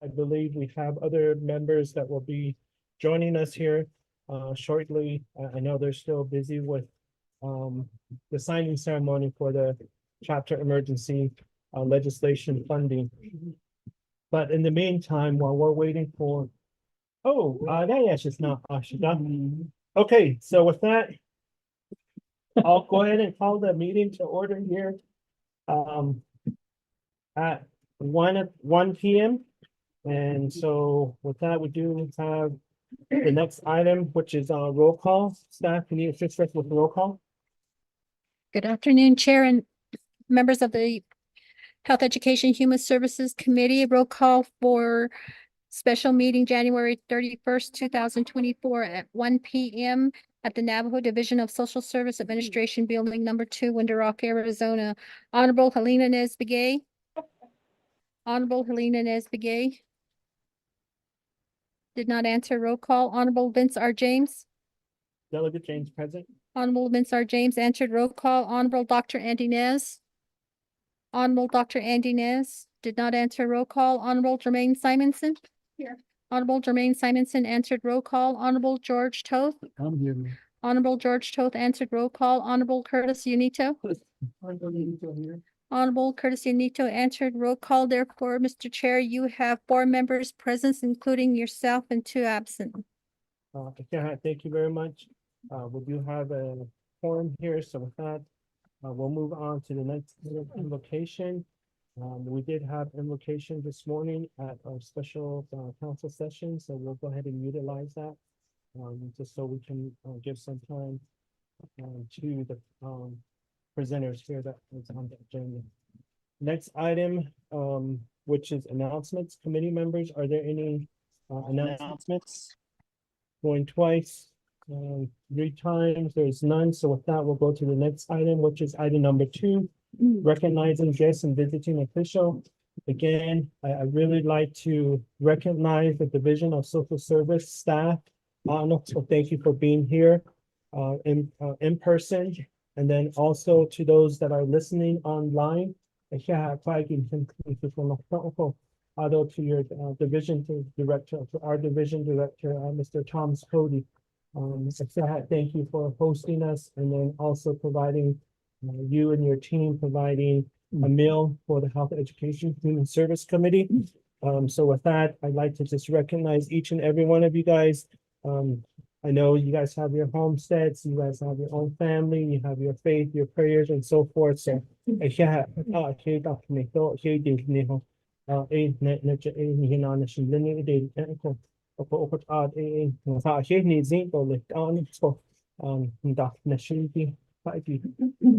I believe we have other members that will be joining us here shortly. I know they're still busy with the signing ceremony for the chapter emergency legislation funding. But in the meantime, while we're waiting for, that is not, okay, so with that, I'll go ahead and call the meeting to order here at 1 p.m. And so with that, we do have the next item, which is roll call. Staff, can you assist us with roll call? Good afternoon, Chair and members of the Health Education Human Services Committee. Roll call for special meeting January 31st, 2024 at 1 p.m. at the Navajo Division of Social Service Administration Building Number 2, Winter Rock, Arizona. Honorable Helena Nesbegay. Honorable Helena Nesbegay. Did not answer. Roll call. Honorable Vince R. James. Delegate James present. Honorable Vince R. James answered. Roll call. Honorable Dr. Andy Nez. Honorable Dr. Andy Nez did not answer. Roll call. Honorable Jermaine Simonson. Here. Honorable Jermaine Simonson answered. Roll call. Honorable George Toth. I'm here. Honorable George Toth answered. Roll call. Honorable Curtis Unito. Honorable Curtis Unito answered. Roll call. Therefore, Mr. Chair, you have 4 members present, including yourself, and 2 absent. Thank you very much. We do have a forum here, so with that, we'll move on to the next invocation. We did have invocation this morning at our special council session, so we'll go ahead and utilize that just so we can give some time to the presenters here that is on the agenda. Next item, which is announcements. Committee members, are there any announcements? Going twice, 3 times, there's none. So with that, we'll go to the next item, which is item number 2, recognizing guests and visiting official. Again, I really like to recognize the Division of Social Service staff. So thank you for being here in person. And then also to those that are listening online. Although to your division director, to our division director, Mr. Thomas Cody. Thank you for hosting us and then also providing you and your team providing a meal for the Health Education Human Service Committee. So with that, I'd like to just recognize each and every one of you guys. I know you guys have your homesteads, you guys have your own family, you have your faith, your prayers, and so forth. So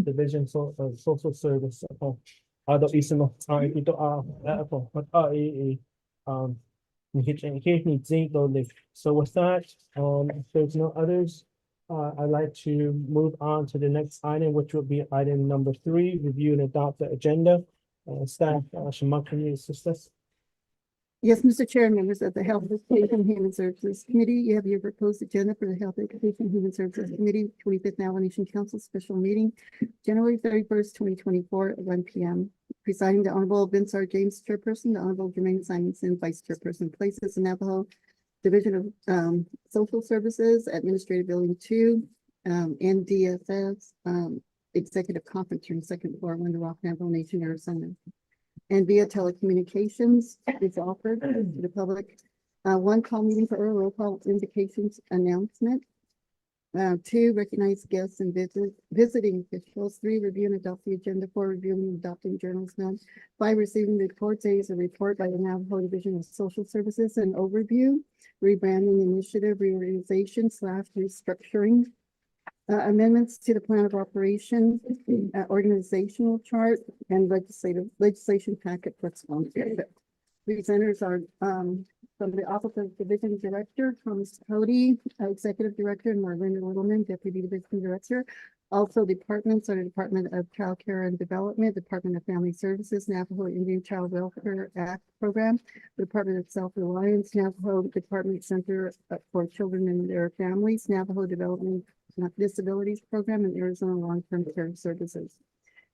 division social service so with that, if there's no others, I'd like to move on to the next item, which will be item number 3, review and adopt the agenda. Staff, Shema, can you assist us? Yes, Mr. Chair, members of the Health Education and Human Services Committee, you have your proposed agenda for the Health Education and Human Services Committee 25th Navajo Nation Council special meeting, January 31st, 2024 at 1 p.m. Presiding the Honorable Vince R. James, Chairperson, the Honorable Jermaine Simonson, Vice Chairperson, places the Navajo Division of Social Services, Administrative Building 2, NDSS, Executive Conference Room, 2nd floor, Winter Rock, Navajo Nation, Arizona. And via telecommunications is offered to the public. 1 call meeting for roll call indications announcement. 2, recognize guests and visiting officials. 3, review and adopt the agenda. 4, reviewing and adopting journals. 5, receiving reports. 8 is a report by the Navajo Division of Social Services, an overview, rebranding initiative, reorganization / restructuring. Amendments to the plan of operation, organizational chart, and legislation packet for sponsorship. Presenters are from the Office of Division Director, Thomas Cody, Executive Director, and Marlena Littleman, Deputy Division Director. Also, departments are the Department of Child Care and Development, Department of Family Services, Navajo Indian Child Welfare Act Program, Department of Self-Reliance, Navajo Department Center for Children and Their Families, Navajo Development Disabilities Program, and Arizona Long-Term Care Services.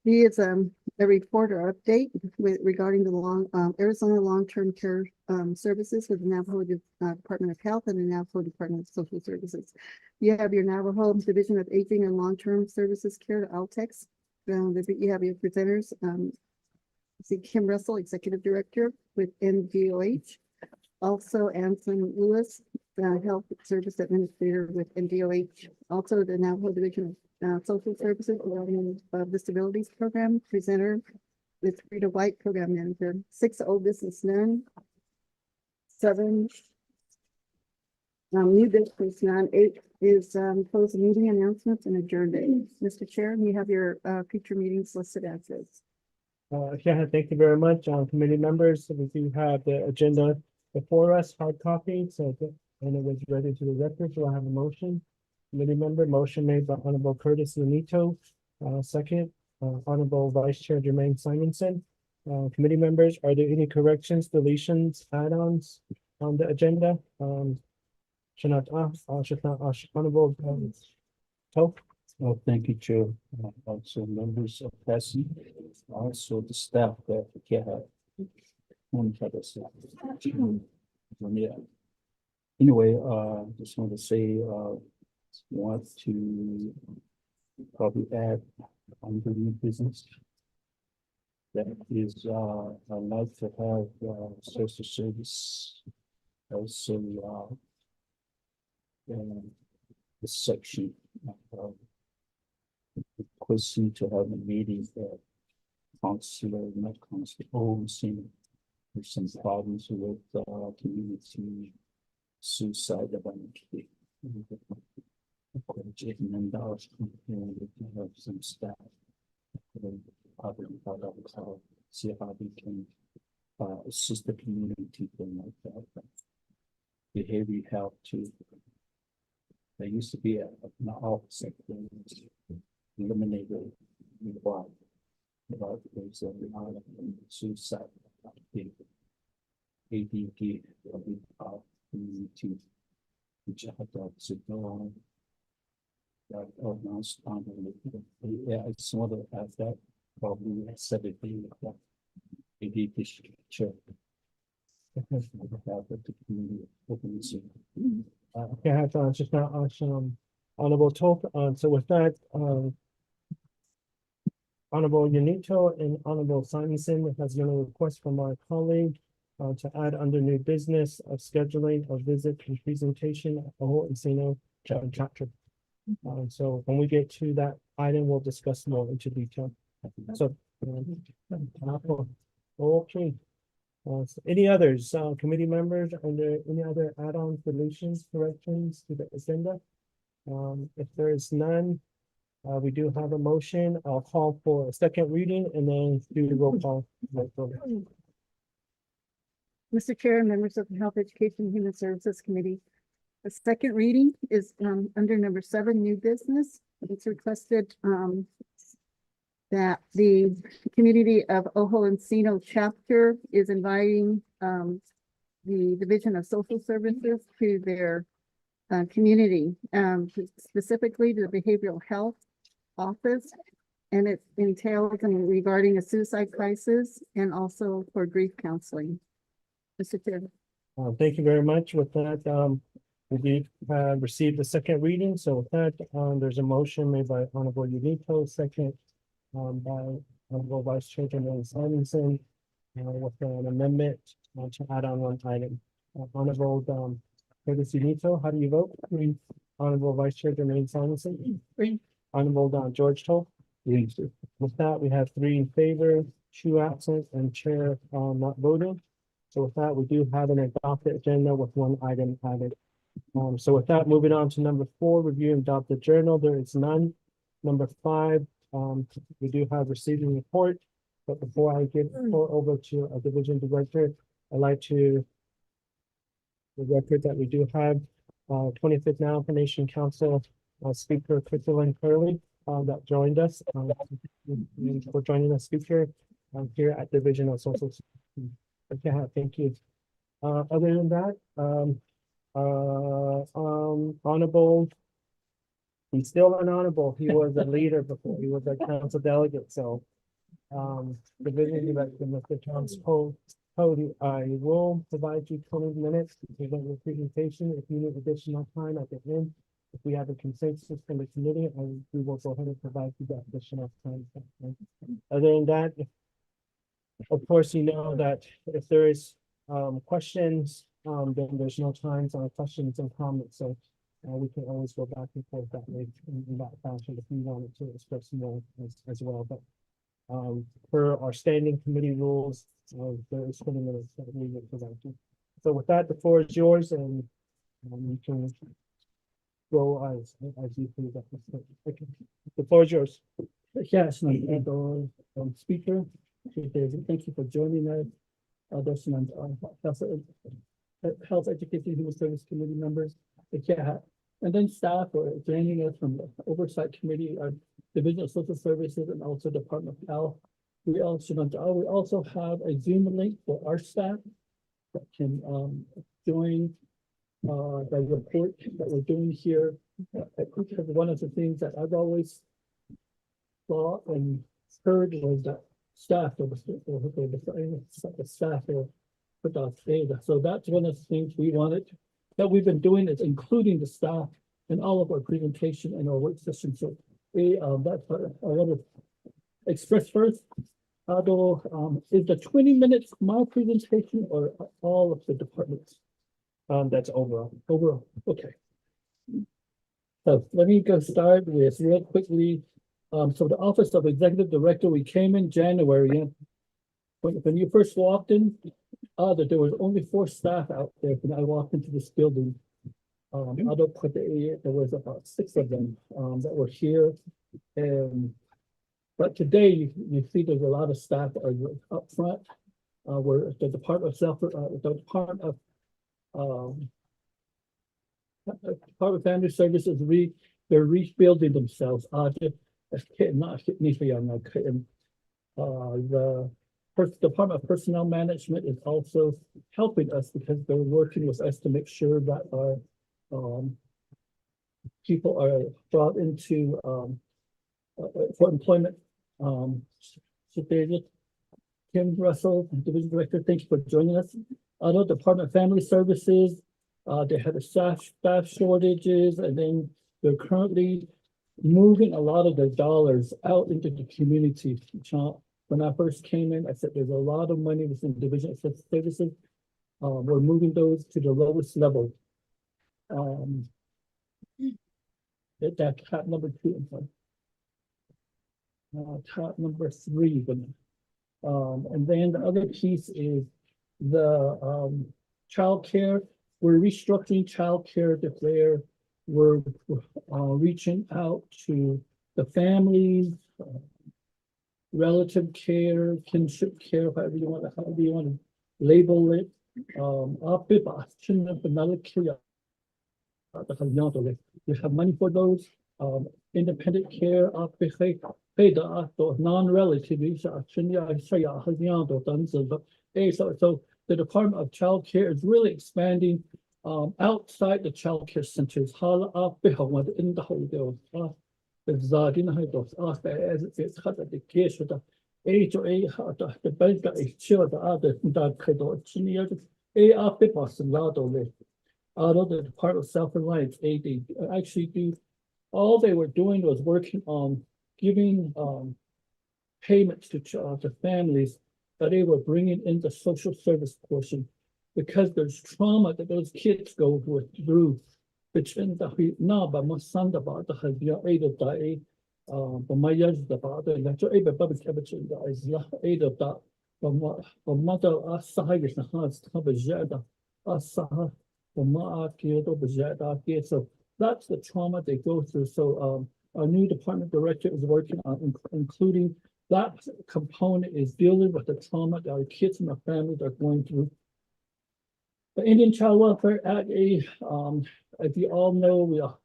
B is a report or update regarding the Arizona Long-Term Care Services with the Navajo Department of Health and the Navajo Department of Social Services. You have your Navajo Division of Aging and Long-Term Services Care, Altex. You have your presenters, see Kim Russell, Executive Director with NDOH. Also, Anson Lewis, Health Service Administrator with NDOH. Also, the Navajo Division of Social Services regarding Disabilities Program presenter with Rita White, Program Manager. 6 old business none. 7 new business none. 8 is closed meeting announcements and adjourned day. Mr. Chair, you have your future meetings listed as is. Yeah, thank you very much, committee members. We do have the agenda before us, hard copy, and it was ready to the record. Do I have a motion? Committee member, motion made by Honorable Curtis Lenito. Second, Honorable Vice Chair Jermaine Simonson. Committee members, are there any corrections, deletions, add-ons on the agenda? Honorable Toth? Well, thank you, Chair. Also members of HEHSC, also the staff that yeah. Anyway, just want to say, want to probably add under new business. That is, I'd like to have social service also the section requesting to have a meeting that counselor, not counselor, overseeing there's some problems with community suicide eventually. And have some staff. See how we can assist the community like that. Behavior health too. There used to be an office eliminated about there's a lot of suicide. ADD community, which I thought should go on. That announced on yeah, I sort of have that probably 17 o'clock. ADD check. Okay, I have just now Honorable Toth. So with that, Honorable Yanito and Honorable Simonson has been a request from our colleague to add under new business of scheduling a visit and presentation at the whole Encino chapter. So when we get to that item, we'll discuss more into detail. So, okay. So any others, committee members, are there any other add-ons, deletions, corrections to the agenda? If there is none, we do have a motion. I'll call for a second reading and then do the roll call. Mr. Chair and members of the Health, Education, and Human Services Committee. The second reading is under number 7, new business. It's requested that the community of Ojo Encino chapter is inviting the Division of Social Services to their community, specifically to the Behavioral Health Office. And it entails regarding a suicide crisis and also for grief counseling. Mr. Chair. Thank you very much. With that, we have received the second reading. So with that, there's a motion made by Honorable Yanito, second by Honorable Vice Chair Jermaine Simonson, with an amendment to add on one item. Honorable Curtis Yanito, how do you vote? Green. Honorable Vice Chair Jermaine Simonson. Green. Honorable George Toll. Green. With that, we have 3 in favor, 2 absent, and Chair not voting. So with that, we do have an adopted agenda with 1 item added. So with that, moving on to number 4, review and adopt the journal. There is none. Number 5, we do have receiving report, but before I give the floor over to a division director, I'd like to the record that we do have 25th Now for Nation Council Speaker Crystalline Curley that joined us. For joining us, speaker here at Division of Social. Okay, thank you. Other than that, honorable. He's still an honorable. He was a leader before. He was a council delegate. So Division Director, Mr. Thomas Cody, I will provide you 20 minutes to present your presentation. If you need additional time at the end, if we have a consensus from the committee, we will go ahead and provide you that additional time. Other than that, of course, you know that if there is questions, then there's no times on questions and comments, so we can always go back and forth that way in that fashion if you wanted to express more as well, but per our standing committee rules, there is 20 minutes that we will provide you. So with that, the floor is yours, and you can go as you please. Okay, the floor is yours. Yes, Speaker, thank you for joining us. There's some Health Education Human Service Committee members, and then staff are joining us from the Oversight Committee, our Division of Social Services, and also Department of Health. We also have a Zoom link for our staff that can join the report that we're doing here. Because one of the things that I've always thought and heard was that staff the staff will put out data. So that's one of the things we wanted that we've been doing, is including the staff in all of our presentation and our work sessions. So that's what I want to express first. Although is the 20 minutes my presentation or all of the departments? That's overall. Overall, okay. So let me go start with real quickly. So the Office of Executive Director, we came in January. When you first walked in, there was only 4 staff out there when I walked into this building. There was about 6 of them that were here. But today you see there's a lot of staff up front. Where the Department of Family Services, they're rebuilding themselves. The Department of Personnel Management is also helping us because they're working with us to make sure that our people are brought into for employment. So David, Kim Russell, Division Director, thank you for joining us. Although Department of Family Services, they had a staff shortages, and then they're currently moving a lot of their dollars out into the community. When I first came in, I said there's a lot of money within Division of Social Services. We're moving those to the lowest level. That tab number 2, I'm sorry. Tab number 3. And then the other piece is the child care. We're restructuring child care to where we're reaching out to the families, relative care, kinship care, however you want to label it. We have money for those. Independent care, non-relative, so the Department of Child Care is really expanding outside the child care centers. Although the Department of Self-Reliance, they actually do, all they were doing was working on giving payments to families, that they were bringing in the social service portion because there's trauma that those kids go through. So that's the trauma they go through. So our new department director is working on including that component, is dealing with the trauma that our kids and our families are going through. The Indian Child Welfare Act, as you all know,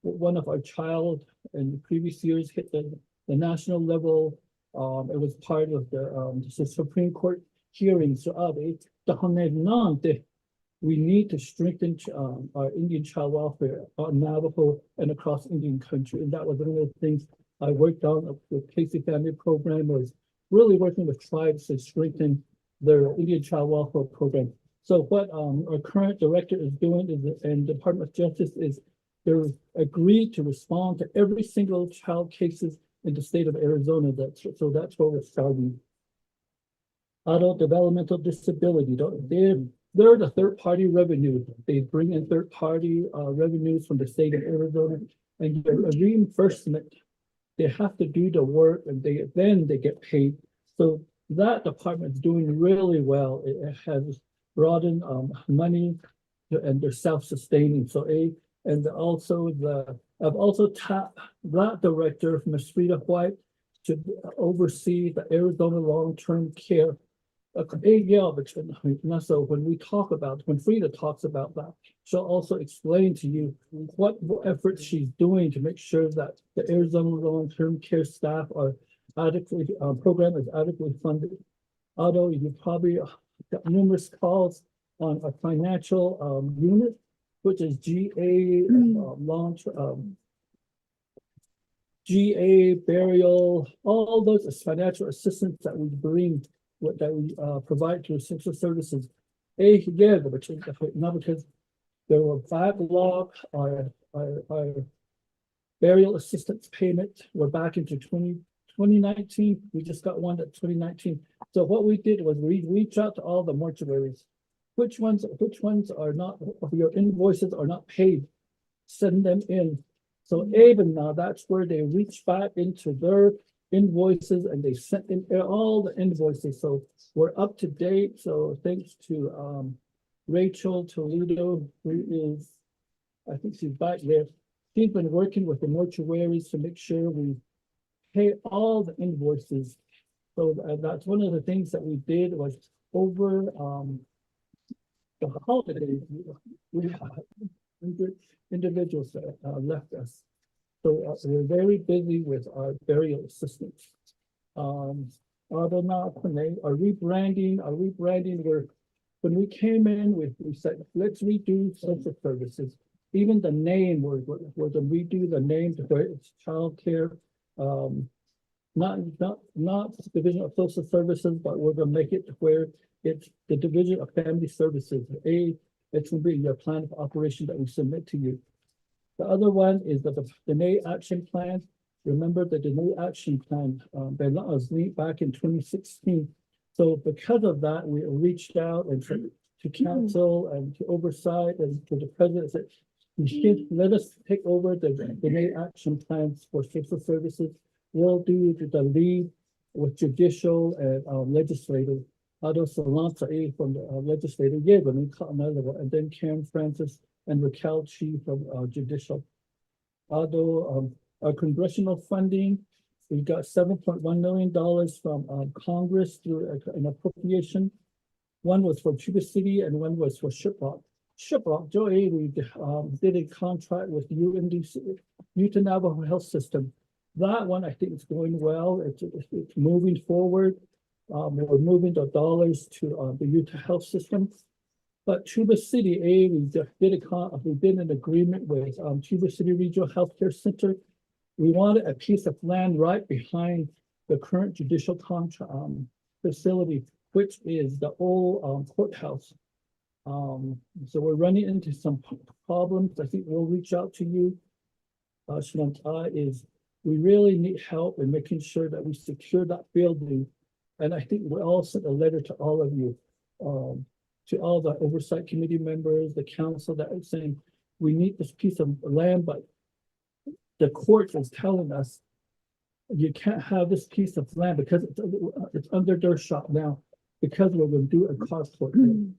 one of our child in the previous years hit the national level. It was part of the Supreme Court hearing. So we need to strengthen our Indian child welfare on Navajo and across Indian country. And that was one of the things I worked on with Casey Family Program, was really working with tribes to strengthen their Indian child welfare program. So what our current director is doing is, and Department of Justice is, they're agreed to respond to every single child cases in the state of Arizona. So that's where we're starting. Adult developmental disability, they're the third-party revenue. They bring in third-party revenues from the state of Arizona, and their reimbursement, they have to do the work and then they get paid. So that department's doing really well. It has brought in money and they're self-sustaining. So and also I've also tapped that director, Ms. Frida White, to oversee the Arizona long-term care. So when Frida talks about that, she'll also explain to you what efforts she's doing to make sure that the Arizona long-term care staff are adequately, program is adequately funded. Although you probably got numerous calls on a financial unit, which is GA GA burial, all those is financial assistance that we bring, that we provide to social services. Not because there were backlog, our burial assistance payment, we're back into 2019. We just got one at 2019. So what we did was we reached out to all the mortuaries. Which ones are not, your invoices are not paid, send them in. So even now, that's where they reach back into their invoices and they sent in all the invoices. So we're up to date. So thanks to Rachel Toledo, who is, I think she's back there. She's been working with the mortuaries to make sure we pay all the invoices. So that's one of the things that we did was over the holidays, we had 100 individuals that left us. So we're very busy with our burial assistance. Although now our rebranding, when we came in, we said, let's redo social services. Even the name, we're going to redo the name to where it's childcare, not Division of Social Services, but we're going to make it to where it's the Division of Family Services. It's going to be your plan of operation that we submit to you. The other one is the Dene Action Plan. Remember the Dene Action Plan was made back in 2016. So because of that, we reached out and to council and to oversight and to the president said, let us take over the Dene Action Plans for social services. We'll do the lead with judicial and legislative. Ado Salanza from the legislative, and then Karen Francis and Raquel Chi from judicial. Although our congressional funding, we got $7.1 million from Congress through an appropriation. One was for Tuba City and one was for Shiprock. Joey, we did a contract with UNDC, Utah Navajo Health System. That one I think is going well. It's moving forward. We're moving the dollars to the Utah Health System. But Tuba City, we did an agreement with Tuba City Regional Healthcare Center. We wanted a piece of land right behind the current judicial facility, which is the old courthouse. So we're running into some problems. I think we'll reach out to you. We really need help in making sure that we secure that building. And I think we all sent a letter to all of you, to all the oversight committee members, the council, that is saying, we need this piece of land, but the court is telling us you can't have this piece of land because it's under their shop now, because we're going to do a carport.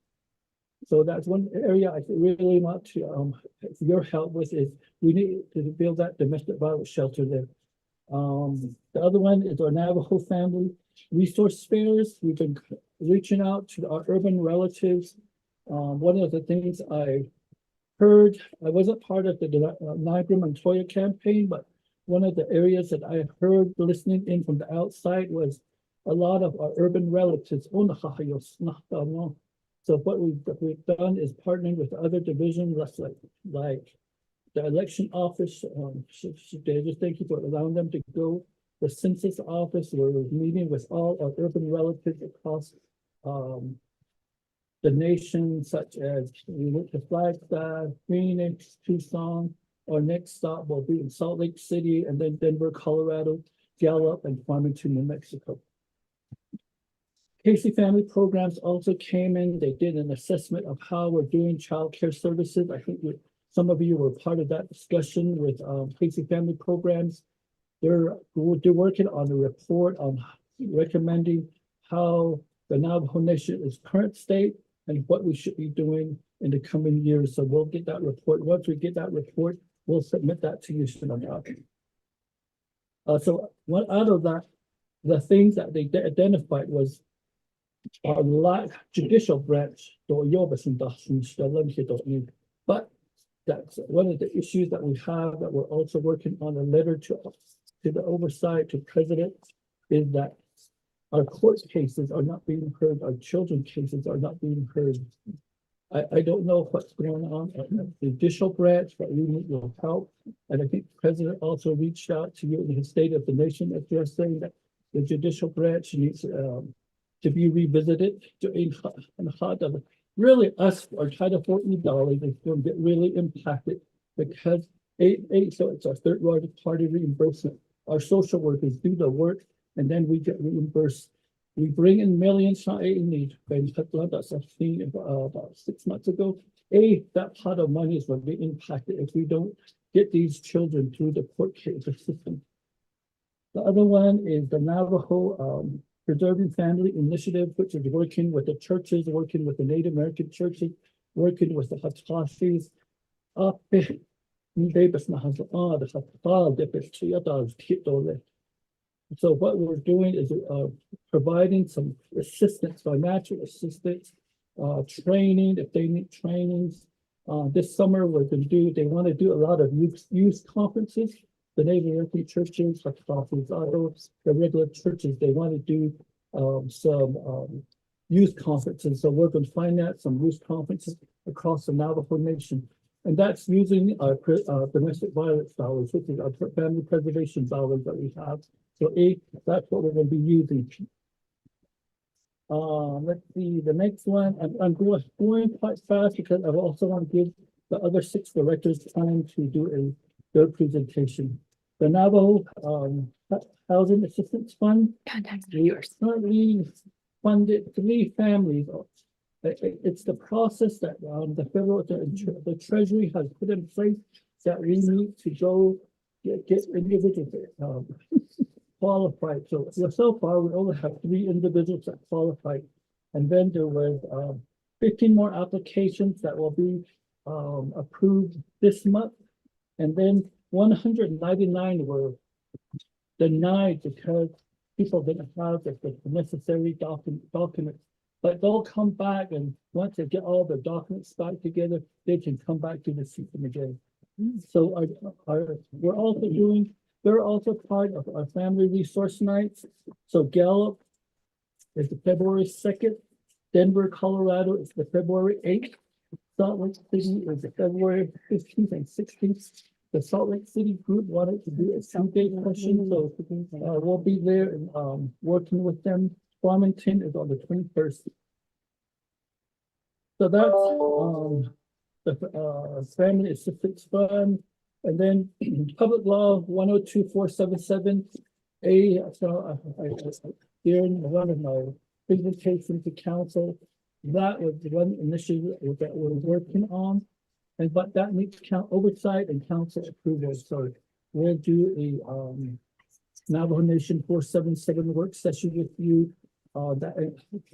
So that's one area I really want to your help with is we need to build that domestic violence shelter there. The other one is our Navajo family resource fairs. We've been reaching out to our urban relatives. One of the things I heard, I wasn't part of the Niagara Montoya campaign, but one of the areas that I heard listening in from the outside was a lot of our urban relatives. So what we've done is partnering with other divisions, like the election office. They just thank you for allowing them to go the census office. We're meeting with all our urban relatives across the nation, such as we went to Flagstaff, Phoenix, Tucson. Our next stop will be in Salt Lake City, and then Denver, Colorado, Gallup, and Farmington, New Mexico. Casey Family Programs also came in. They did an assessment of how we're doing childcare services. I think some of you were part of that discussion with Casey Family Programs. They're working on a report on recommending how the Navajo Nation is current state and what we should be doing in the coming years. So we'll get that report. Once we get that report, we'll submit that to you. So one out of that, the things that they identified was our judicial branch, but that's one of the issues that we have that we're also working on a letter to the oversight to president, is that our court cases are not being heard, our children's cases are not being heard. I don't know what's going on at the judicial branch, but we need your help. And I think the president also reached out to you in his State of the Nation address, saying that the judicial branch needs to be revisited. Really, us, our Title 14 dollars is going to get really impacted because so it's our third party reimbursement. Our social workers do the work and then we get reimbursed. We bring in millions in need. About 6 months ago. That pot of money is going to be impacted if we don't get these children through the court case system. The other one is the Navajo Preserving Family Initiative, which is working with the churches, working with the Native American churches, working with the Hatashis. So what we're doing is providing some assistance, financial assistance, training, if they need trainings. This summer, they want to do a lot of youth conferences. The Native American churches, the regular churches, they want to do some youth conferences. So we're going to finance some youth conferences across the Navajo Nation. And that's using our domestic violence dollars, which is our family preservation dollars that we have. So that's what we're going to be using. Let's see, the next one, I'm going quite fast because I also want to give the other 6 directors time to do their presentation. The Navajo Housing Assistance Fund, we are currently funded 3 families. It's the process that the federal, the Treasury has put in place that we need to go get individuals qualified. So far, we only have 3 individuals that qualified. And then there was 15 more applications that will be approved this month. And then 199 were denied because people didn't have the necessary documents. But they'll come back, and once they get all the documents back together, they can come back to the system again. So they're also part of our family resource nights. So Gallup is the February 2nd. Denver, Colorado is the February 8th. Salt Lake City is the February 15th and 16th. The Salt Lake City group wanted to do a 2-day session, so we'll be there and working with them. Farmington is on the 21st. So that's the Family Assistance Fund. And then Public Law 102477 during one of my presentations to council, that was one initiative that we're working on. But that needs oversight and council approval. So we'll do a Navajo Nation 477 work session with you.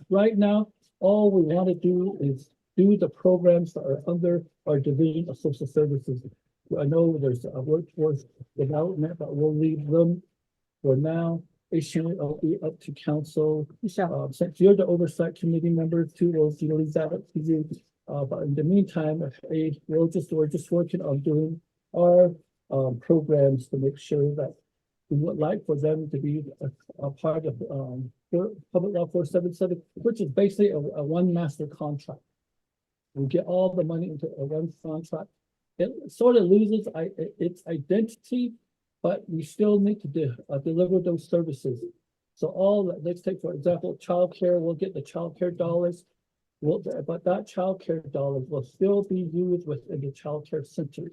Right now, all we want to do is do the programs that are under our Division of Social Services. I know there's a workforce development, but we'll leave them for now. It'll be up to council. Since you're the oversight committee member too, we'll leave that up to you. But in the meantime, we're just working on doing our programs to make sure that we would like for them to be a part of Public Law 477, which is basically a one master contract. We get all the money into a one contract. It sort of loses its identity, but we still need to deliver those services. So let's take, for example, childcare, we'll get the childcare dollars. But that childcare dollars will still be used within the childcare center.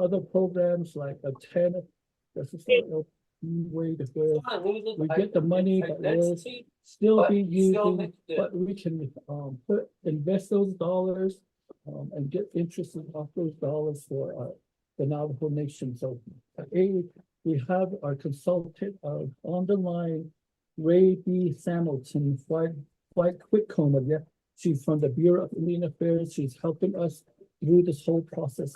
Other programs like a TANF, this is a way to where we get the money, but will still be using, but we can invest those dollars and get interest off those dollars for the Navajo Nation. So we have our consultant on the line, Ray B. Samilton, quite quick coma. Yeah, she's from the Bureau of Indian Affairs. She's helping us through this whole process.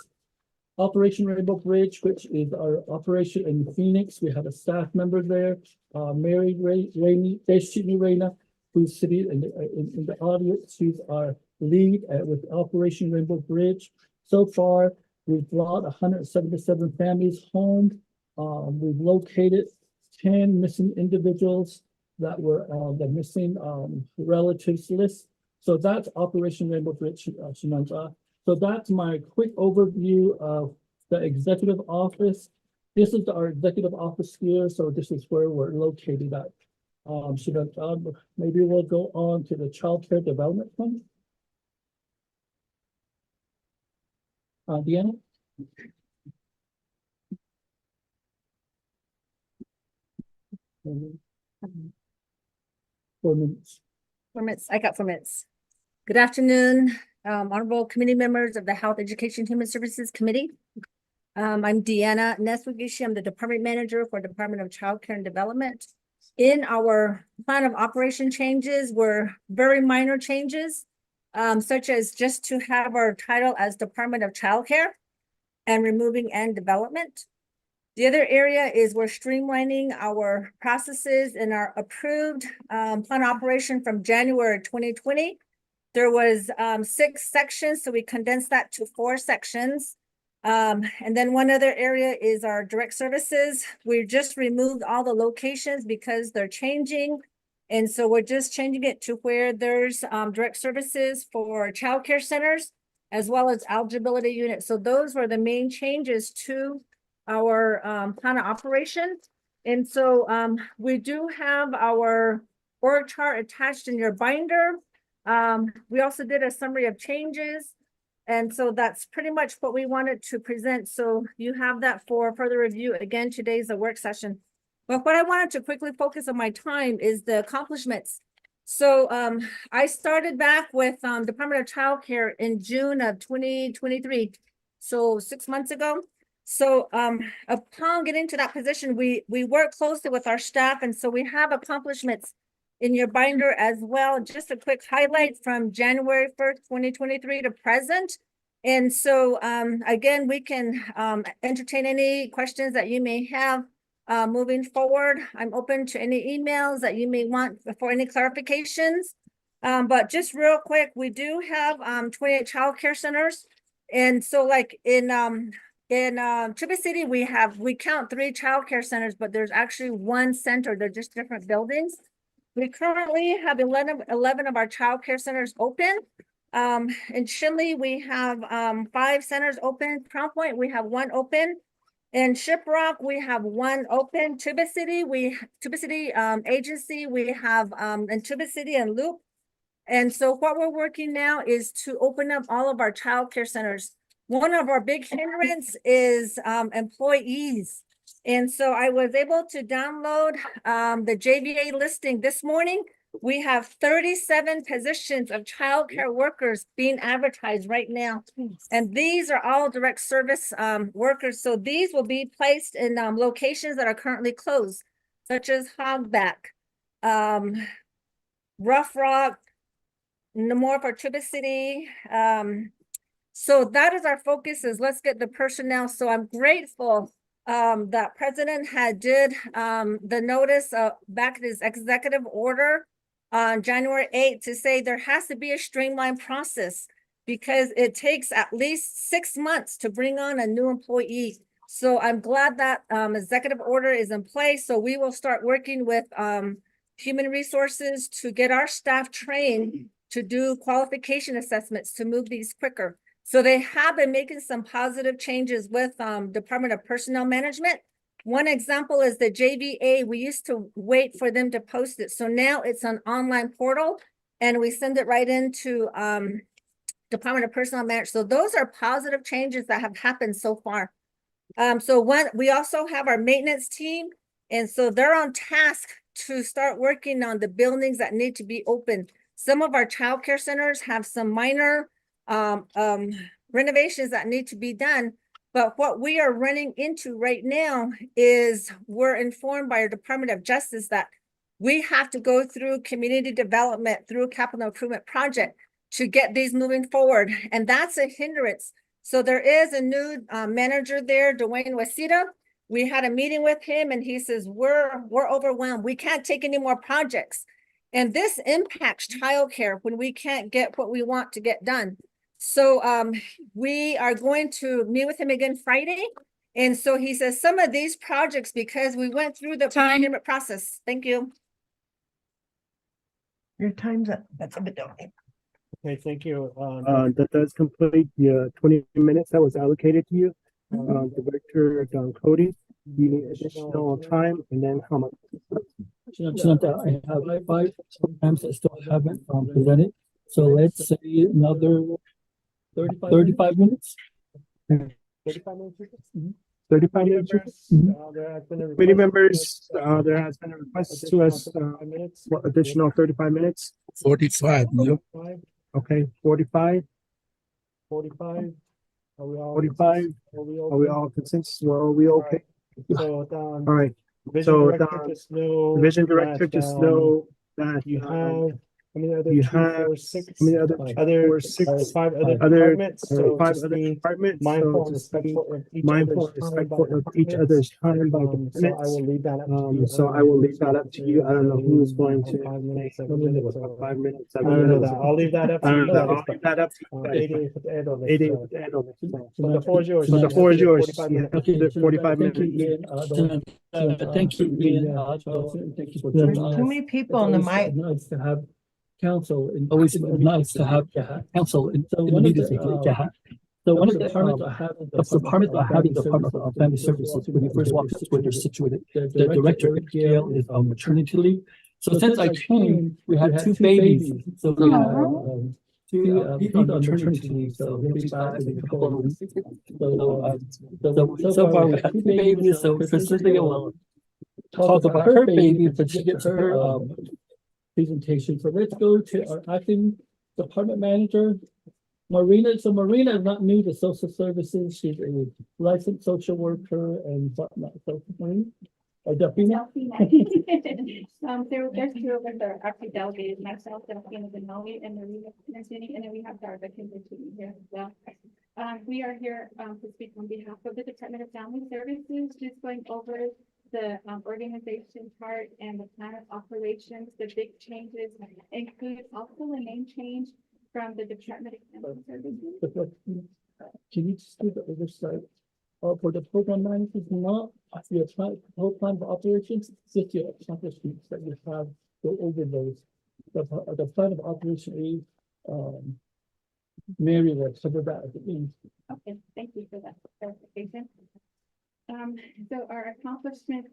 Operation Rainbow Bridge, which is our operation in Phoenix. We have a staff member there, Mary Reyna, who's sitting in the audience. She's our lead with Operation Rainbow Bridge. So far, we've brought 177 families home. We've located 10 missing individuals that were the missing relatives list. So that's Operation Rainbow Bridge, Shinanza. So that's my quick overview of the executive office. This is our executive office here. So this is where we're located at. Maybe we'll go on to the Child Care Development Fund. Deanna? 4 minutes. 4 minutes. I got 4 minutes. Good afternoon, honorable committee members of the Health, Education, Human Services Committee. I'm Deanna Neswagishi. I'm the department manager for Department of Child Care and Development. In our plan of operation changes were very minor changes, such as just to have our title as Department of Child Care and removing and development. The other area is we're streamlining our processes in our approved plan operation from January 2020. There was 6 sections, so we condensed that to 4 sections. And then one other area is our direct services. We just removed all the locations because they're changing. And so we're just changing it to where there's direct services for childcare centers, as well as eligibility units. So those were the main changes to our plan of operation. And so we do have our org chart attached in your binder. We also did a summary of changes. And so that's pretty much what we wanted to present. So you have that for further review. Again, today's a work session. But what I wanted to quickly focus on my time is the accomplishments. So I started back with Department of Child Care in June of 2023. So 6 months ago. So upon getting to that position, we work closely with our staff. And so we have accomplishments in your binder as well. Just a quick highlight from January 1st, 2023 to present. And so again, we can entertain any questions that you may have moving forward. I'm open to any emails that you may want for any clarifications. But just real quick, we do have 28 childcare centers. And so like in Tuba City, we count 3 childcare centers, but there's actually 1 center. They're just different buildings. We currently have 11 of our childcare centers open. In Chinle, we have 5 centers open. Crown Point, we have 1 open. In Shiprock, we have 1 open. Tuba City agency, we have in Tuba City and Loop. And so what we're working now is to open up all of our childcare centers. One of our big hindrance is employees. And so I was able to download the JVA listing this morning. We have 37 positions of childcare workers being advertised right now. And these are all direct service workers. So these will be placed in locations that are currently closed, such as Hogback, Rough Rock, no more for Tuba City. So that is our focus, is let's get the personnel. So I'm grateful that President did the notice back in his executive order on January 8th to say there has to be a streamlined process because it takes at least 6 months to bring on a new employee. So I'm glad that executive order is in place. So we will start working with human resources to get our staff trained to do qualification assessments to move these quicker. So they have been making some positive changes with Department of Personnel Management. One example is the JVA. We used to wait for them to post it. So now it's an online portal and we send it right into Department of Personnel Management. So those are positive changes that have happened so far. We also have our maintenance team, and so they're on task to start working on the buildings that need to be open. Some of our childcare centers have some minor renovations that need to be done. But what we are running into right now is we're informed by our Department of Justice that we have to go through community development through capital improvement project to get these moving forward. And that's a hindrance. So there is a new manager there, Dwayne Wasita. We had a meeting with him and he says, we're overwhelmed. We can't take any more projects. And this impacts childcare when we can't get what we want to get done. So we are going to meet with him again Friday. And so he says some of these projects, because we went through the procurement process. Thank you. Your time's up. That's a bit don't. Okay, thank you. That does complete the 20 minutes that was allocated to you. Director Don Cody, you need additional time, and then how much? Samantha, I have 5 programs that still haven't presented. So let's say another 35 minutes. 35 minutes? 35 minutes. There has been a Committee request members, there has been a request to us minutes. for additional 35 minutes. 45, yep. 45, Okay, 45, 45. Are we all? 45. Are we Are we all consensus? Well, are we okay? So, All right. Vision So, director, just know. Vision director, that, just know that You have, how many other you 2, have 4, 6? how many other Other 4, 6 5 other other departments, so 5 just other be departments. mindful and So just be respectful of each mindful other's and time by respectful of each departments. other's time by So I departments. will leave that up to you. So I will leave that up to you. I don't know who's going to 5 minutes, take 7 minutes, 5 minutes. I don't know that. I'll leave that up to I you don't know. guys. I'll leave that up to you guys. 80 with the end of it, 80 so. with the end of it. So the floor is yours. So the floor is yours. 45 You minutes. have the 45 Thank you, minutes. Ian. Thank you, Ian. Thank you for There's joining too us. many people on the mic. Nice to have council. Always nice to have council in the meetings. So one of the departments I have in the Department of Family Services, when you first walk up, where they're situated, the director, Gail, is on maternity leave. So since I came, we had 2 babies. So we had two people on maternity leave. So he'll be back in a couple of weeks. So far we have 2 babies. So Cecilia will talk about her baby, but she gets her presentation. So let's go to our acting department manager, Marina. So Marina is not new to social services. She's a licensed social worker and whatnot. So Marina, Delphina. There's 2 of us that are actually delegated, myself, Delphina Benelli, and Marina Pinazzini, and then we have Darva Kimball here as well. We are here to speak on behalf of the Department of Family Services, just going over the organization chart and the plan of operations. The big changes include also a name change from the Department of Family Services. Can you just do the oversight for the program managers, not your whole plan of operations, just your accomplishments that you have, go over those. The plan of operation Mary will cover that at the end. Okay, thank you for that clarification. So our accomplishments,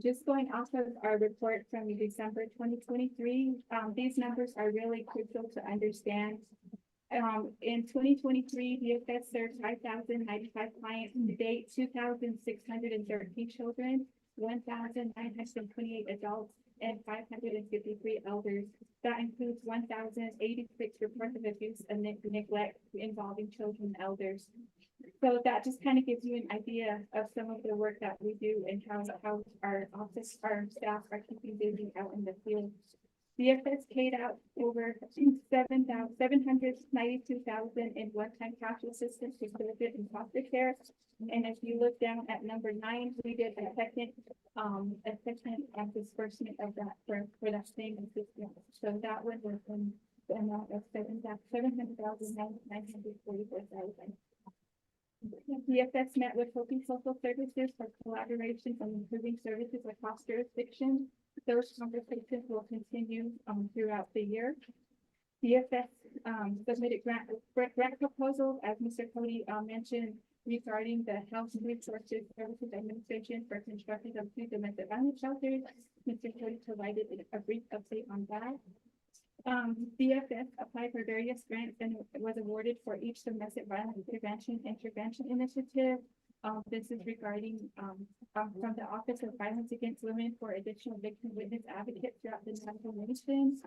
just going off of our report from December 2023, these numbers are really crucial to understand. In 2023, DFS served 5,095 clients to date, 2,613 children, 1,928 adults, and 553 elders. That includes 1,086 reports of abuse and neglect involving children and elders. So that just kind of gives you an idea of some of the work that we do and how our office, our staff are keeping busy out in the field. DFS paid out over 792,000 in one-time cash assistance to COVID and foster care. And if you look down at number 9, we did a second disbursement of that for that same assistance. So that one was in the amount of 700,944,000. DFS met with Hopi Social Services for collaboration on improving services across jurisdictions. Those conversations will continue throughout the year. DFS submitted grant proposal, as Mr. Cody mentioned, regarding the Health Resources Services Administration for construction of 2 domestic violence shelters. Mr. Cody provided a brief update on that. DFS applied for various grants and was awarded for each domestic violence prevention intervention initiative. This is regarding from the Office of Violence Against Women for additional victim witness advocates throughout the United Nations.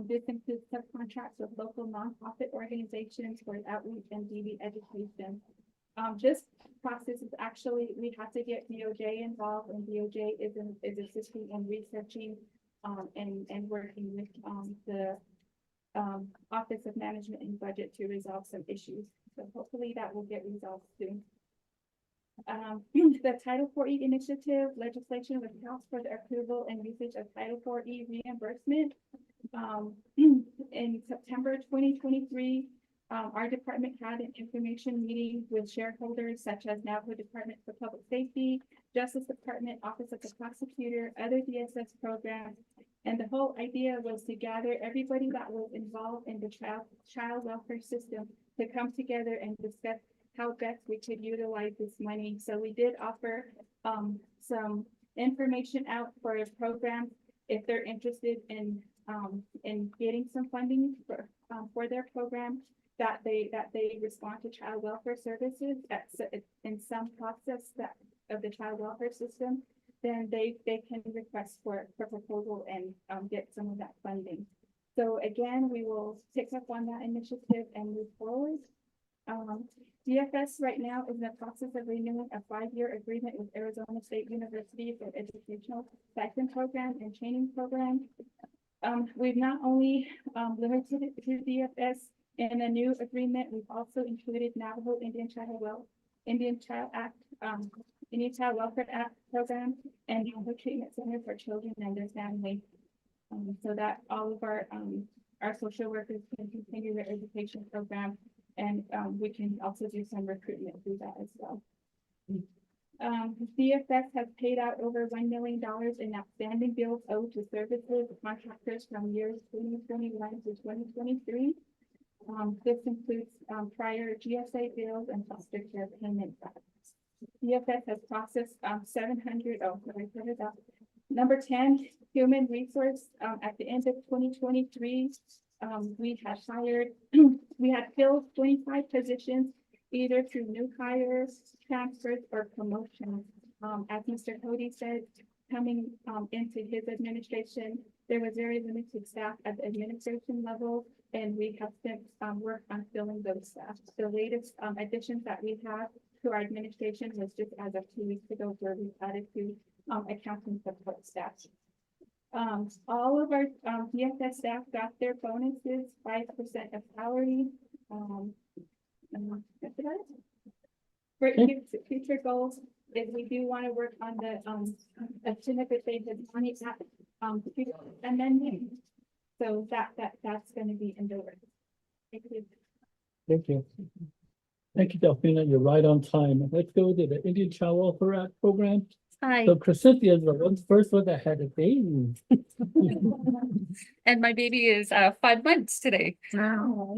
This includes subcontracts with local nonprofit organizations for outreach and DV education. This process is actually, we have to get DOJ involved, and DOJ is assisting in researching and working with the Office of Management and Budget to resolve some issues. So hopefully that will get resolved soon. The Title IV-E initiative legislation was passed for the approval and usage of Title IV-E reimbursement. In September 2023, our department had an information meeting with shareholders such as Navajo Department for Public Safety, Justice Department, Office of the Prosecutor, other DSS programs. And the whole idea was to gather everybody that was involved in the child welfare system to come together and discuss how best we could utilize this money. So we did offer some information out for a program if they're interested in getting some funding for their program, that they respond to child welfare services in some process of the child welfare system, then they can request for proposal and get some of that funding. So again, we will pick up on that initiative and move forward. DFS right now is in the process of renewing a 5-year agreement with Arizona State University for educational stipend program and training program. We've not only limited it to DFS in the new agreement, we've also included Navajo Indian Child Welfare Act program and Navajo Treatment Center for Children and their families, so that all of our social workers can continue their education program. And we can also do some recruitment through that as well. DFS has paid out over $1 million in outstanding bills owed to services contractors from years 2021 to 2023. This includes prior GSA bills and foster care payments. DFS has processed 700. Oh, sorry, put it up. Number 10, human resource. At the end of 2023. We had filled 25 positions, either through new hires, transfers, or promotions. As Mr. Cody said, coming into his administration, there was very limited staff at the administration level, and we have since worked on filling those staff. The latest additions that we have to our administration was just as of 2 weeks ago, where we added to accounting support staff. All of our DFS staff got their bonuses, 5% of salary. That's about it. For future goals, is we do want to work on the money amendment. So that's going to be in the works. Thank you. Thank you. Thank you, Delphina. You're right on time. Let's go to the Indian Child Welfare Act program. Hi, So Chrysynthia is the first one that had a baby. And my baby is 5 months today. wow.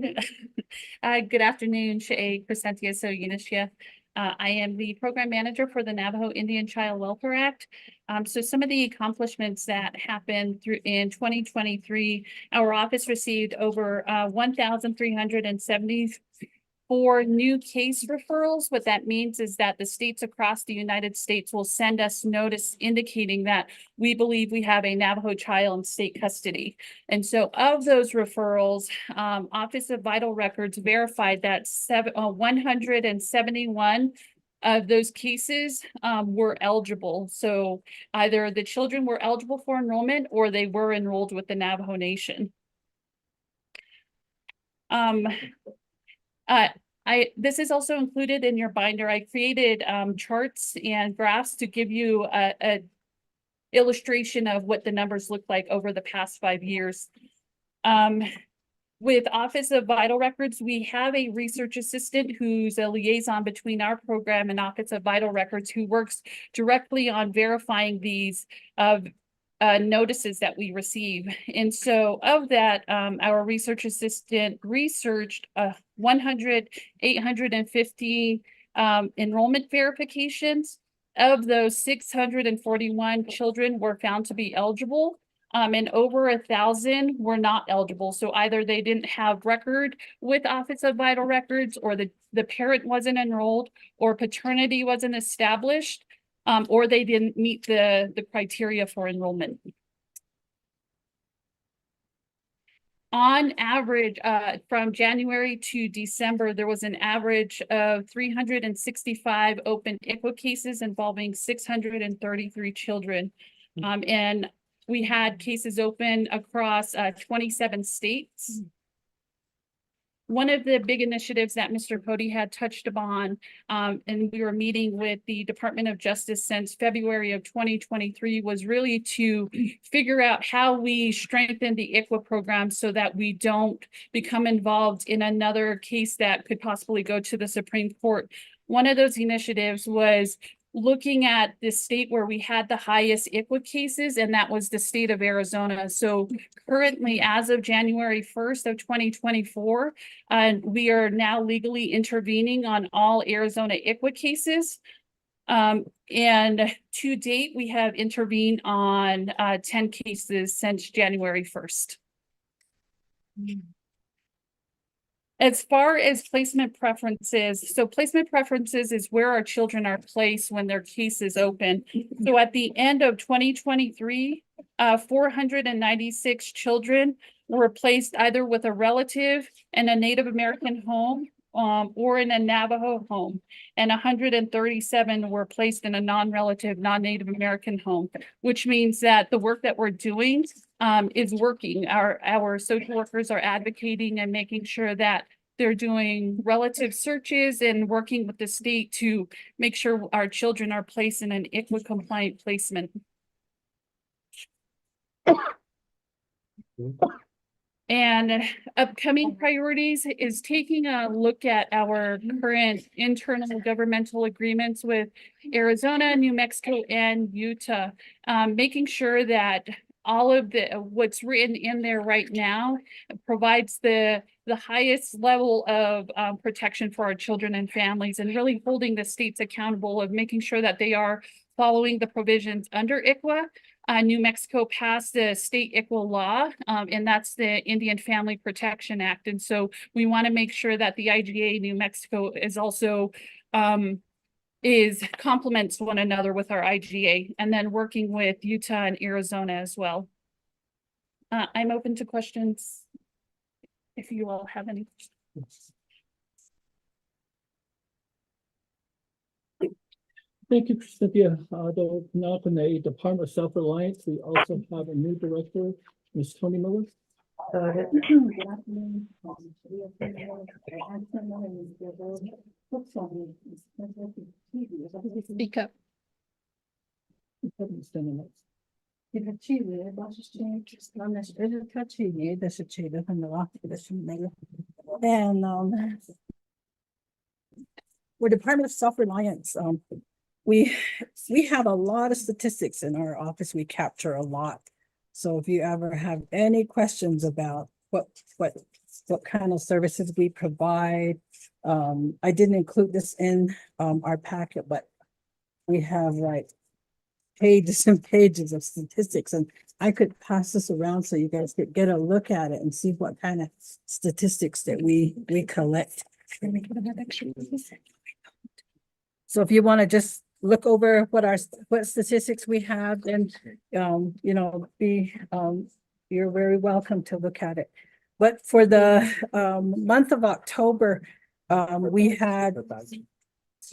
Good afternoon, Chrysynthia Soyunishia. I am the program manager for the Navajo Indian Child Welfare Act. So some of the accomplishments that happened in 2023, our office received over 1,374 new case referrals. What that means is that the states across the United States will send us notice indicating that we believe we have a Navajo child in state custody. And so of those referrals, Office of Vital Records verified that 171 of those cases were eligible. So either the children were eligible for enrollment or they were enrolled with the Navajo Nation. This is also included in your binder. I created charts and graphs to give you a illustration of what the numbers look like over the past 5 years. With Office of Vital Records, we have a research assistant who's a liaison between our program and Office of Vital Records, who works directly on verifying these notices that we receive. And so of that, our research assistant researched 850 enrollment verifications. Of those, 641 children were found to be eligible. And over 1,000 were not eligible. So either they didn't have record with Office of Vital Records, or the parent wasn't enrolled, or paternity wasn't established, or they didn't meet the criteria for enrollment. On average, from January to December, there was an average of 365 open ICWA cases involving 633 children. And we had cases open across 27 states. One of the big initiatives that Mr. Cody had touched upon, and we were meeting with the Department of Justice since February of 2023, was really to figure out how we strengthen the ICWA program so that we don't become involved in another case that could possibly go to the Supreme Court. One of those initiatives was looking at the state where we had the highest ICWA cases, and that was the state of Arizona. So currently, as of January 1st of 2024, we are now legally intervening on all Arizona ICWA cases. And to date, we have intervened on 10 cases since January 1st. As far as placement preferences, so placement preferences is where our children are placed when their case is open. So at the end of 2023, 496 children were placed either with a relative in a Native American home, or in a Navajo home, and 137 were placed in a non-relative, non-Native American home, which means that the work that we're doing is working. Our social workers are advocating and making sure that they're doing relative searches and working with the state to make sure our children are placed in an ICWA compliant placement. And upcoming priorities is taking a look at our current internal governmental agreements with Arizona, New Mexico, and Utah, making sure that all of what's written in there right now provides the highest level of protection for our children and families, and really holding the states accountable of making sure that they are following the provisions under ICWA. New Mexico passed the state ICWA law, and that's the Indian Family Protection Act. And so we want to make sure that the IGA New Mexico is also complements one another with our IGA, and then working with Utah and Arizona as well. I'm open to questions if you all have any questions. Thank you, Cynthia. Though not in the Department of Self-Reliance, we also have a new director, Ms. Tony Miller. Speak up. And we're Department of Self-Reliance. We have a lot of statistics in our office. We capture a lot. So if you ever have any questions about what kind of services we provide, I didn't include this in our packet, but we have like pages and pages of statistics, and I could pass this around so you guys could get a look at it and see what kind of statistics that we collect. So if you want to just look over what statistics we have, then you know, you're very welcome to look at it. But for the month of October, we had.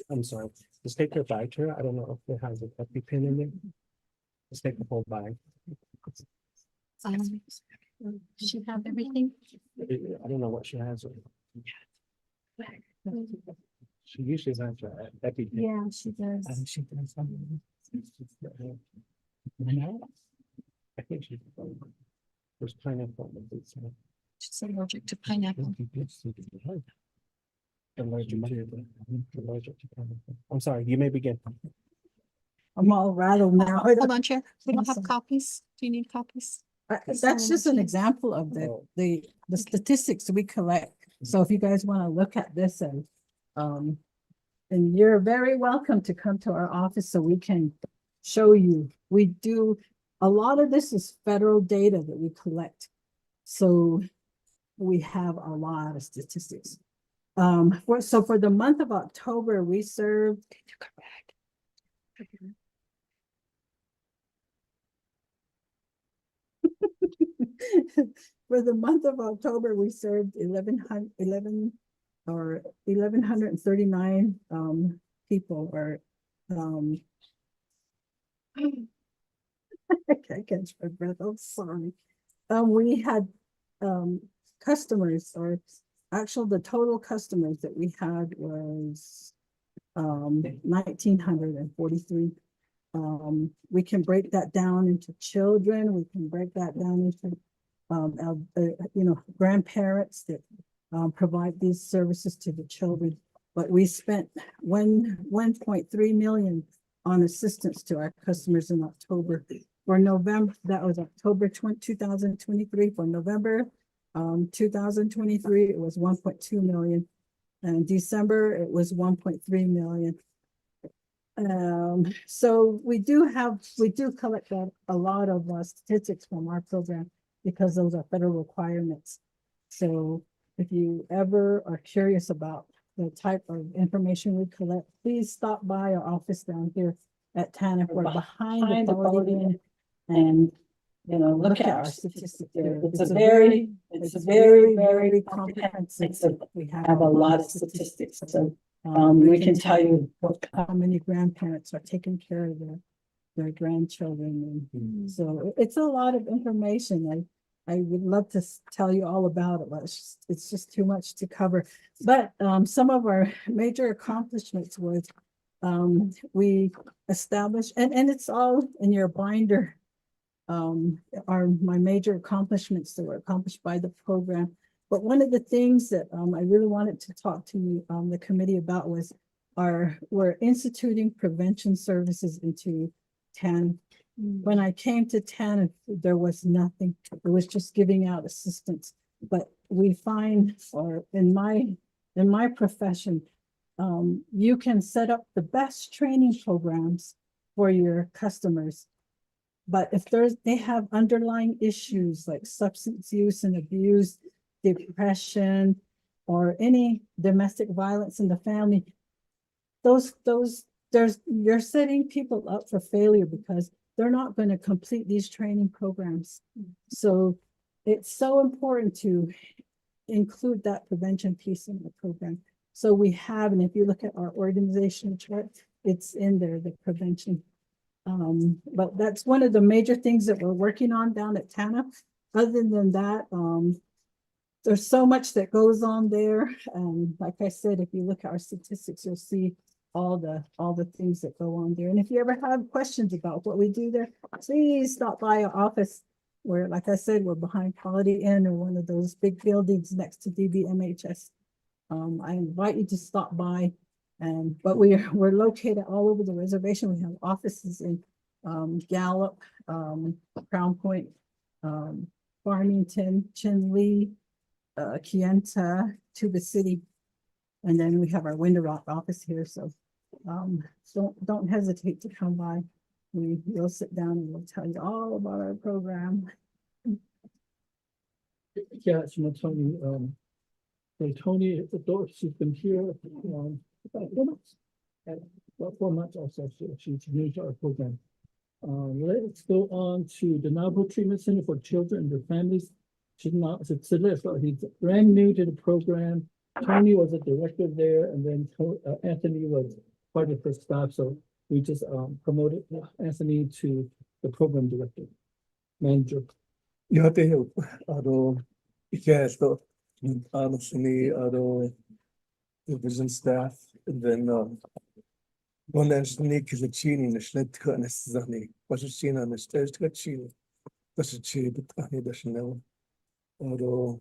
I'm sorry. Just take your bag here. I don't know if it has a EpiPen in it. Just take the whole bag. She have everything? I don't know what she has. She usually has an EpiPen. Yeah, she does. I think she does something. I think she's. There's pineapple. She's allergic to pineapple. Allergic to pineapple. I'm sorry, you may begin. I'm all rattled now. I don't- Hold on, Chair. We don't have Awesome. copies. Do you need copies? That's just an example of the statistics we collect. So if you guys want to look at this and you're very welcome to come to our office so we can show you. We do, a lot of this is federal data that we collect. So we have a lot of statistics. For the month of October, we served for the month of October, we served 1,139 people or I can't catch my breath. I'm sorry. We had customers, or the total customers that we had was 1,943. We can break that down into children. We can break that down into grandparents that provide these services to the children. But we spent 1.3 million on assistance to our customers in October. For November, that was October 2023. For November 2023, it was 1.2 million. And December, it was 1.3 million. So we do collect a lot of statistics from our program because those are federal requirements. So if you ever are curious about the type of information we collect, please stop by our office down here at TANF. We're behind the podium and look at our statistics there. It's a very, very comprehensive. We have a lot of statistics. So we can tell you how many grandparents are taking care of their grandchildren. And so it's a lot of information. I would love to tell you all about it, but it's just too much to cover. But some of our major accomplishments was we established, and it's all in your binder, my major accomplishments that were accomplished by the program. But one of the things that I really wanted to talk to you, the committee about was we're instituting prevention services into TANF. When I came to TANF, there was nothing. It was just giving out assistance. But we find, or in my profession, you can set up the best training programs for your customers. But if they have underlying issues like substance use and abuse, depression, or any domestic violence in the family, you're setting people up for failure because they're not going to complete these training programs. So it's so important to include that prevention piece in the program. So we have, and if you look at our organizational chart, it's in there, the prevention. But that's one of the major things that we're working on down at TANF. Other than that, there's so much that goes on there. Like I said, if you look at our statistics, you'll see all the things that go on there. And if you ever have questions about what we do there, please stop by our office. Where, like I said, we're behind Quality Inn or one of those big buildings next to DBMHS. I invite you to stop by. But we're located all over the reservation. We have offices in Gallup, Crown Point, Farmington, Chinle, Kienta, Tuba City, and then we have our Window Rock office here. So don't hesitate to come by. We'll sit down and we'll tell you all about our program. Yeah, it's Tony. Tony, she's been here about 4 months. About 4 months also, she's new to our program. Let's go on to the Navajo Treatment Center for Children and their Families. He's brand new to the program. Tony was a director there, and then Anthony was part of her staff. So we just promoted Anthony to the program director, manager. Honestly, division staff, and then one engineer is a chini, the schnitt cut is Zani, was a chin on the stairs to chini. That's a chi, but I need a Chanel. Although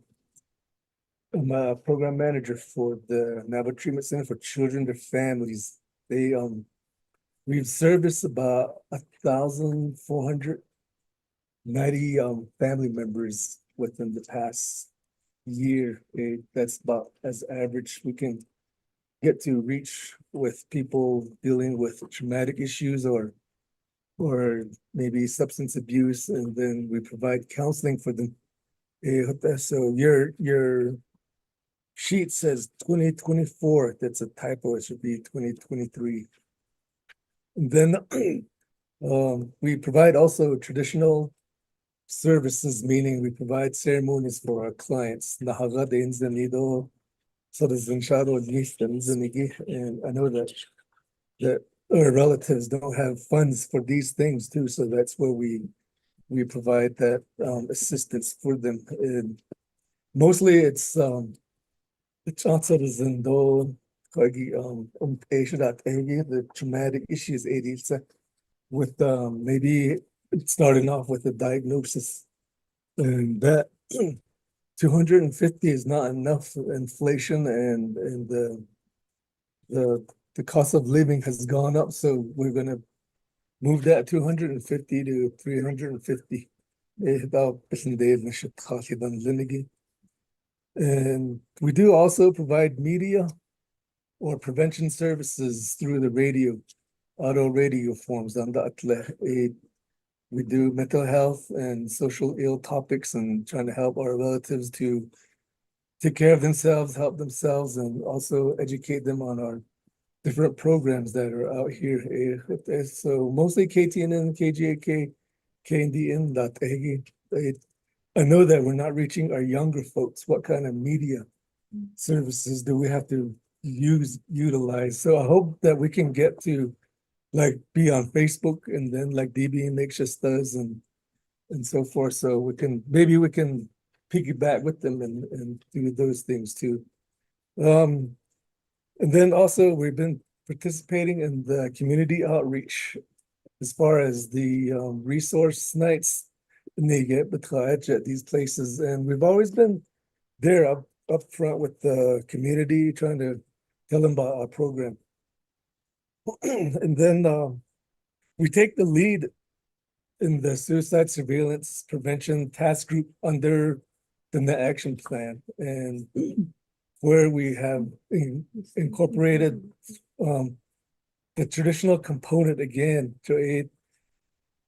I'm a program manager for the Navajo Treatment Center for Children, their families. We we've serviced about 1,490 family members within the past year. That's about as average we can get to reach with people dealing with traumatic issues or maybe substance abuse, and then we provide counseling for them. So your sheet says 2024. That's a typo. It should be 2023. And then we provide also traditional services, meaning we provide ceremonies for our clients. Nahaga de Inzanido, Sodazinshado, and I know that our relatives don't have funds for these things too, so that's where we provide that assistance for them. And mostly it's answered in the traumatic issues with maybe starting off with a diagnosis, and that 250 is not enough. Inflation and the cost of living has gone up, so we're gonna move that 250 to 350. And we do also provide media or prevention services through the radio, auto radio forms. We do mental health and social ill topics and trying to help our relatives to take care of themselves, help themselves, and also educate them on our different programs that are out here. So mostly KTNN, KGAK, KNDN. I know that we're not reaching our younger folks. What kind of media services do we have to utilize? So I hope that we can get to like be on Facebook, and then like DBMHS does and so forth. So maybe we can piggyback with them and do those things too. And then also we've been participating in the community outreach as far as the resource nights at these places. And we've always been there up front with the community, trying to tell them about our program. And then we take the lead in the suicide surveillance prevention task group under the Net Action Plan, and where we have incorporated the traditional component again to aid.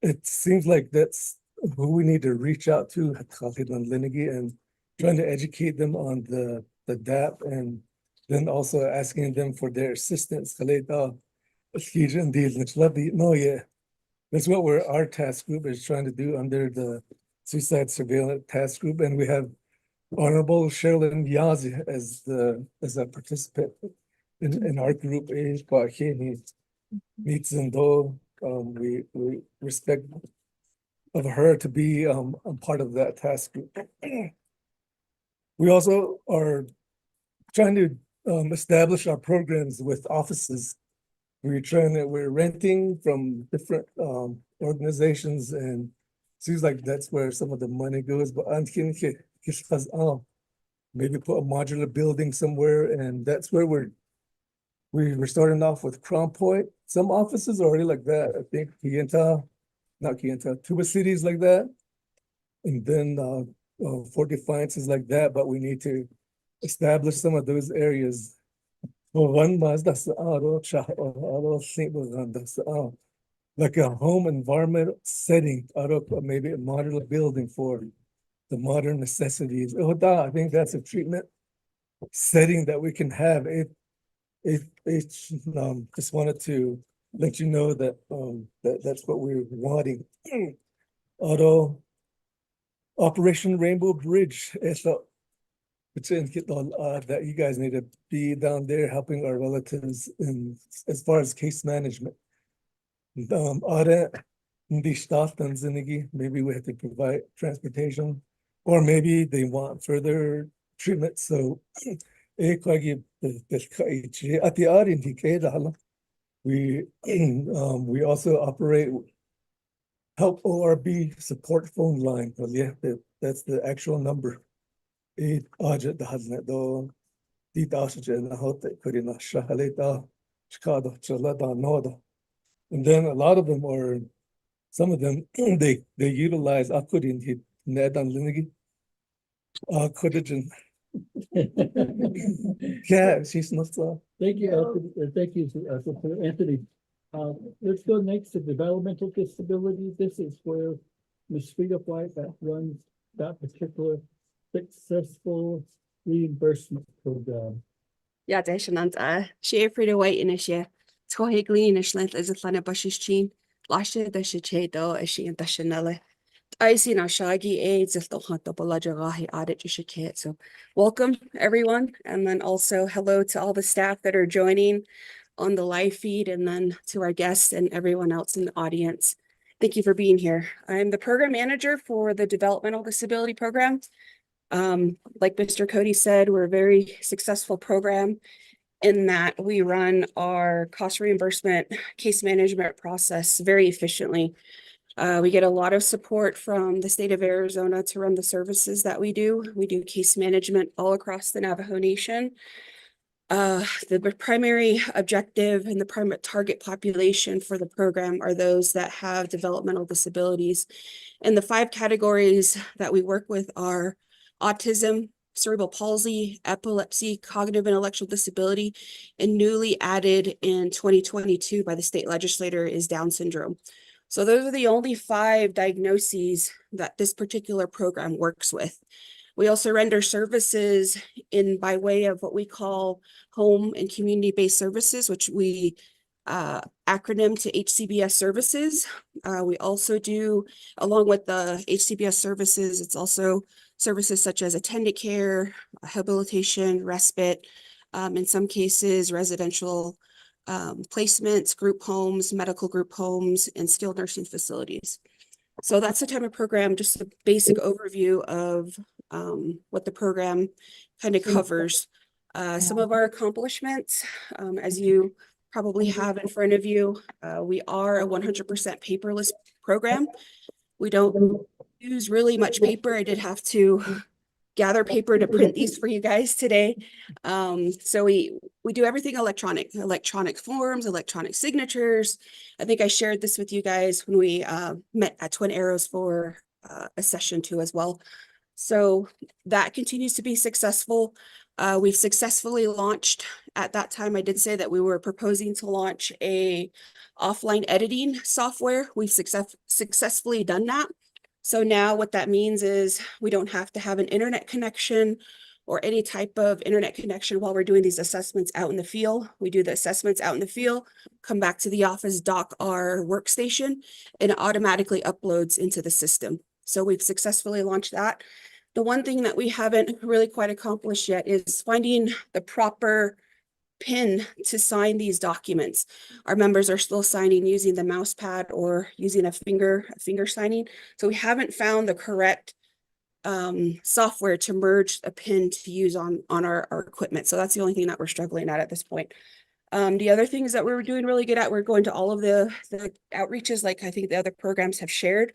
It seems like that's who we need to reach out to, and trying to educate them on the DAP, and then also asking them for their assistance. No, yeah. That's what our task group is trying to do under the suicide surveillance task group. And we have Honorable Sherilyn Yazi as a participant in our group. Meets and though we respect of her to be a part of that task group. We also are trying to establish our programs with offices. We're renting from different organizations, and seems like that's where some of the money goes. But maybe put a modular building somewhere, and that's where we're starting off with Crown Point. Some offices are already like that. I think Tuba City is like that, and then Fort Defiance is like that. But we need to establish some of those areas. Like a home environment setting, maybe a modular building for the modern necessities. I think that's a treatment setting that we can have. Just wanted to let you know that that's what we're wanting. Operation Rainbow Bridge. That you guys need to be down there helping our relatives as far as case management. Maybe we have to provide transportation, or maybe they want further treatment. So we also operate Help ORB support phone line. That's the actual number. And And then a lot of them are, some of them, they utilize aquadine hit net and linigi. Aquadigin. Yeah, she's not so. Thank you, thank you, Secretary Anthony. Let's go next to developmental disability. This is where Ms. Frida White that runs that particular successful reimbursement program. Ja, det är sant. She Frida White in a she. Tco Glyn is lent as a flana bushes chin. Last year, the she do as she and the Chanel. I see now shaggy aids if they'll hunt up a lajarahi audit you should kit. So welcome everyone. And then also hello to all the staff that are joining on the live feed, and then to our guests and everyone else in the audience. Thank you for being here. I'm the program manager for the Developmental Disability Program. Like Mr. Cody said, we're a very successful program in that we run our cost reimbursement case management process very efficiently. We get a lot of support from the state of Arizona to run the services that we do. We do case management all across the Navajo Nation. The primary objective and the primary target population for the program are those that have developmental disabilities. And the 5 categories that we work with are autism, cerebral palsy, epilepsy, cognitive and intellectual disability, and newly added in 2022 by the state legislature is Down syndrome. So those are the only 5 diagnoses that this particular program works with. We also render services in by way of what we call home and community-based services, which we acronym to HCBS services. We also do, along with the HCBS services, it's also services such as attendant care, habilitation, respite, in some cases, residential placements, group homes, medical group homes, and skilled nursing facilities. So that's the type of program, just a basic overview of what the program kind of covers. Some of our accomplishments, as you probably have in front of you, we are a 100% paperless program. We don't use really much paper. I did have to gather paper to print these for you guys today. So we do everything electronic forms, electronic signatures. I think I shared this with you guys when we met at Twin Arrows for a session 2 as well. So that continues to be successful. We've successfully launched, at that time I did say that we were proposing to launch a offline editing software. We've successfully done that. So now what that means is we don't have to have an internet connection or any type of internet connection while we're doing these assessments out in the field. We do the assessments out in the field, come back to the office, dock our workstation, and it automatically uploads into the system. So we've successfully launched that. The one thing that we haven't really quite accomplished yet is finding the proper PIN to sign these documents. Our members are still signing using the mouse pad or using a finger signing. So we haven't found the correct software to merge a PIN to use on our equipment. So that's the only thing that we're struggling at this point. The other things that we're doing really good at, we're going to all of the outreaches like I think the other programs have shared.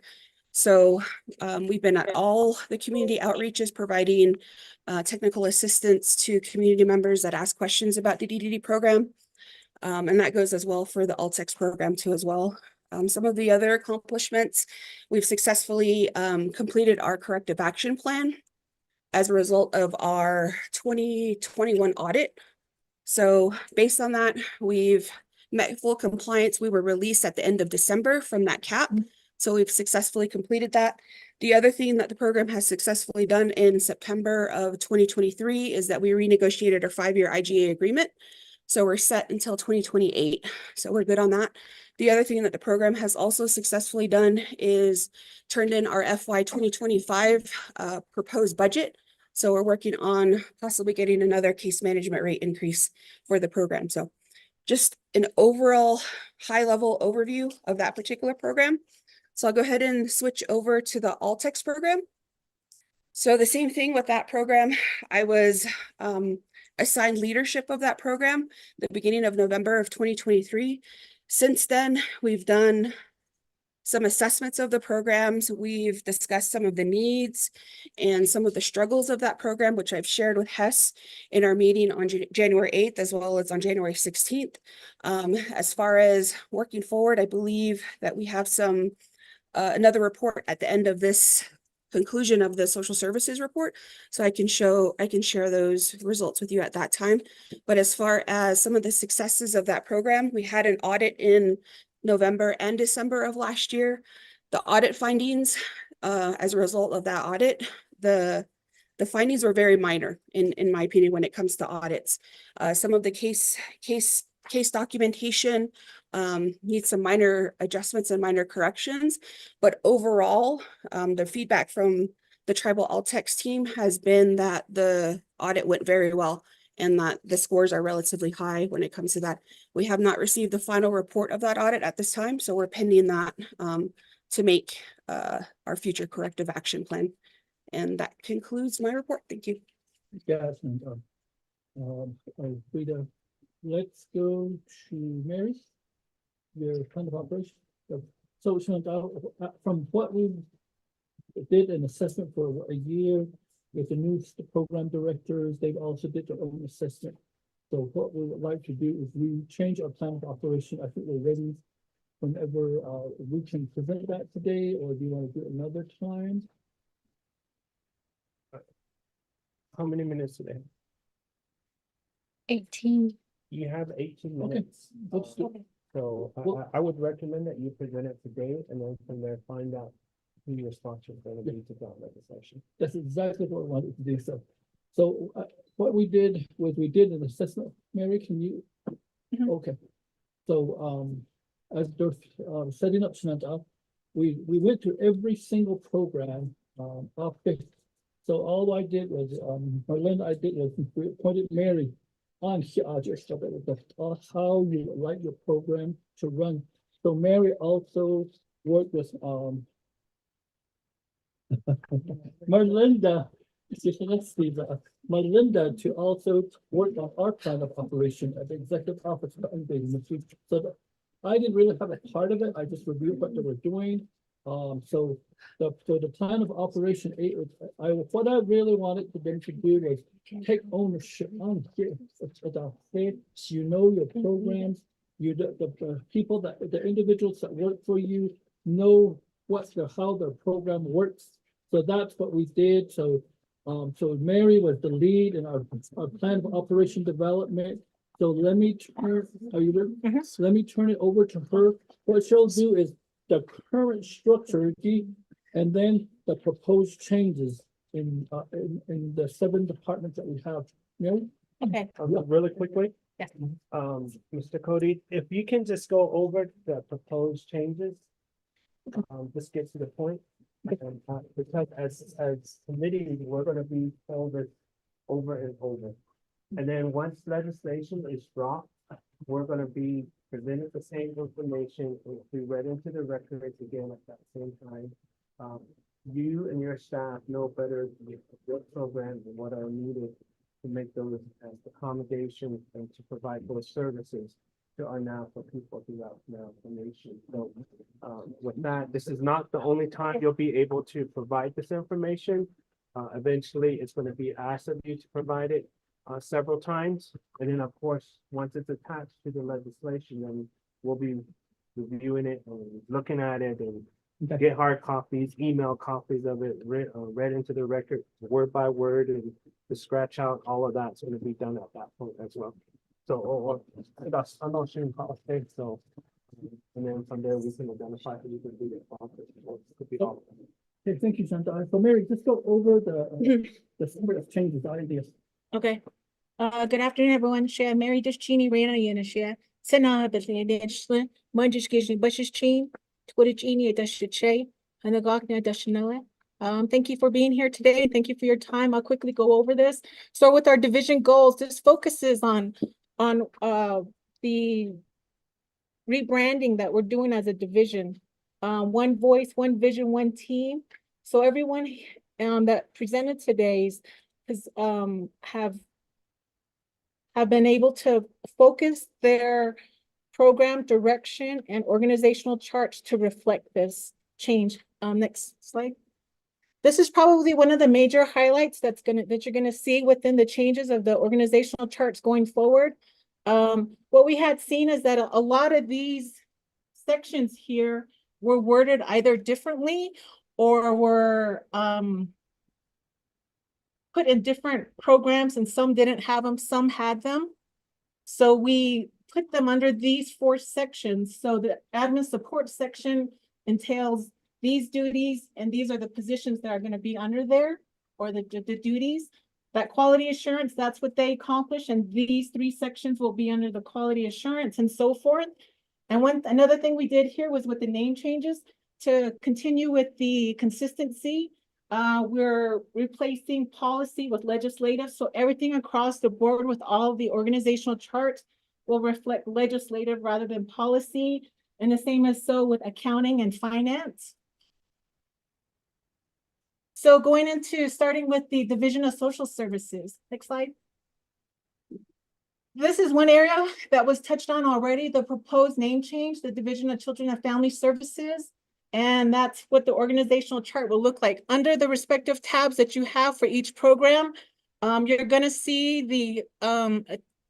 So we've been at all the community outreaches, providing technical assistance to community members that ask questions about the DDD program. And that goes as well for the Altex program too as well. Some of the other accomplishments, we've successfully completed our corrective action plan as a result of our 2021 audit. So based on that, we've met full compliance. We were released at the end of December from that cap. So we've successfully completed that. The other thing that the program has successfully done in September of 2023 is that we renegotiated our 5-year IGA agreement. So we're set until 2028. So we're good on that. The other thing that the program has also successfully done is turned in our FY 2025 proposed budget. So we're working on possibly getting another case management rate increase for the program. So just an overall high-level overview of that particular program. So I'll go ahead and switch over to the Altex program. So the same thing with that program. I was assigned leadership of that program the beginning of November of 2023. Since then, we've done some assessments of the programs. We've discussed some of the needs and some of the struggles of that program, which I've shared with HES in our meeting on January 8th, as well as on January 16th. As far as working forward, I believe that we have some another report at the end of this conclusion of the social services report. So I can share those results with you at that time. But as far as some of the successes of that program, we had an audit in November and December of last year. The audit findings, as a result of that audit, the findings were very minor in my opinion when it comes to audits. Some of the case documentation needs some minor adjustments and minor corrections, but overall, the feedback from the tribal Altex team has been that the audit went very well and that the scores are relatively high when it comes to that. We have not received the final report of that audit at this time, so we're pending that to make our future corrective action plan. And that concludes my report. Thank you. Yes, and Frida, let's go to Mary, your kind of operation. So Chantal, from what we did an assessment for a year with the new program directors, they've also did their own assessment. So what we would like to do is we change our plan of operation. I think we're ready whenever we can present that today, or do you want to do it another time? How many minutes today? 18. You have 18 Okay. minutes. Let's do- So Well- I would recommend that you present it today and then from there find out who your sponsor is going to be to draft legislation. That's exactly what I wanted to do. So what we did was we did an assessment. Mary, can you? Mhm. Okay. So as they're setting up Chantal, we went through every single program off base. So all I did was Marlene, I did was we appointed Mary on just how you would like your program to run. So Mary also worked with Marlinda, Marlinda to also work on our plan of operation at the executive office. So I didn't really have a part of it. I just reviewed what they were doing. So the plan of operation 8, what I really wanted them to do was take ownership on here. You know your programs, the people the individuals that work for you know how their program works. So that's what we did. So Mary was the lead in our plan of operation development. So let me turn, let me turn it over to her. What she'll do is the current structure, and then the proposed changes in the 7 departments that we have. Mary? Okay. Really quickly. Yeah. Mr. Cody, if you can just go over the proposed changes. Just get to the point. And, because as committee, we're gonna be over and over. And then once legislation is dropped, we're gonna be presented the same information, and be read into the records again at that same time. You and your staff know better what programs and what are needed to make those as accommodations and to provide those services to our NAFTA people throughout the nation. So with that, this is not the only time you'll be able to provide this information. Eventually, it's going to be asked of you to provide it several times. And then, of course, once it's attached to the legislation, then we'll be reviewing it and looking at it and get hard copies, email copies of it, read into the record, word by word, and to scratch out all of that's going to be done at that point as well. So, I'm not sure how it so, and then from there we can identify who can be the sponsor. Could be all of them. Okay, thank you, Chantal. So Mary, just go over the summary of changes, ideas. Okay. Good afternoon, everyone. Share Mary Dishchini, Rana Yanashia, Sena, Bethany Dishla, Mundish Gish, Bushes Chin, Twittachini, Dashache, Hanagakna Dashanella. Thank you for being here today. Thank you for your time. I'll quickly go over this. So with our division goals, this focuses on the rebranding that we're doing as a division. One voice, one vision, one team. So everyone that presented today's have been able to focus their program direction and organizational charts to reflect this change. Next slide. This is probably one of the major highlights that you're gonna see within the changes of the organizational charts going forward. What we had seen is that a lot of these sections here were worded either differently or were put in different programs, and some didn't have them, some had them. So we put them under these 4 sections. So the admin support section entails these duties, and these are the positions that are going to be under there, or the duties. That quality assurance, that's what they accomplish, and these 3 sections will be under the quality assurance and so forth. And another thing we did here was with the name changes to continue with the consistency. We're replacing policy with legislative. So everything across the board with all of the organizational charts will reflect legislative rather than policy. And the same as so with accounting and finance. So going into starting with the Division of Social Services. Next slide. This is one area that was touched on already, the proposed name change, the Division of Children and Family Services. And that's what the organizational chart will look like. Under the respective tabs that you have for each program, you're going to see the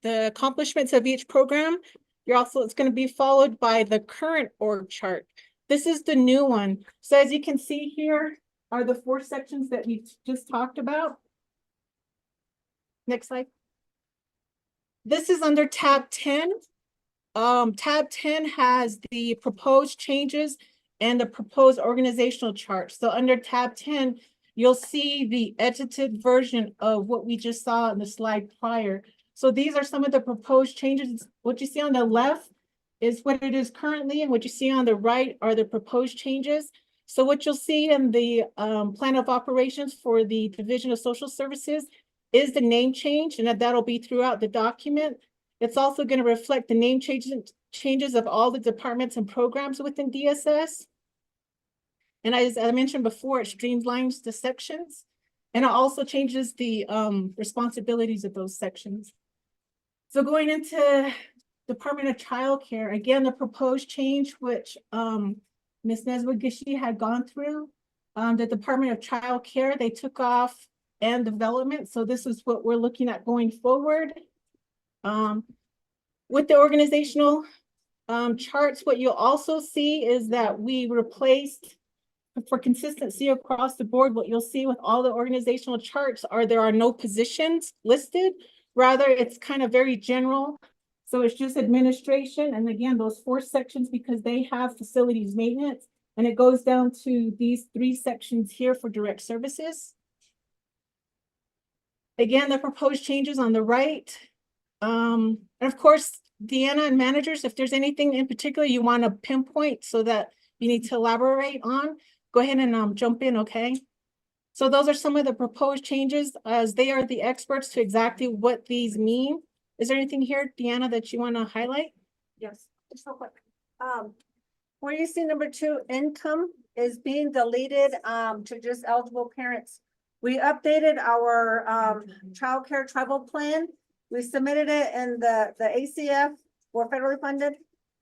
accomplishments of each program. It's going to be followed by the current org chart. This is the new one. So as you can see here are the 4 sections that we just talked about. Next slide. This is under tab 10. Tab 10 has the proposed changes and the proposed organizational chart. So under tab 10, you'll see the edited version of what we just saw in the slide prior. So these are some of the proposed changes. What you see on the left is what it is currently, and what you see on the right are the proposed changes. So what you'll see in the plan of operations for the Division of Social Services is the name change, and that'll be throughout the document. It's also going to reflect the name changes of all the departments and programs within DSS. And as I mentioned before, it streamlines the sections, and it also changes the responsibilities of those sections. So going into Department of Child Care, again, the proposed change, which Ms. Neswa-Gishi had gone through, the Department of Child Care, they took off and development. So this is what we're looking at going forward. With the organizational charts, what you'll also see is that we replaced, for consistency across the board, what you'll see with all the organizational charts there are no positions listed. Rather, it's kind of very general. So it's just administration. And again, those 4 sections, because they have facilities maintenance, and it goes down to these 3 sections here for direct services. Again, the proposed changes on the right. And of course, Deanna and managers, if there's anything in particular you want to pinpoint so that you need to elaborate on, go ahead and jump in, okay? So those are some of the proposed changes, as they are the experts to exactly what these mean. Is there anything here, Deanna, that you want to highlight? Yes, just real quick. Where you see number 2, income is being deleted to just eligible parents. We updated our child care tribal plan. We submitted it in the ACF, or federally funded,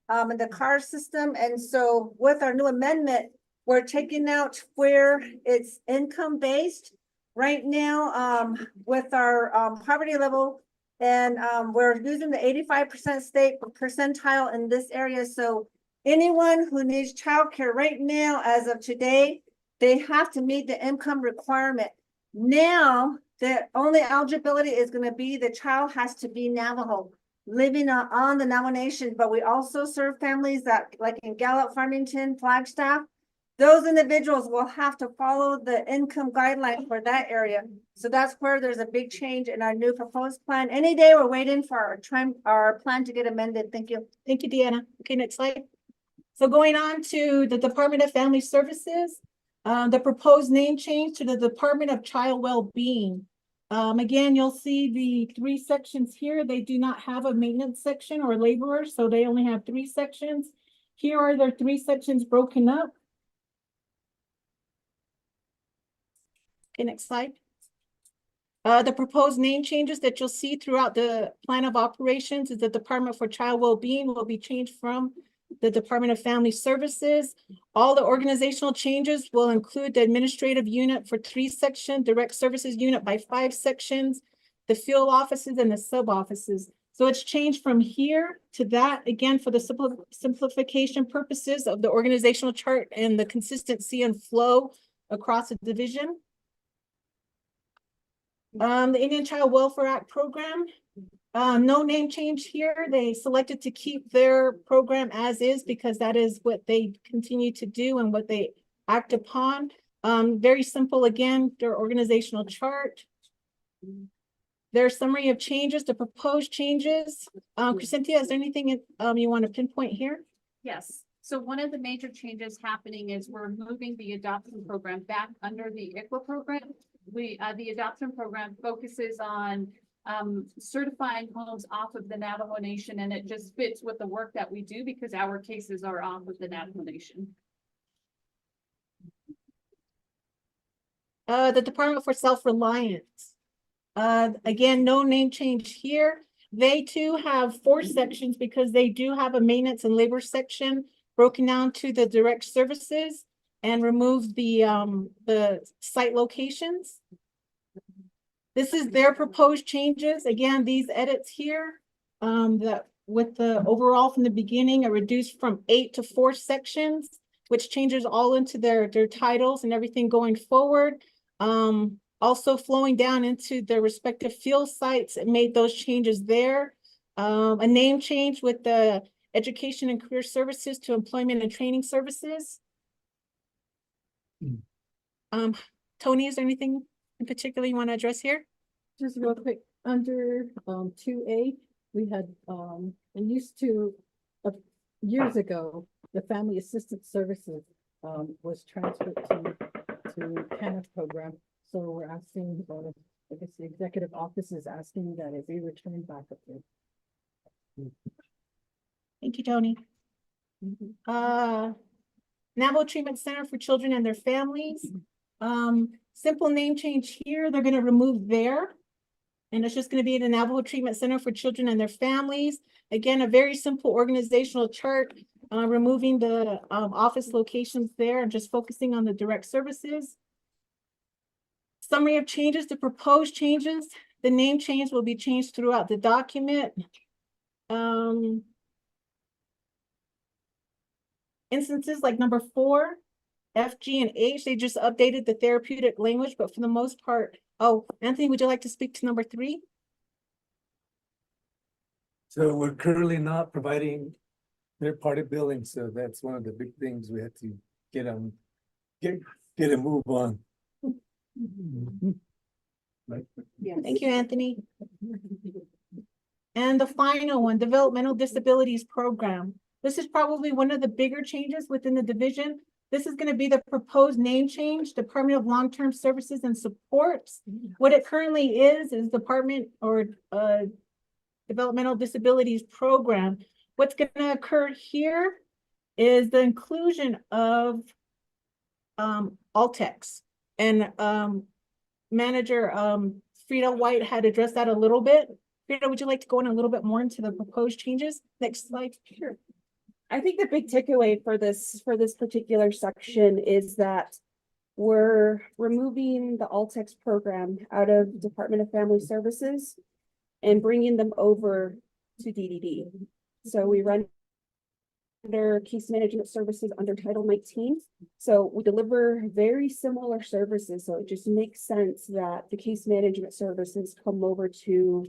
in the CAR system. And so with our new amendment, we're taking out where it's income based right now with our poverty level. And we're using the 85% state percentile in this area. So anyone who needs childcare right now, as of today, they have to meet the income requirement. Now, the only eligibility is going to be the child has to be Navajo, living on the Navajo Nation. But we also serve families that, like in Gallup, Farmington, Flagstaff. Those individuals will have to follow the income guideline for that area. So that's where there's a big change in our new proposed plan. Any day we're waiting for our plan to get amended. Thank you. Thank you, Deanna. Okay, next slide. So going on to the Department of Family Services, the proposed name change to the Department of Child Wellbeing. Again, you'll see the 3 sections here. They do not have a maintenance section or laborer, so they only have 3 sections. Here are their 3 sections broken up. Okay, next slide. The proposed name changes that you'll see throughout the plan of operations is the Department for Child Wellbeing will be changed from the Department of Family Services. All the organizational changes will include the administrative unit for 3 sections, direct services unit by 5 sections, the field offices and the sub offices. So it's changed from here to that, again, for the simplification purposes of the organizational chart and the consistency and flow across the division. The Indian Child Welfare Act program, no name change here. They selected to keep their program as is because that is what they continue to do and what they act upon. Very simple, again, their organizational chart. Their summary of changes, the proposed changes. Crescentia, is there anything you want to pinpoint here? Yes, so one of the major changes happening is we're moving the adoption program back under the ICWA program. The adoption program focuses on certifying homes off of the Navajo Nation, and it just fits with the work that we do because our cases are off of the Navajo Nation. The Department for Self-Reliance. Again, no name change here. They too have 4 sections because they do have a maintenance and labor section broken down to the direct services and remove the site locations. This is their proposed changes. Again, these edits here, that with the overall from the beginning are reduced from 8 to 4 sections, which changes all into their titles and everything going forward. Also flowing down into their respective field sites and made those changes there. A name change with the Education and Career Services to Employment and Training Services. Tony, is there anything in particular you want to address here? Just real quick, under 2A, we had we used to years ago, the Family Assistance Services was transferred to TANF program. So we're asking, I guess the executive office is asking that it be returned back up there. Thank you, Tony. Navajo Treatment Center for Children and their Families. Simple name change here. They're going to remove there. And it's just going to be the Navajo Treatment Center for Children and their Families. Again, a very simple organizational chart, removing the office locations there and just focusing on the direct services. Summary of changes, the proposed changes. The name change will be changed throughout the document. Instances like number 4, F, G, and H, they just updated the therapeutic language, but for the most part, oh, Anthony, would you like to speak to number 3? So we're currently not providing third-party billing, so that's one of the big things we have to get a move on. Right. Yeah. Thank you, Anthony. And the final one, Developmental Disabilities Program. This is probably one of the bigger changes within the division. This is going to be the proposed name change, Department of Long-Term Services and Supports. What it currently is Department or Developmental Disabilities Program. What's going to occur here is the inclusion of Altex. And Manager Frida White had addressed that a little bit. Frida, would you like to go in a little bit more into the proposed changes? Next slide. Sure. I think the big takeaway for this particular section is that we're removing the Altex program out of Department of Family Services and bringing them over to DDD. So we run under case management services under Title 19. So we deliver very similar services. So it just makes sense that the case management services come over to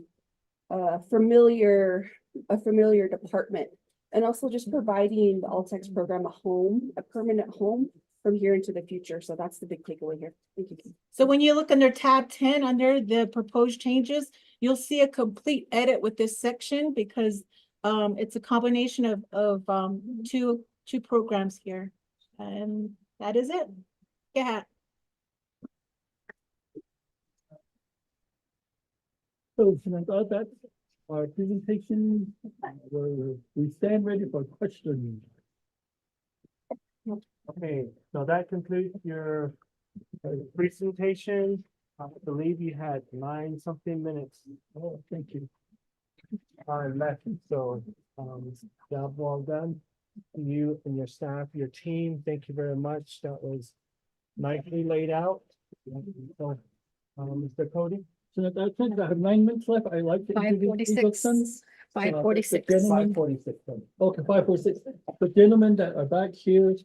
a familiar department, and also just providing the Altex program a permanent home from here into the future. So that's the big takeaway here. Thank you. So when you look under tab 10, under the proposed changes, you'll see a complete edit with this section because it's a combination of two programs here. And that is it. Yeah. So that's our presentation. We stand ready for questions. Okay, so that concludes your presentation. I believe you had 9-something minutes. Oh, thank you. Left, so, job well done. You and your staff, your team, thank you very much. That was nicely laid out. So, Mr. Cody? So that's it. I have 9 minutes left. I like to introduce Eagle Sons. 5:46. 5:46. 5:46. Okay, 5:46. The gentlemen that are back here,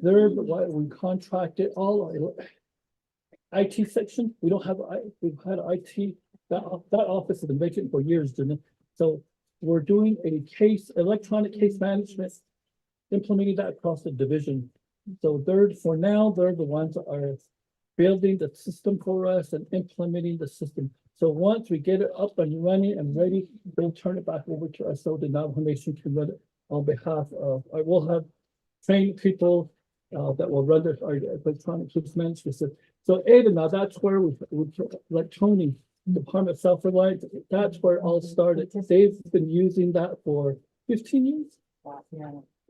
they're what we contracted all our IT section. We don't have, we've had IT, that office has been vacant for years, didn't it? So we're doing a electronic case management, implementing that across the division. So for now, they're the ones that are building the system for us and implementing the system. So once we get it up and running and ready, they'll turn it back over to us so the Navajo Nation can run it on behalf of, I will have trained people that will run our electronic case management system. So Ada, now that's where we like Tony, Department of Self-Reliance, that's where it all started. They've been using that for 15 years.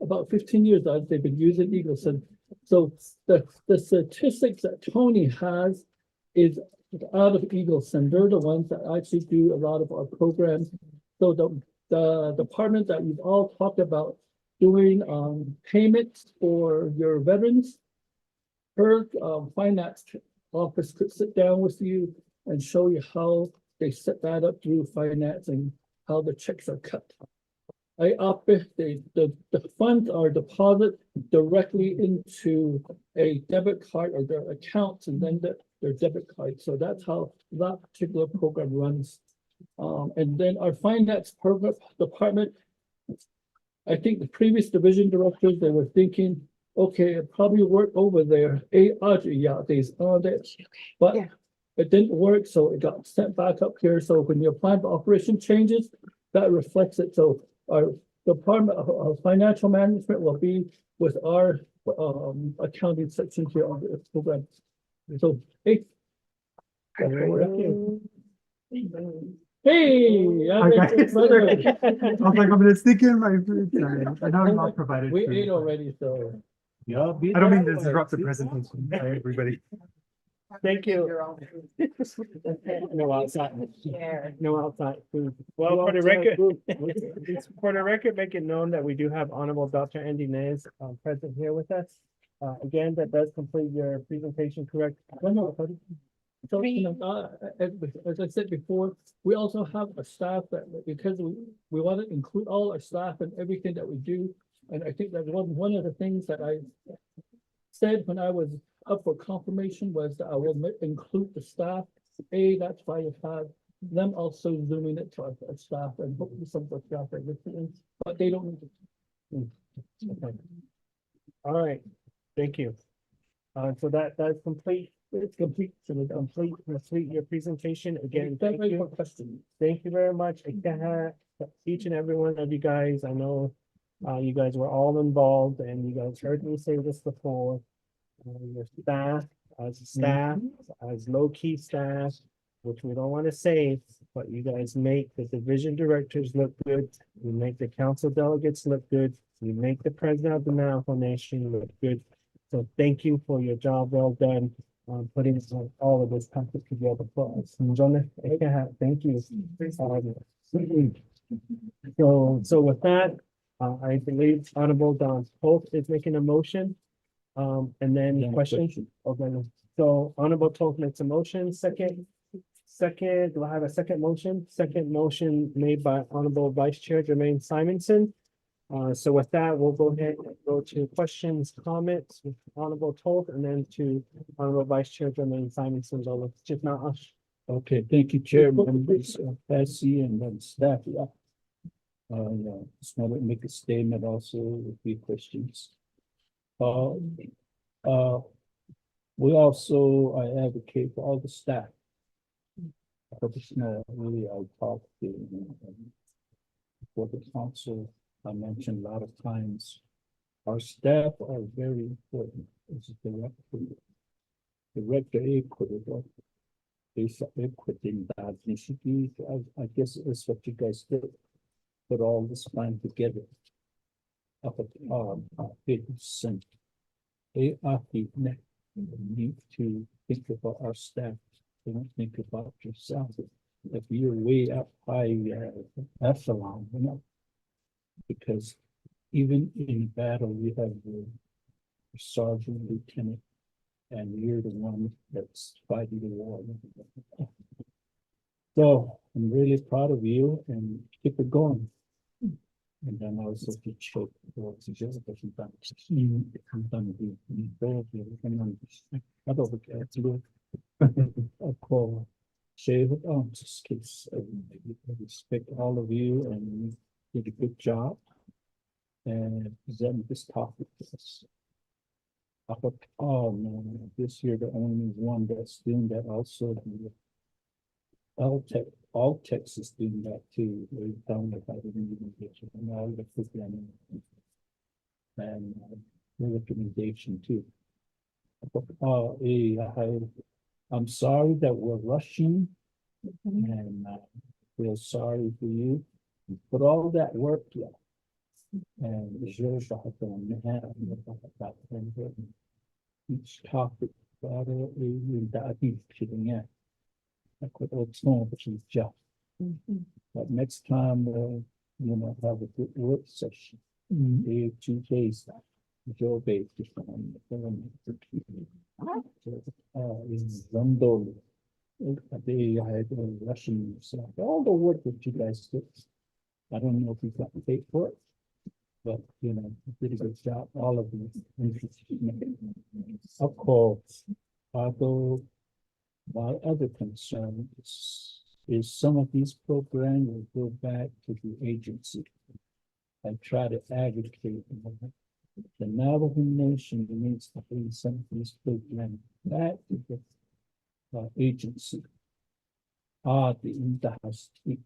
About 15 years that they've been using Eagleson. So the statistics that Tony has is out of Eagleson. They're the ones that actually do a lot of our programs. So the department that we've all talked about doing payments for your veterans, her finance office could sit down with you and show you how they set that up through finance and how the checks are cut. The funds are deposited directly into a debit card or their accounts and then their debit card. So that's how that particular program runs. And then our finance program department, I think the previous division directors, they were thinking, okay, it probably work over there. But it didn't work, so it got sent back up here. So when your plan of operation changes, that reflects it. So our Department of Financial Management will be with our accounting section here on the program. So, hey. Hey, I was like, I'm gonna sneak in my food. I know I'm not provided. We food. ate already, so. I don't mean to disrupt the presentation. Hi, everybody. Thank you. No outside. No outside food. Well, for the record, make it known that we do have Honorable Dr. Andy Nez present here with us. Again, that does complete your presentation, correct? So, as I said before, we also have a staff that, because we want to include all our staff and everything that we do. And I think that one of the things that I said when I was up for confirmation was that I will include the staff. That's why you have them also zooming it to our staff and hopefully some of the staff are listening, but they don't need to. Okay. All right, thank you. So that's complete. It's complete. So it's Complete your presentation. Again, thank for you. questions. Thank you very much. Each and every one of you guys, I know you guys were all involved and you guys heard me say this before. Your staff, as low-key staff, which we don't want to say, but you guys make the division directors look good. You make the council delegates look good. You make the president of the Navajo Nation look good. So thank you for your job well done. Putting all of this package together for us. Thank you. So with that, I believe Honorable Don Polk is making a motion. And then question. Okay, so Honorable Polk makes a motion. Second, do I have a second motion? Second motion made by Honorable Vice Chair Jermaine Simonson. So with that, we'll go ahead and go to questions, comments with Honorable Polk, and then to Honorable Vice Chair Jermaine Simonson. Just not us. Okay, thank you, Chair, members of HEHSC and then staff. Just want to make a statement also with your questions. We also, I advocate for all the staff. Really, I talk to for the council. I mentioned a lot of times, our staff are very important. This is director equitable. Equiting that initiative. I guess that's what you guys did. Put all this plan together. Up at HEHSC. They are the need to think about our staff don't think about yourself. If you're way up high, echelon, you know. Because even in battle, you have the sergeant, lieutenant, and you're the one that's fighting the war. So I'm really proud of you and keep it going. And then also to choke for just a few times. I'm done with you. I don't care to do. I call shave it on just kids. I respect all of you and you did a good job. And present this topic to us. I thought, oh man, this year the only one that's doing that also. All Texas doing that too. They found that I didn't even get it. And all the programming and the recommendation too. I thought, oh, hey, I'm sorry that we're rushing, and feel sorry for you. But all that work, yeah. And yours are going to have each topic that I think kidding at. I could also, but she's just. But next time, have a good work session. 2 days. Joe based on in London. They had Russian stuff. All the work that you guys did. I don't know if you got paid for it. But you did a good job, all of you. Of course, although my other concern is some of these programs will go back to the agency and try to advocate. The Navajo Nation needs to bring some of these programs back to the agency. The industry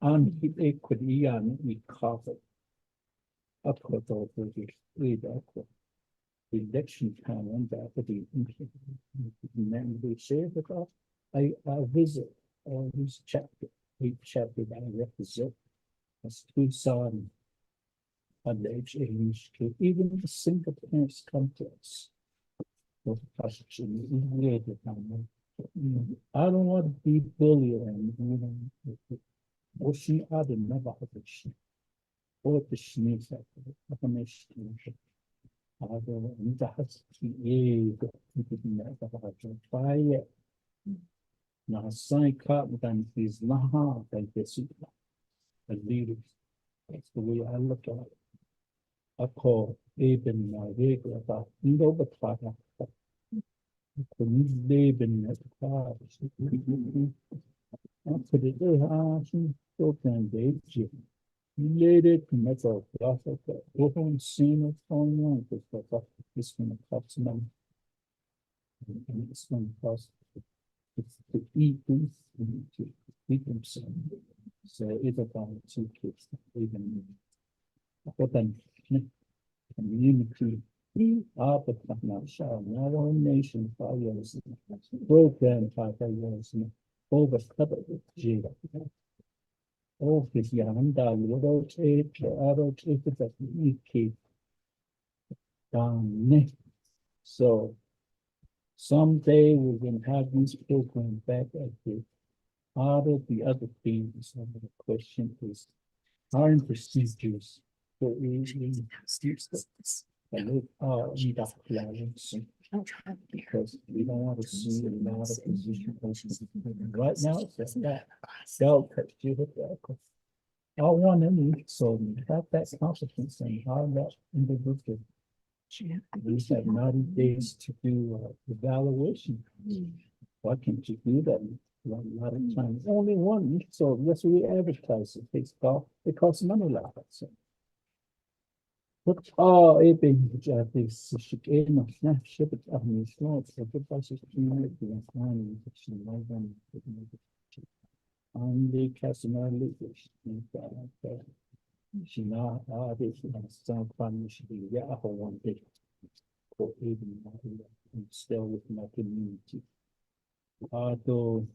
and keep equity and recover. Election time on that for the they share with us. I visit all these each chapter that I represent as Tucson and the HEHSC. Even the single parents come to us. I don't want to be bullied and or she other never have a she. Or the sneeze at the nation. Although the husky try it. Now, sign cop than these Naha than this. The leaders. That's the way I look at it. I call even my regular about but couldn't live in that car. After the day, so can they related to metal graphic, open scene of online, because this one costs money. And this one costs to eat things, to eat themselves. So it's about 2 kids, even. But then, community, but not sure, not only nation 5 years, program 5 years, over covered with jail. Oh, his young little tape, adult tape that we keep down. So someday we can have this program back at the out of the other things. And the question is hiring procedures for aging. Because we don't want to see a lot of position postings. Right now, it's that they'll cut you with that. I want them, so have that competence and how that individual. We have 90 days to do evaluation. Why can't you do that? A lot of times, only one. So let's re-advertise it. It costs money like that. So. But this should end of snapshot of the slides. So good buses community and planning section of them. On the customer leaders. She now this some fun should be for one day. For even and still with my community. Although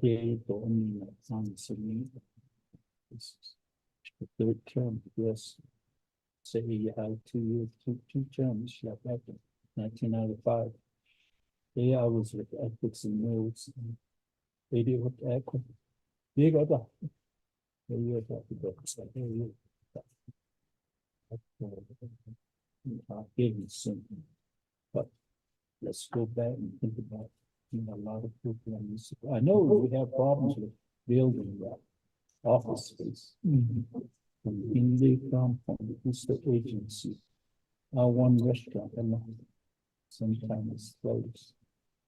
they don't sounds to me. The third term, yes. Say you have 2 years, two terms, like that, 1995. Yeah, I was with ethics and notes. They did what they got that. They got that. Gave me something. But let's go back and think about, a lot of programs. I know we have problems with building that office space. And they come from the agency. One restaurant, and sometimes it's closed.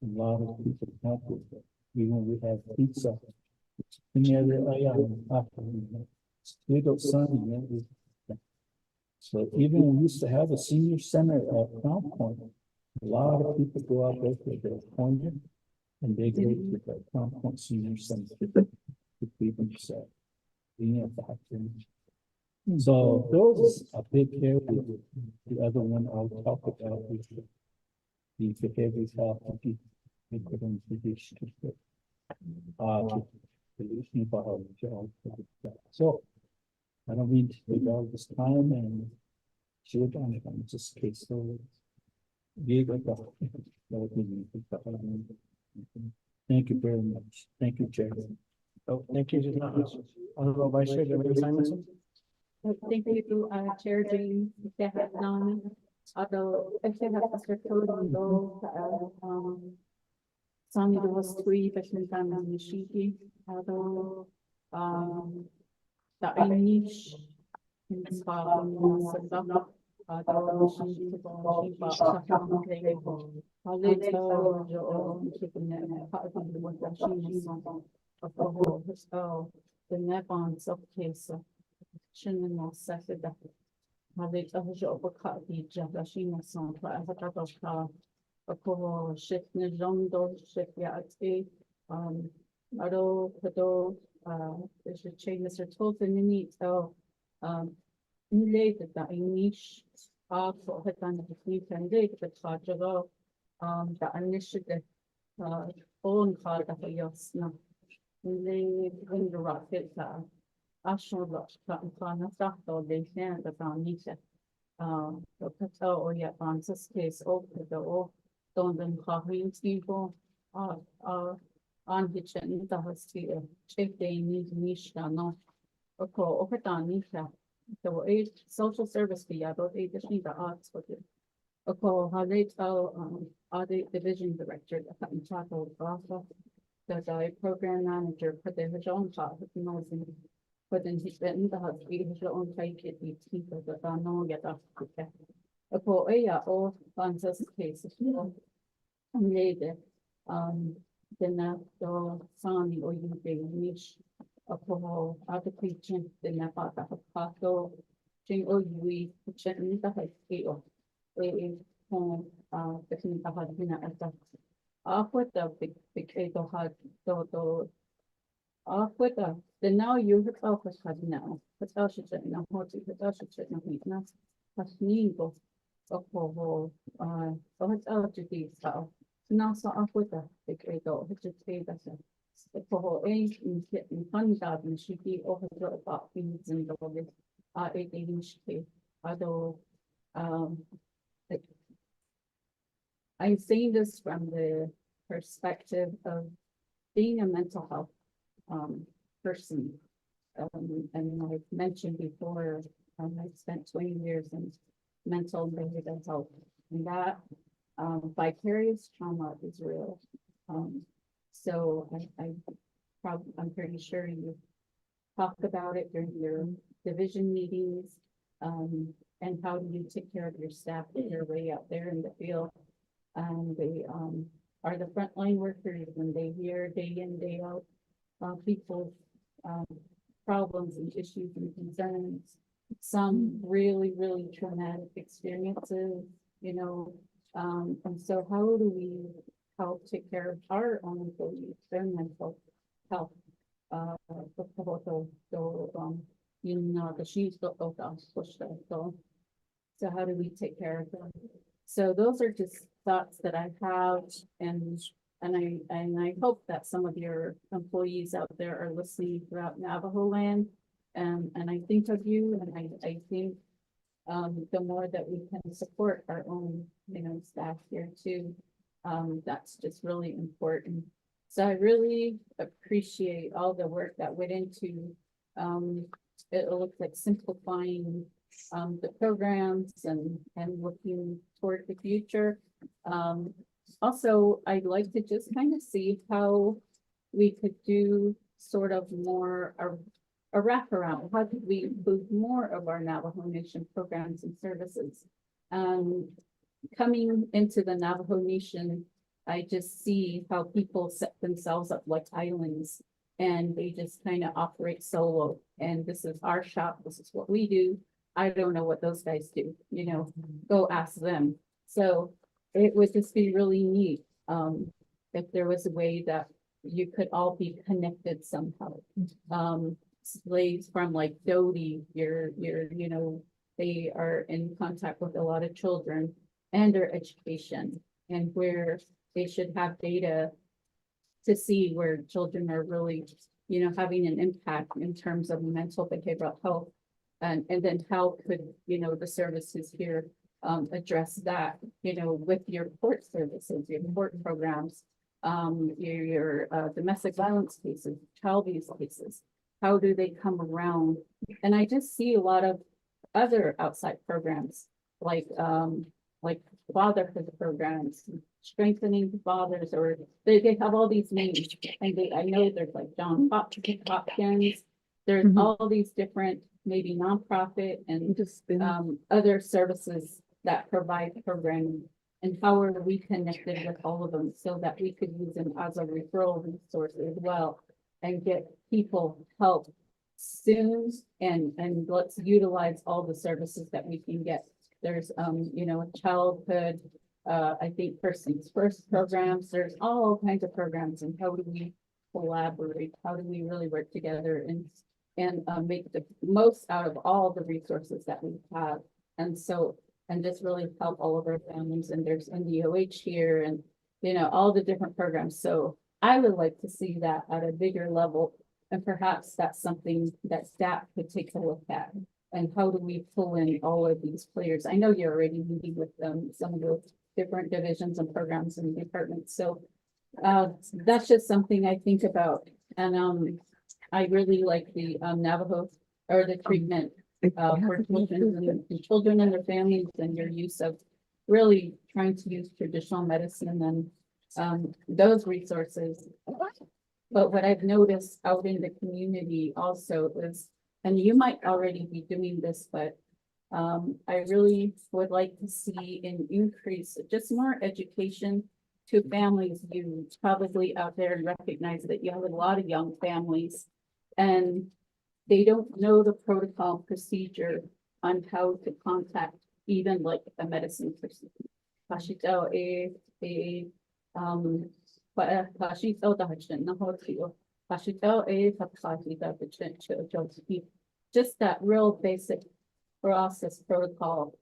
A lot of people help with it. Even we have pizza. Any other we got Sunday. So even we used to have a senior center at Crown Point. A lot of people go out there for their appointment, and they go to the Crown Point Senior Center to feed themselves. So those are big areas. The other one I'll talk about is the behavioral health and the so I don't mean to take all this time and shoot on it, I'm just case so thank you very much. Thank you, Chair. Oh, thank you. Honorable Vice Chair, do you have any assignments? Thank you, Chair James, although I should have a certain goal, some of those three, but sometimes I'm the although, the Irish in the spot, although she bought something they go. I'll let her, Joe, keeping that part of the one that she was on. Of the whole, so the neck on self case. Shouldn't know second that. Avec un jour pour cardi, j'avais chine sans toi, avec un car. Pour shift ne jondo shift yati. Ado, Pado, there's a chain Mr. Tolton in it. So, related that in niche. For the kind of the fleet and date, but Tajago, the initiative, own card of a yosna. They in the rocket, Ashur lost cotton clan stuff, though they can't the Nita. The Patel or yet Francis case over the old Don Coffee people on the chin the hospital. Check they need Nisha no. Okay, over Nita. There were 8 social service fee, about 8 the arts for it. Okay, how they tell are the division director, the cotton chocolate also. The program manager put their own part of the nose in. But then he's written the husband, his own take it, the teeth of the no get up. Okay, all Francis case, and later, then that the Sani or you big niche of the whole other preaching, then that part of Pato, Jing or you, Chen, the high scale, a home, the thing about dinner at that. Off with the big ego had off with the now you focus had now, but else should say no what it else should say no weakness. But needle of whole so it's out to these so now so off with the big ego, which is say that's the whole age in fun job and should be over about things and the way it initially although I'm saying this from the perspective of being a mental health person. And I've mentioned before, I spent 20 years in mental and behavioral health, and that vicarious trauma is real. So I'm pretty sure you talked about it during your division meetings. And how do you take care of your staff when you're way out there in the field? They are the frontline workers when they hear day in, day out people's problems and issues and concerns. Some really, really traumatic experiences, and so how do we help take care of our own employees, their mental health? The she's got so how do we take care of them? So those are just thoughts that I have, and I hope that some of your employees out there are listening throughout Navajo land. And I think of you, and I think the more that we can support our own, staff here too, That's just really important. So I really appreciate all the work that went into, it looks like simplifying the programs and looking toward the future. Also, I'd like to just kind of see how we could do sort of more a wraparound. How could we include more of our Navajo Nation programs and services? Coming into the Navajo Nation, I just see how people set themselves up like islands and they just kind of operate solo. And this is our shop. This is what we do. I don't know what those guys do, you know, go ask them. So it would just be really neat if there was a way that you could all be connected somehow. Slaves from like Dodie, you know, they are in contact with a lot of children and their education and where they should have data to see where children are really, you know, having an impact in terms of mental behavioral health. And then how could, you know, the services here address that, you know, with your court services, your court programs, your domestic violence cases, child abuse cases, how do they come around? And I just see a lot of other outside programs like fatherhood programs, strengthening the fathers, or they have all these names. And I know there's like John Hopkins, there's all these different maybe nonprofit and other services that provide programming. And how are we connected with all of them so that we could use them as a referral resource as well and get people help soon and let's utilize all the services that we can get. There's you know, childhood, I think first things first programs, there's all kinds of programs, and how do we collaborate? How do we really work together and make the most out of all the resources that we have? And so, and just really help all of our families. And there's NDOH here and, you know, all the different programs. So I would like to see that at a bigger level. And perhaps that's something that staff could take a look at. And how do we pull in all of these players? I know you're already meeting with some of the different divisions and programs and departments. So that's just something I think about. And I really like the Navajo or the treatment for children and their families, and your use of really trying to use traditional medicine and those resources. But what I've noticed out in the community also is, and you might already be doing this, but I really would like to see an increase, just more education to families. You probably out there and recognize that you have a lot of young families and they don't know the protocol procedure on how to contact even like a medicine person. Just that real basic process protocol.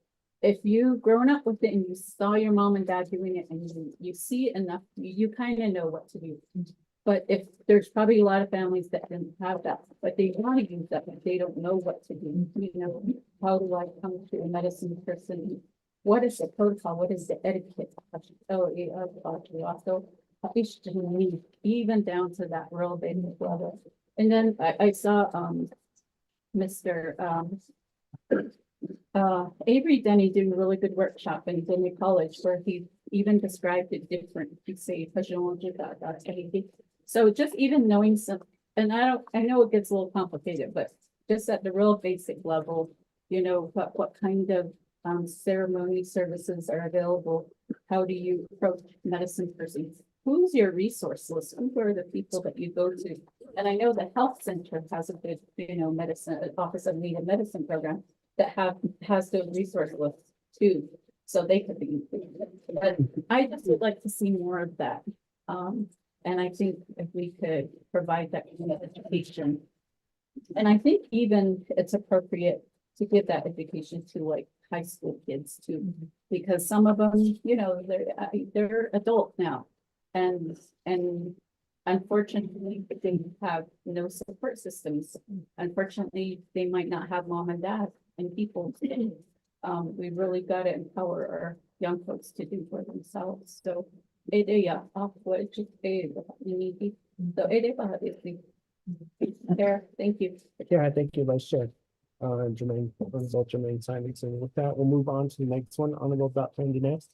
If you've grown up with it and you saw your mom and dad doing it and you see it enough, you kind of know what to do. But if there's probably a lot of families that didn't have that, but they want to use that, but they don't know what to do. You know, how do I come to a medicine person? What is the protocol? What is the etiquette? Even down to that real basic level. And then I saw Mr. Avery Denny doing a really good workshop in Denny College where he even described it different. He say, so just even knowing some, and I know it gets a little complicated, but just at the real basic level, you know, what kind of ceremony services are available? How do you approach medicine persons? Who's your resource list? Who are the people that you go to? And I know the health center has a good, you know, medicine, Office of Native Medicine program that has those resource lists too. So they could be included. But I just would like to see more of that. And I think if we could provide that kind of education. And I think even it's appropriate to give that education to like high school kids too, because some of them, you know, they're adult now. And unfortunately, they have no support systems. Unfortunately, they might not have mom and dad and people. We really got to empower our young folks to do for themselves. So area of which is needy. So it is there. Thank you. Yeah, thank you, Vice Chair. Jermaine, result Jermaine Simons. And with that, we'll move on to the next one, Honorable Dr. Inez.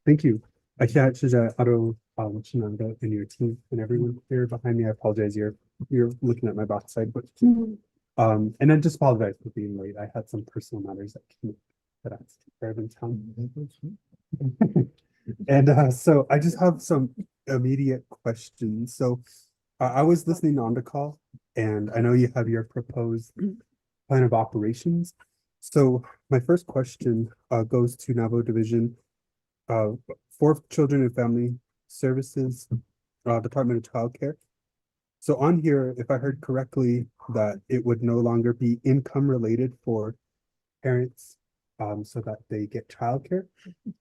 Thank you. Aro Shinanda and your team and everyone here behind me. I apologize. You're looking at my backside, but and then just apologize for being late. I had some personal matters that came up that I had to take care of in town. And so I just have some immediate questions. So I was listening on the call, and I know you have your proposed plan of operations. So my first question goes to Navajo Division for Children and Family Services, Department of Child Care. So on here, if I heard correctly, that it would no longer be income related for parents, so that they get childcare,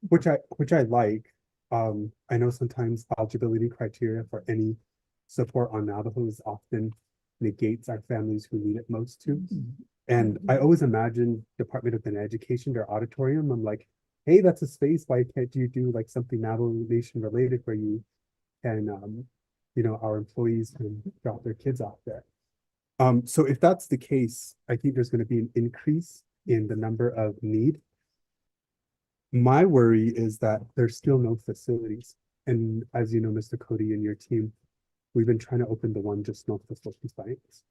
which I like. I know sometimes eligibility criteria for any support on Navajo is often negates our families who need it most too. And I always imagine Department of Education, their auditorium. I'm like, hey, that's a space. Why can't you do like something Navajo Nation related where you can, our employees can drop their kids off there. So if that's the case, I think there's going to be an increase in the number of need. My worry is that there's still no facilities. And as you know, Mr. Cody and your team, we've been trying to open the one just north of Social Science.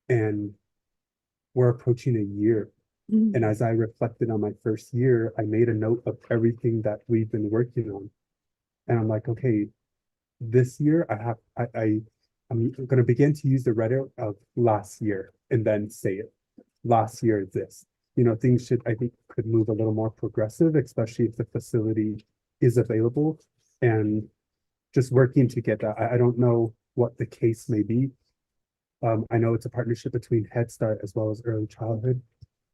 And we're approaching a year. And as I reflected on my first year, I made a note of everything that we've been working on. And I'm like, okay, this year I'm going to begin to use the rhetoric of last year and then say it. Last year is this. Things I think could move a little more progressive, especially if the facility is available, and just working to get that. I don't know what the case may be. I know it's a partnership between Head Start as well as early childhood.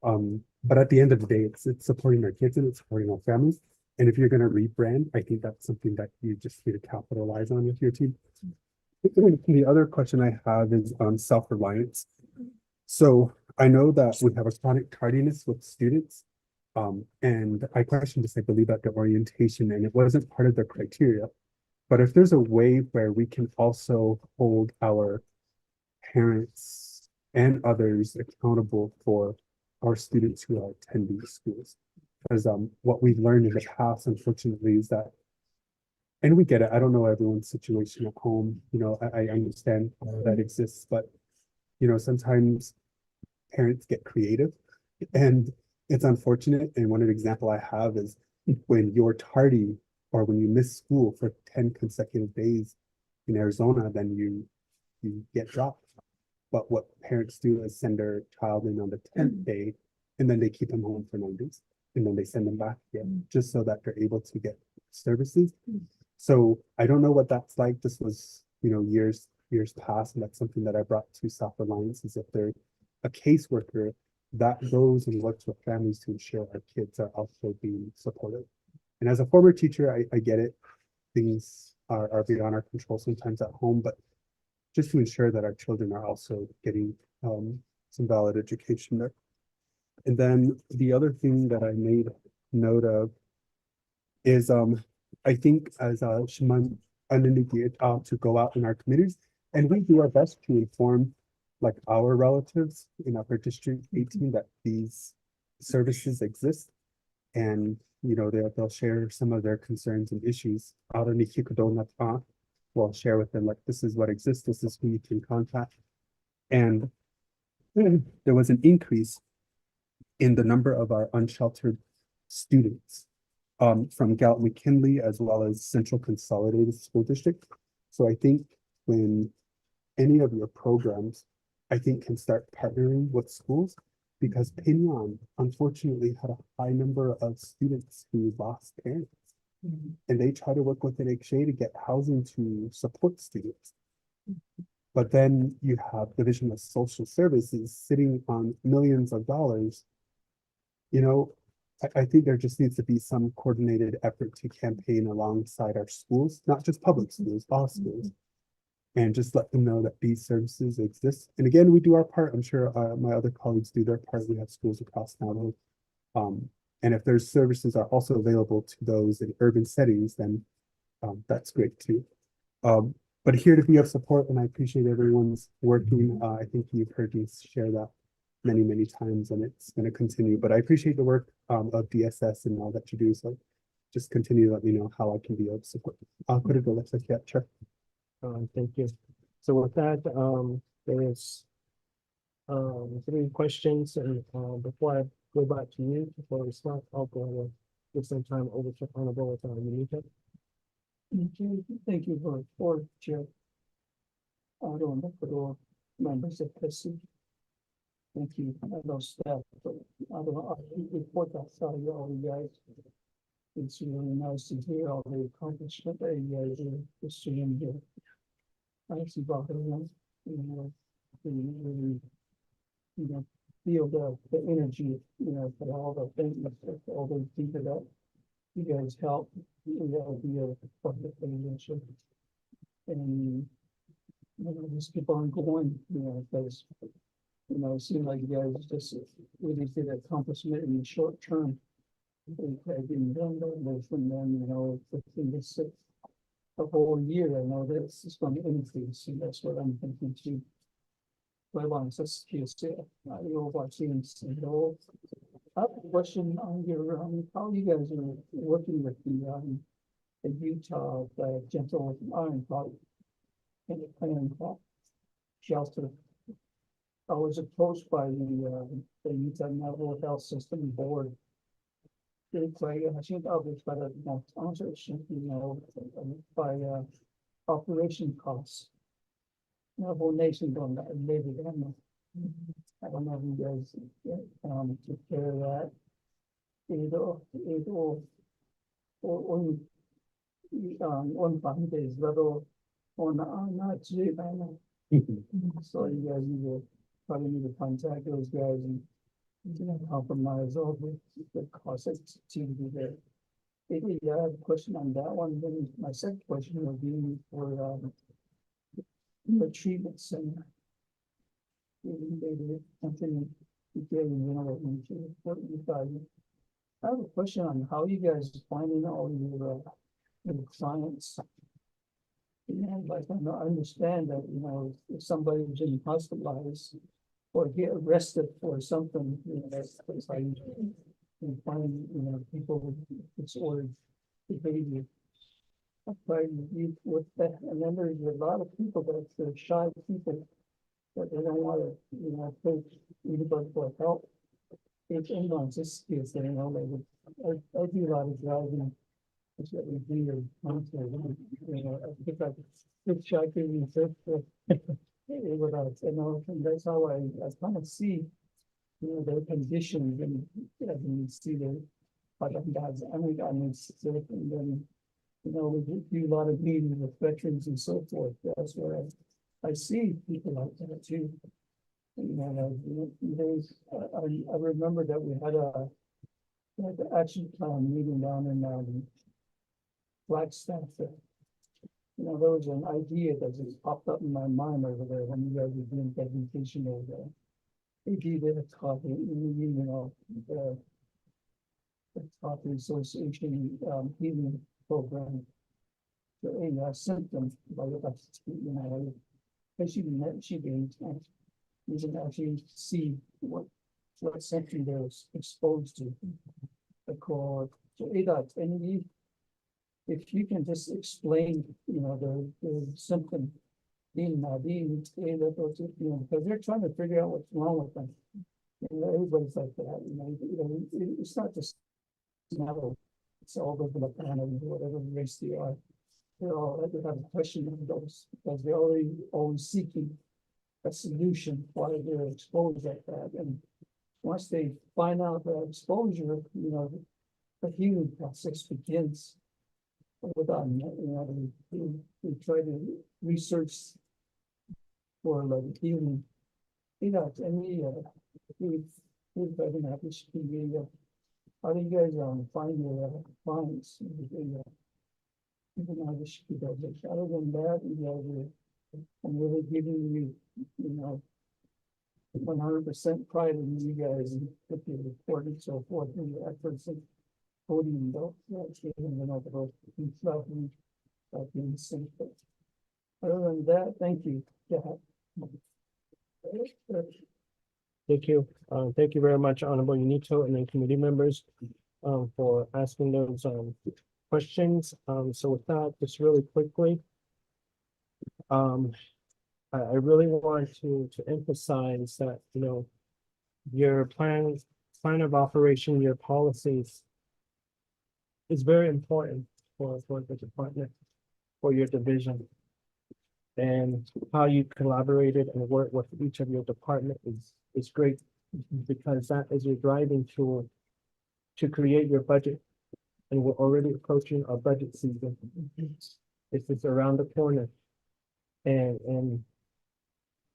But at the end of the day, it's supporting our kids and it's supporting our families. And if you're going to rebrand, I think that's something that you just need to capitalize on with your team. The other question I have is on self-reliance. So I know that we have a chronic tardiness with students. And I questioned this, I believe, at the orientation, and it wasn't part of the criteria. But if there's a way where we can also hold our parents and others accountable for our students who are attending schools. Because what we've learned in the past, unfortunately, is that, and we get it, I don't know everyone's situation at home, I understand that exists, but, sometimes parents get creative, and it's unfortunate. And one example I have is when you're tardy or when you miss school for 10 consecutive days in Arizona, then you get dropped. But what parents do is send their child in on the 10th day, and then they keep them home for 9 days, and then they send them back again, just so that they're able to get services. So I don't know what that's like. This was, years past, and that's something that I brought to Self-Reliance, is if they're a caseworker that goes and works with families to ensure our kids are also being supported. And as a former teacher, I get it. Things are beyond our control sometimes at home, but just to ensure that our children are also getting some valid education there. And then the other thing that I made note of is I think as Shimon did to go out in our communities, and we do our best to inform like our relatives in Upper District 18 that these services exist, and they'll share some of their concerns and issues. We'll share with them like, this is what exists, this is who you can contact. And there was an increase in the number of our unsheltered students from Gallup McKinley as well as Central Consolidated School District. So I think when any of your programs, I think, can start partnering with schools, because Pinyon unfortunately had a high number of students who lost parents. And they try to work with an HEHSC to get housing to support students. But then you have Division of Social Services sitting on millions of dollars. I think there just needs to be some coordinated effort to campaign alongside our schools, not just public schools, all schools, and just let them know that these services exist. And again, we do our part. I'm sure my other colleagues do their part. We have schools across Navajo. And if there's services are also available to those in urban settings, then that's great too. But here to be of support, and I appreciate everyone's working. I think you've heard me share that many times, and it's going to continue. But I appreciate the work of DSS and all that you do. So just continue to let me know how I can be of support. Could it go? Let's yeah, sure. Thank you. So with that, there is 3 questions, and before I go back to you for a response, I'll go ahead and give some time over to Honorable Benita. Thank you for Chair. I don't know for all members of HEHSC. Thank you, and those staff. I don't know, I report that saw you all you guys. It's really nice to hear all the accomplishment that you guys are pursuing here. I see about everyone, really, feel the energy, for all the things, all those people that you guys help, be a public relationship. And, just keep on going, because, it seems like you guys just really did accomplishment in the short term. I've been done from them, within this the whole year. I know that it's going to increase, and that's what I'm thinking too. But once this is I know about seeing I have a question on your how you guys are working with the Utah gentle iron crop and the plant crop shelter. I was approached by the Utah Navajo Health System Board. It's like I think others by the sponsorship, by operation costs. Navajo Nation don't maybe I don't know if you guys took care of that. On Mondays, level on not so you guys probably need to contact those guys and compromise all the costs that seem to be there. Maybe I have a question on that one. Then my second question would be for the treatment center. Maybe something I have a question on how you guys are finding all your clients. Like I understand that if somebody's been hospitalized or get arrested for something, that's how you find people with disordered behavior. But with that, and then there's a lot of people that shy people that they don't want to approach anybody for help. It's anyone just is I do a lot of driving. That's what we do. I think I could shy people and that's how I kind of see their conditions and you see their guys. And then we do a lot of meetings with veterans and so forth. That's where I see people like that too. I remember that we had the action plan meeting down in Flagstaff. There was an idea that just popped up in my mind over there when you guys were doing presentation over there. They did a coffee, the Coffee Association healing program. A symptom by she didn't actually see what symptom they was exposed to. So ADOT, if you can just explain, the symptom being because they're trying to figure out what's wrong with them. Everybody's like that, it's not just it's all over the planet, whatever race they are. They have a question of those because they're always seeking a solution why they're exposed like that. And once they find out the exposure, the healing process begins. We try to research for like healing. How do you guys find your clients? Other than that, I'm really giving you, 100% pride in you guys and with your report and so forth and your efforts and podium though. being simple. Other than that, thank you. Yeah. Thank you. Thank you very much, Honorable Unito, and then committee members for asking those questions. So with that, just really quickly, I really want to emphasize that, you know, your plan of operation, your policies is very important for the department, for your division. And how you collaborated and work with each of your department is great, because that is your driving tool to create your budget. And we're already approaching our budget season. It's just around the corner. And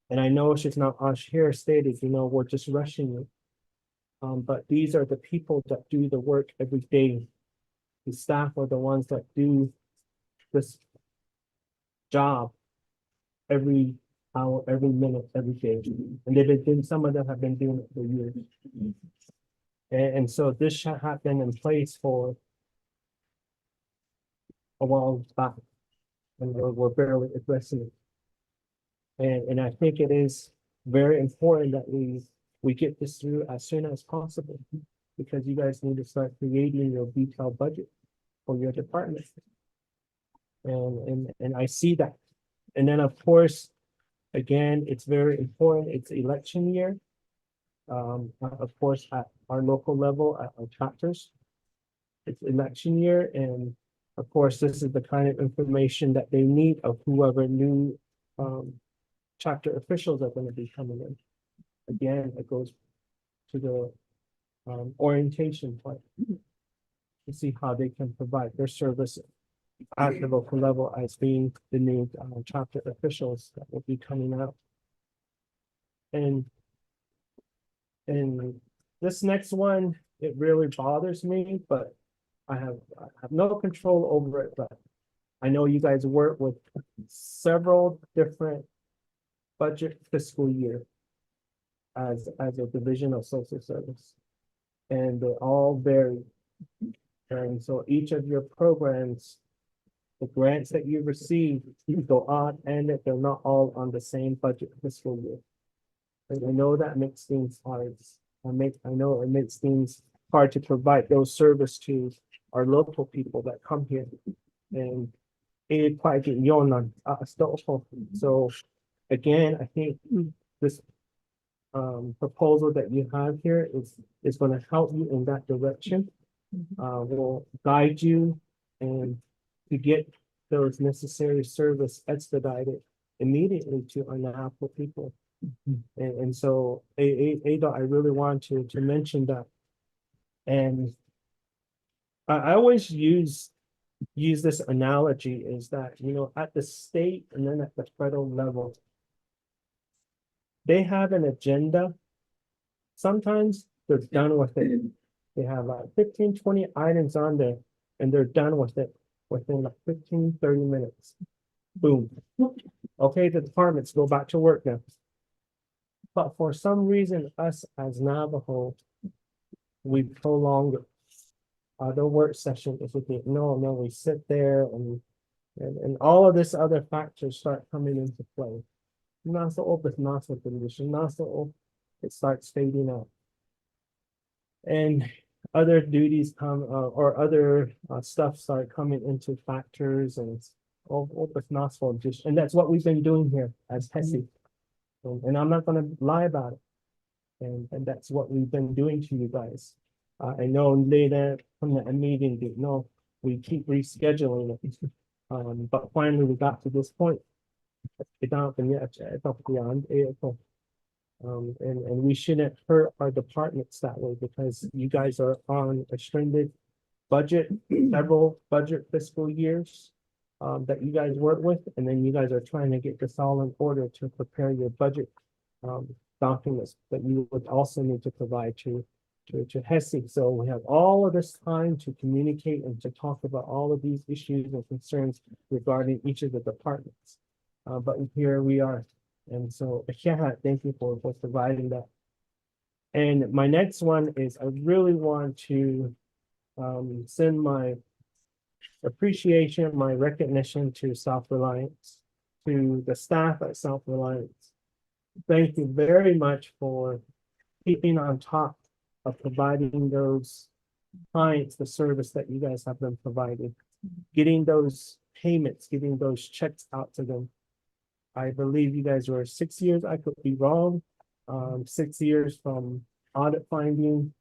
I know it's just not us here stated, you know, we're just rushing you. But these are the people that do the work every day. The staff are the ones that do this job every hour, every minute, every day. And they've been doing, some of them have been doing it for years. And so this should have been in place for a while back. And we're barely addressing it. And I think it is very important that we get this through as soon as possible, because you guys need to start creating your detailed budget for your department. And I see that. And then, of course, again, it's very important. It's election year. Of course, at our local level, at our chapters, it's election year. And of course, this is the kind of information that they need of whoever new chapter officials are going to be coming in. Again, it goes to the orientation part to see how they can provide their service at the local level as being the new chapter officials that will be coming out. And this next one, it really bothers me, but I have no control over it. But I know you guys work with several different budget fiscal year as a division of social service, and they all vary. And so each of your programs, the grants that you receive, go on, and that they're not all on the same budget fiscal year. And I know that makes things hard. I know it makes things hard to provide those service to our local people that come here. And so again, I think this proposal that you have here is going to help you in that direction. Will guide you and to get those necessary service expedited immediately to our NAPO people. And so Ada, I really want to mention that. And I always use this analogy is that, you know, at the state and then at the federal level, they have an agenda. Sometimes they're done with it. They have like 15, 20 items on there, and they're done with it within like 15, 30 minutes. Boom. Okay, the departments go back to work now. But for some reason, us as Navajo, we prolong the work session. If we think, no, we sit there and all of this other factors start coming into play. Nasa open, Nasa condition, Nasa it starts fading out. And other duties come or other stuff start coming into factors and and that's what we've been doing here as HEHSC. And I'm not going to lie about it. And that's what we've been doing to you guys. I know later from the meeting, no, we keep rescheduling it. But finally we got to this point. Beyond April. And we shouldn't hurt our departments that way, because you guys are on a extended budget, several budget fiscal years that you guys work with, and then you guys are trying to get this all in order to prepare your budget documents that you would also need to provide to HEHSC. So we have all of this time to communicate and to talk about all of these issues and concerns regarding each of the departments. But here we are. And so, yeah, thank you for providing that. And my next one is I really want to send my appreciation, my recognition to Self-Reliance, to the staff at Self-Reliance. Thank you very much for keeping on top of providing those clients the service that you guys have been providing, getting those payments, getting those checks out to them. I believe you guys were 6 years, I could be wrong, 6 years from audit finding,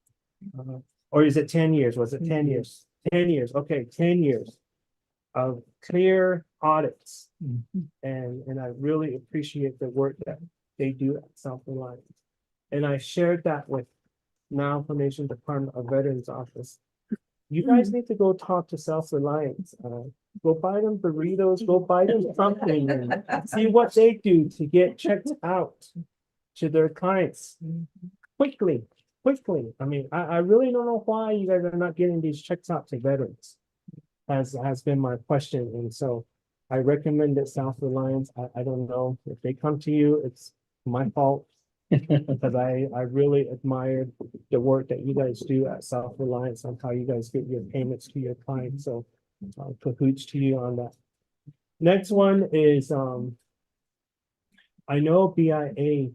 or is it 10 years? Was it 10 years? 10 years, okay, 10 years of clear audits. And I really appreciate the work that they do at Self-Reliance. And I shared that with Now Information Department of Veterans Office. You guys need to go talk to Self-Reliance. Go buy them burritos, go buy them something and see what they do to get checked out to their clients quickly. I mean, I really don't know why you guys are not getting these checks out to veterans, has been my question. And so I recommend that Self-Reliance, I don't know if they come to you, it's my fault. Because I really admired the work that you guys do at Self-Reliance on how you guys get your payments to your clients. So cahoots to you on that. Next one is I know BIA,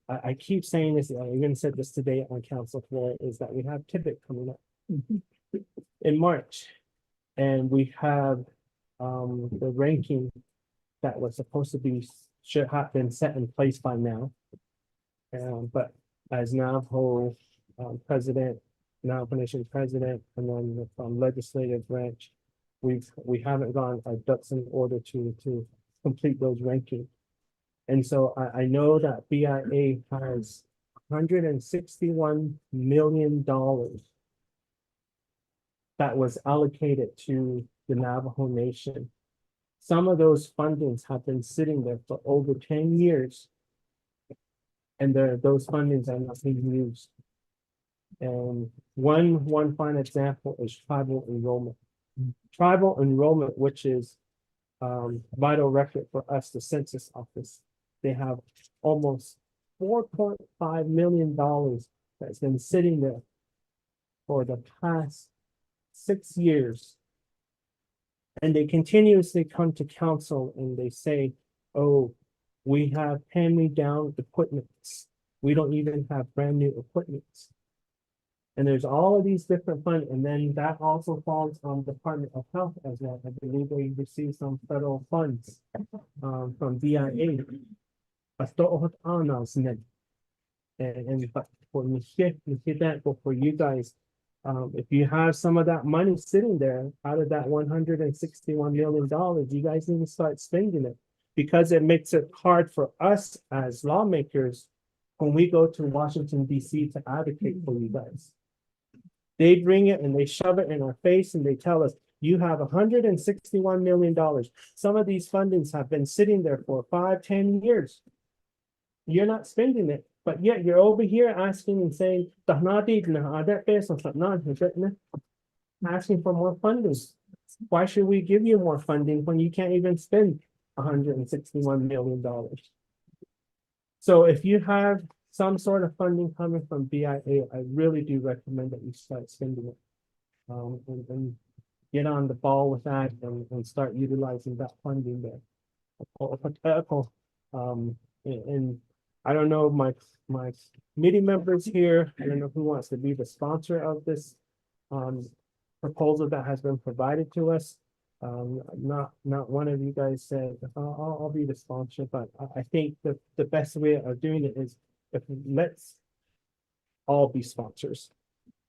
I keep saying this, I even said this today on council floor, is that we have Tibbet coming up in March. And we have the ranking that was supposed to be, should have been set in place by now. But as Navajo president, Navajo Nation president, and then from legislative branch, we haven't gone our ducks in order to complete those rankings. And so I know that BIA has $161 million that was allocated to the Navajo Nation. Some of those fundings have been sitting there for over 10 years. And those fundings are not being used. And one fine example is tribal enrollment. Tribal enrollment, which is vital record for us, the census office. They have almost $4.5 million that's been sitting there for the past 6 years. And they continuously come to council and they say, oh, we have hand-me-down equipment. We don't even have brand new equipment. And there's all of these different funds, and then that also falls on the Department of Health as well. I believe they receive some federal funds from BIA. And but for me, for you guys, if you have some of that money sitting there out of that $161 million, you guys need to start spending it, because it makes it hard for us as lawmakers when we go to Washington, D.C. to advocate for you guys. They bring it and they shove it in our face and they tell us, you have $161 million. Some of these fundings have been sitting there for 5, 10 years. You're not spending it, but yet you're over here asking and saying, asking for more funding. Why should we give you more funding when you can't even spend $161 million? So if you have some sort of funding coming from BIA, I really do recommend that you start spending it. And get on the ball with that and start utilizing that funding there. And I don't know, my committee members here, I don't know who wants to be the sponsor of this proposal that has been provided to us. Not one of you guys said, I'll be the sponsor, but I think the best way of doing it is if let's all be sponsors.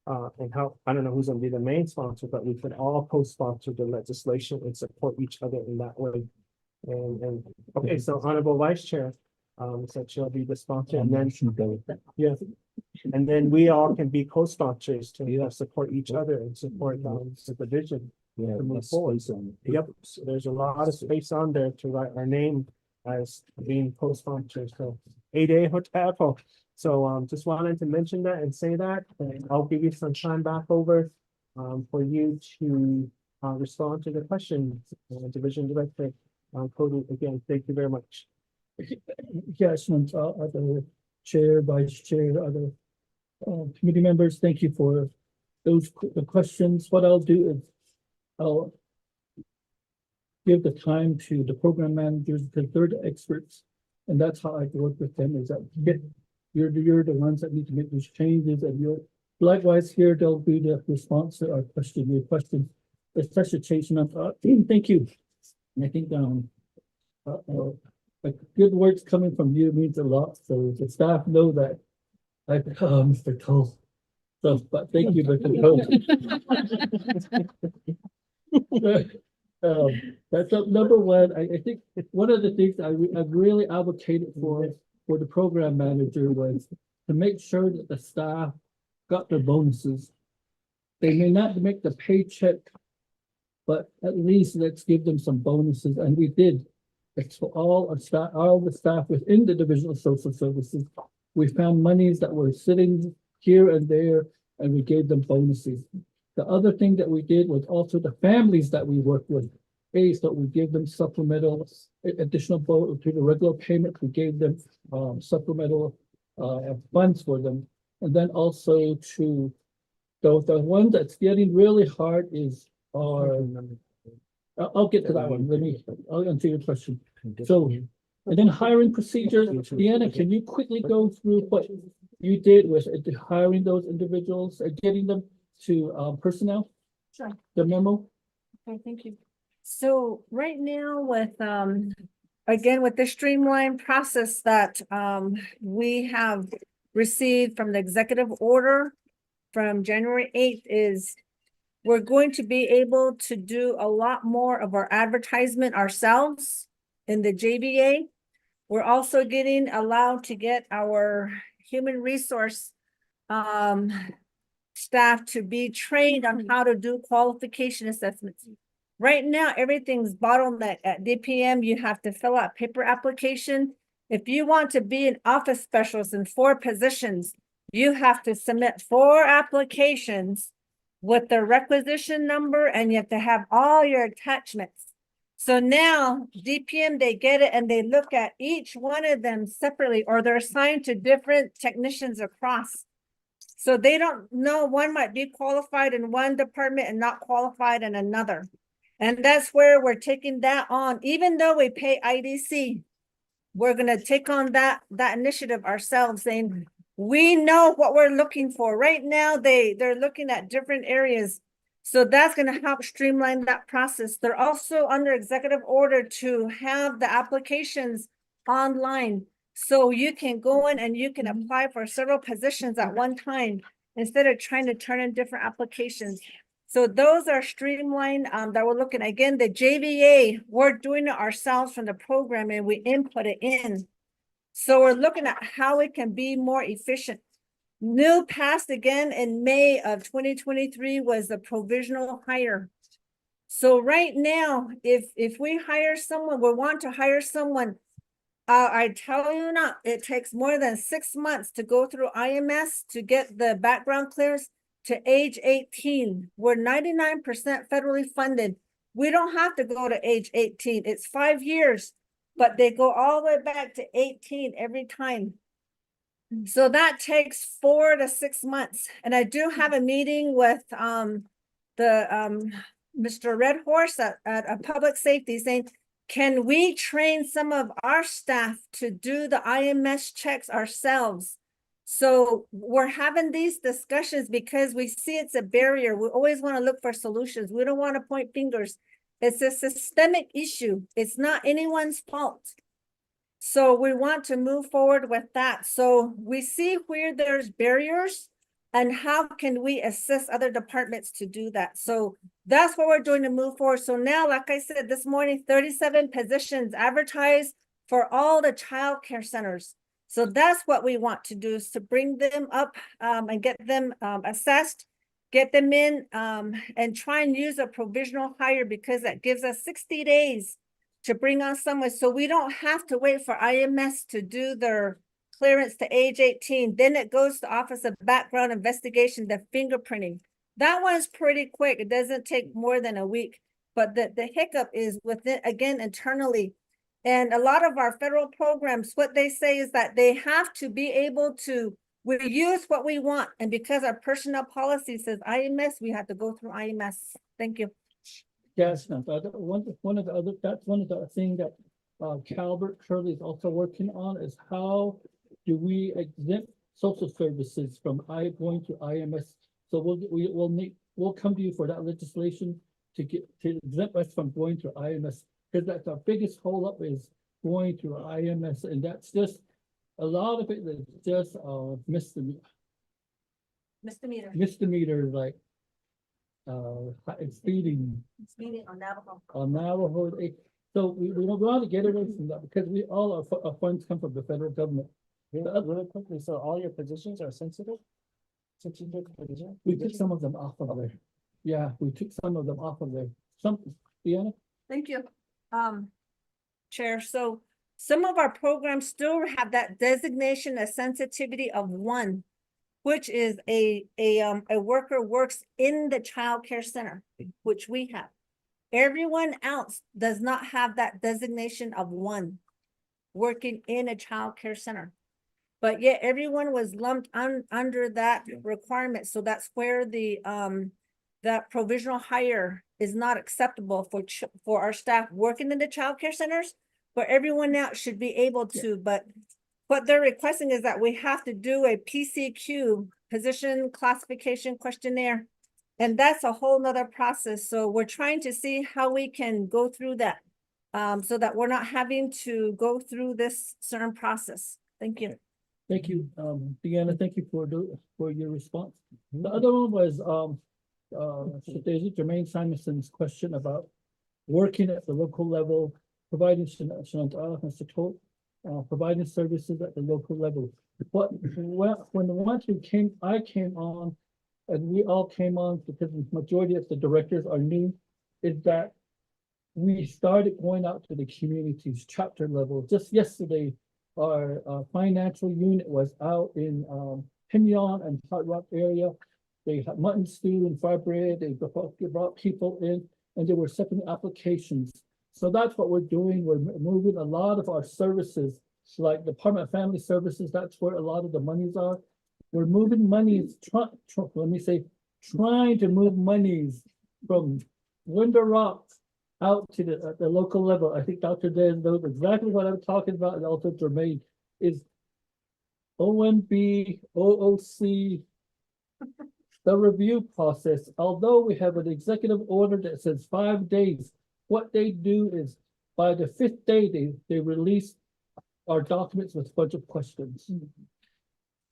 And how, I don't know who's gonna be the main sponsor, but we could all co-sponsor the legislation and support each other in that way. And okay, so Honorable Vice Chair said she'll be the sponsor, and then yeah, and then we all can be co-sponsors to support each other and support the division. Yeah, to move forward. Yep, so there's a lot of space on there to write our name as being co-sponsors. So 8A Hotel. So just wanted to mention that and say that, and I'll give you some time back over for you to respond to the questions. Division Director Cody, again, thank you very much. Yes, and other chair, vice chair, other committee members, thank you for those the questions. What I'll do is I'll give the time to the program managers because they're the experts. And that's how I work with them is that you're the ones that need to make these changes and you're likewise here, they'll be the response to our question, your questions. It's such a change. And thank you. And I think, like good words coming from you means a lot. So the staff know that. Like, Mr. Cole. So, but thank you, Mr. Cole. That's number one. I think one of the things I've really advocated for the program manager was to make sure that the staff got their bonuses. They may not make the paycheck, but at least let's give them some bonuses. And we did. It's for all the staff within the Division of Social Services. We found monies that were sitting here and there, and we gave them bonuses. The other thing that we did was also the families that we work with. So we gave them supplemental, additional to the regular payment. We gave them supplemental funds for them. And then also to the one that's getting really hard is our, I'll get to that one. I'll answer your question. So, and then hiring procedures. Deanna, can you quickly go through what you did with hiring those individuals and getting them to personnel? Sure. The memo? Okay, thank you. So right now with, again, with the streamlined process that we have received from the executive order from January 8th is we're going to be able to do a lot more of our advertisement ourselves in the JVA. We're also getting allowed to get our human resource staff to be trained on how to do qualification assessments. Right now, everything's bottleneck at DPM. You have to fill out paper application. If you want to be an office specialist in 4 positions, you have to submit 4 applications with the requisition number, and you have to have all your attachments. So now DPM, they get it and they look at each one of them separately, or they're assigned to different technicians across. So they don't know, one might be qualified in one department and not qualified in another. And that's where we're taking that on. Even though we pay IDC, we're going to take on that initiative ourselves, saying we know what we're looking for. Right now, they're looking at different areas. So that's going to help streamline that process. They're also under executive order to have the applications online. So you can go in and you can apply for several positions at one time instead of trying to turn in different applications. So those are streamlined that we're looking. Again, the JVA, we're doing it ourselves from the program and we input it in. So we're looking at how it can be more efficient. New passed again in May of 2023 was the provisional hire. So right now, if we hire someone, we want to hire someone, I tell you not, it takes more than 6 months to go through IMS to get the background clearance to age 18. We're 99% federally funded. We don't have to go to age 18. It's 5 years, but they go all the way back to 18 every time. So that takes 4 to 6 months. And I do have a meeting with Mr. Red Horse at a public safety saying, can we train some of our staff to do the IMS checks ourselves? So we're having these discussions because we see it's a barrier. We always want to look for solutions. We don't want to point fingers. It's a systemic issue. It's not anyone's fault. So we want to move forward with that. So we see where there's barriers and how can we assist other departments to do that. So that's what we're doing to move forward. So now, like I said, this morning, 37 positions advertised for all the child care centers. So that's what we want to do, is to bring them up and get them assessed, get them in and try and use a provisional hire because that gives us 60 days to bring on someone. So we don't have to wait for IMS to do their clearance to age 18. Then it goes to Office of Background Investigation, the fingerprinting. That one's pretty quick. It doesn't take more than a week. But the hiccup is within, again, internally. And a lot of our federal programs, what they say is that they have to be able to, we use what we want. And because our personnel policy says IMS, we have to go through IMS. Thank you. Yes, no, one of the other, that's one of the things that Calvert Curley is also working on is how do we exempt social services from going to IMS? So we'll come to you for that legislation to exempt us from going to IMS. Because that's our biggest holdup is going to IMS, and that's just, a lot of it is just misdemeanor, like speeding Speeding on Navajo. on Navajo. So we don't want to get away from that because all our funds come from the federal government. Really quickly, so all your positions are sensitive? Sensitive position? We took some of them off of there. Yeah, we took some of them off of there. Deanna? Thank you. Chair, so some of our programs still have that designation, a sensitivity of 1, which is a worker works in the child care center, which we have. Everyone else does not have that designation of 1, working in a child care center. But yet everyone was lumped under that requirement. So that's where the that provisional hire is not acceptable for our staff working in the child care centers, but everyone else should be able to. But what they're requesting is that we have to do a PCQ, position classification questionnaire. And that's a whole nother process. So we're trying to see how we can go through that so that we're not having to go through this certain process. Thank you. Thank you, Deanna, thank you for your response. The other one was Jermaine Simonson's question about working at the local level, providing providing services at the local level. But when the ones I came on, and we all came on because the majority of the directors are new, is that we started going out to the communities, chapter level. Just yesterday, our financial unit was out in Pinyon and Hard Rock area. They had mutton stew and fried bread. They brought people in, and they were accepting applications. So that's what we're doing. We're moving a lot of our services, like Department of Family Services. That's where a lot of the monies are. We're moving monies, trying to move monies from Window Rock out to the local level. I think Dr. Dez knows exactly what I'm talking about, and also Jermaine is OMB, OOC, the review process. Although we have an executive order that says 5 days, what they do is by the 5th day, they release our documents with a bunch of questions.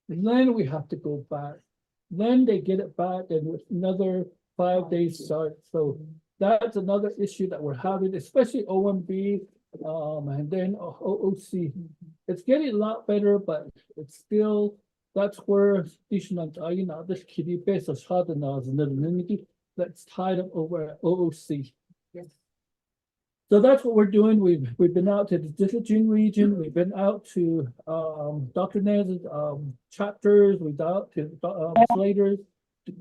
Then we have to go back. Then they get it back and with another 5 days start. So that's another issue that we're having, especially OMB and then OOC. It's getting a lot better, but it's still, that's where this kitty base of that's tied up over at OOC. Yes. So that's what we're doing. We've been out to the District region. We've been out to Dr. Nez's chapters. We've been out to Slater's,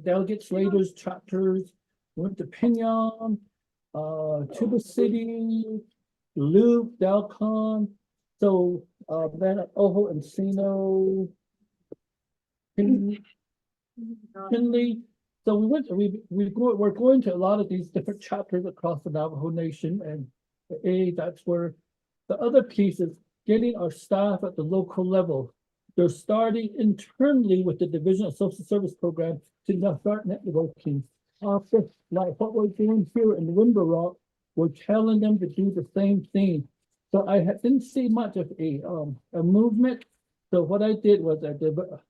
Delegate Slater's chapters. Went to Pinyon, Tuba City, Loop, Dalcon. So then at Ojo Encino, Finley. So we're going to a lot of these different chapters across the Navajo Nation, and that's where the other piece is getting our staff at the local level. They're starting internally with the Division of Social Service Program to now start networking. Like what we're doing here in Window Rock, we're telling them to do the same thing. So I didn't see much of a movement. So what I did was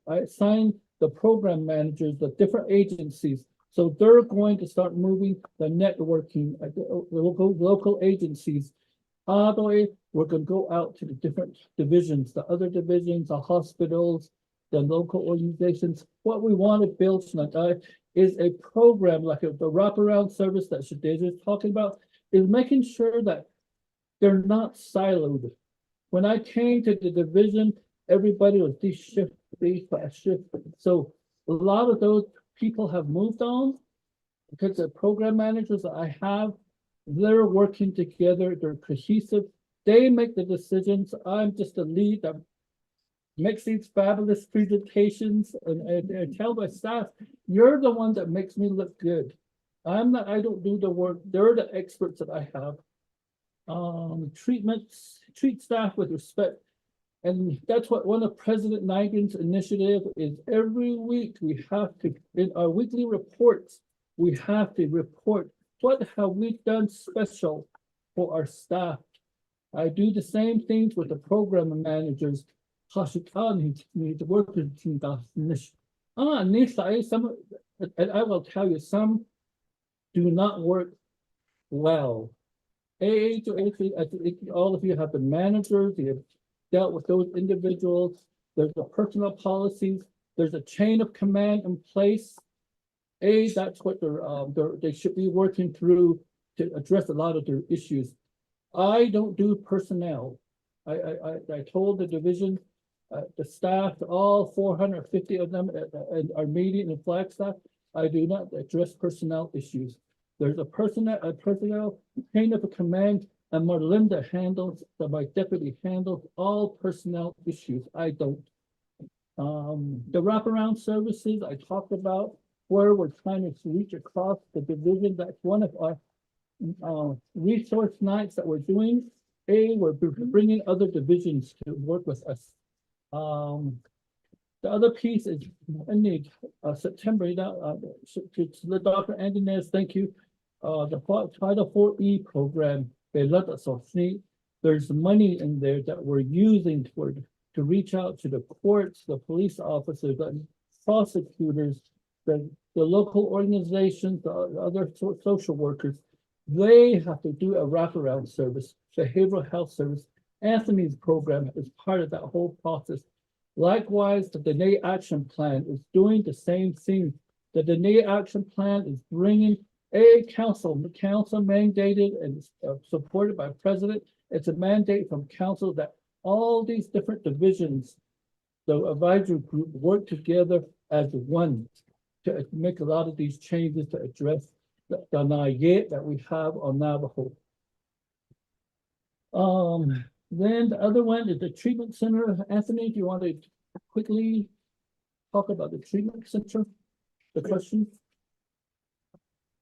I assigned the program managers, the different agencies. So they're going to start moving the networking at the local agencies. We're going to go out to the different divisions, the other divisions, the hospitals, the local organizations. What we want to build tonight is a program like the wraparound service that Shadeja is talking about, is making sure that they're not siloed. When I came to the division, everybody was this shift, that shift. So a lot of those people have moved on because the program managers that I have, they're working together, they're cohesive. They make the decisions. I'm just a lead that makes these fabulous presentations and tell my staff, you're the one that makes me look good. I don't do the work. They're the experts that I have. Treat staff with respect. And that's what one of President Nigan's initiative is. Every week we have to, in our weekly reports, we have to report what have we done special for our staff. I do the same things with the program managers. The workers team. Some, and I will tell you, some do not work well. I think all of you have been managers, you have dealt with those individuals. There's the personnel policies, there's a chain of command in place. That's what they should be working through to address a lot of their issues. I don't do personnel. I told the division, the staff, all 450 of them at our meeting and Flagstaff, I do not address personnel issues. There's a personnel chain of command, and Marlinda handles, my deputy handles all personnel issues. I don't. The wraparound services I talked about, where we're trying to reach across the division. That's one of our resource nights that we're doing. We're bringing other divisions to work with us. The other piece is in the September, to Dr. Andy Nez, thank you. The Title 4E program, they let us see. There's money in there that we're using to reach out to the courts, the police officers, the prosecutors, the local organizations, the other social workers. They have to do a wraparound service, behavioral health service. Anthony's program is part of that whole process. Likewise, the Dene Action Plan is doing the same thing. The Dene Action Plan is bringing a council mandated and supported by president. It's a mandate from council that all these different divisions, the advisory group, work together as one to make a lot of these changes to address the naye that we have on Navajo. Then the other one is the treatment center. Anthony, do you want to quickly talk about the treatment center? The question?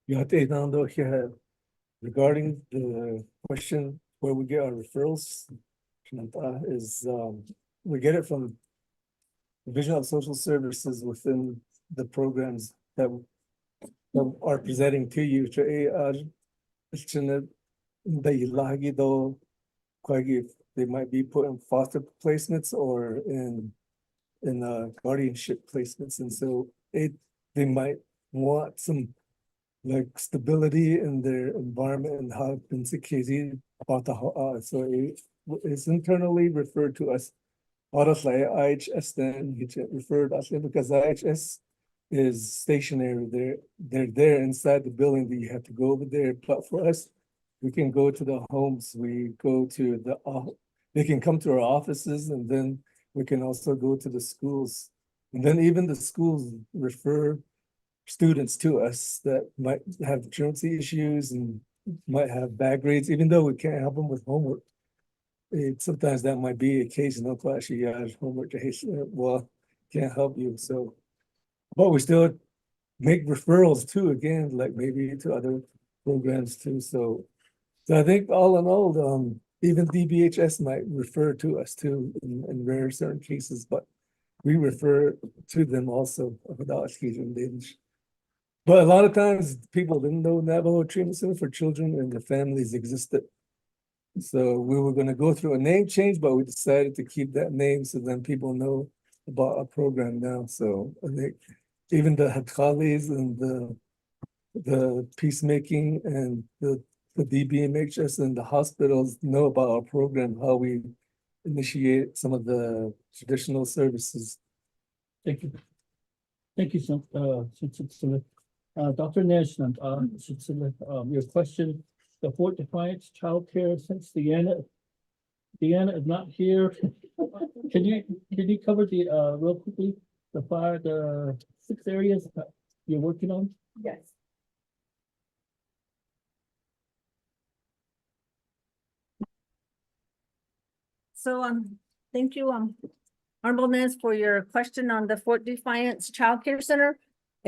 Yeah, regarding the question where we get our referrals, we get it from Division of Social Services within the programs that are presenting to you. They might be put in foster placements or in guardianship placements, and so they might want some like stability in their environment and how insecurity about the so it's internally referred to as IHS, then referred as because IHS is stationary. They're there inside the building that you have to go over there. But for us, we can go to the homes, we go to they can come to our offices, and then we can also go to the schools. And then even the schools refer students to us that might have truancy issues and might have bad grades, even though we can't help them with homework. Sometimes that might be a case, no class, you have homework, well, can't help you. So, but we still make referrals too, again, like maybe to other programs too. So I think all in all, even DBHS might refer to us too in rare certain cases, but we refer to them also without occasion. But a lot of times people didn't know Navajo Treatment Center for Children and their families existed. So we were going to go through a name change, but we decided to keep that name so then people know about our program now. So I think even the Hatalis and the peacemaking and the DBMHS and the hospitals know about our program, how we initiate some of the traditional services. Thank you. Thank you, Dr. Nash, your question, the Fort Defiance childcare, since Deanna is not here. Can you cover the real quickly the 6 areas that you're working on? Yes. So thank you, Honorable Nez, for your question on the Fort Defiance Child Care Center.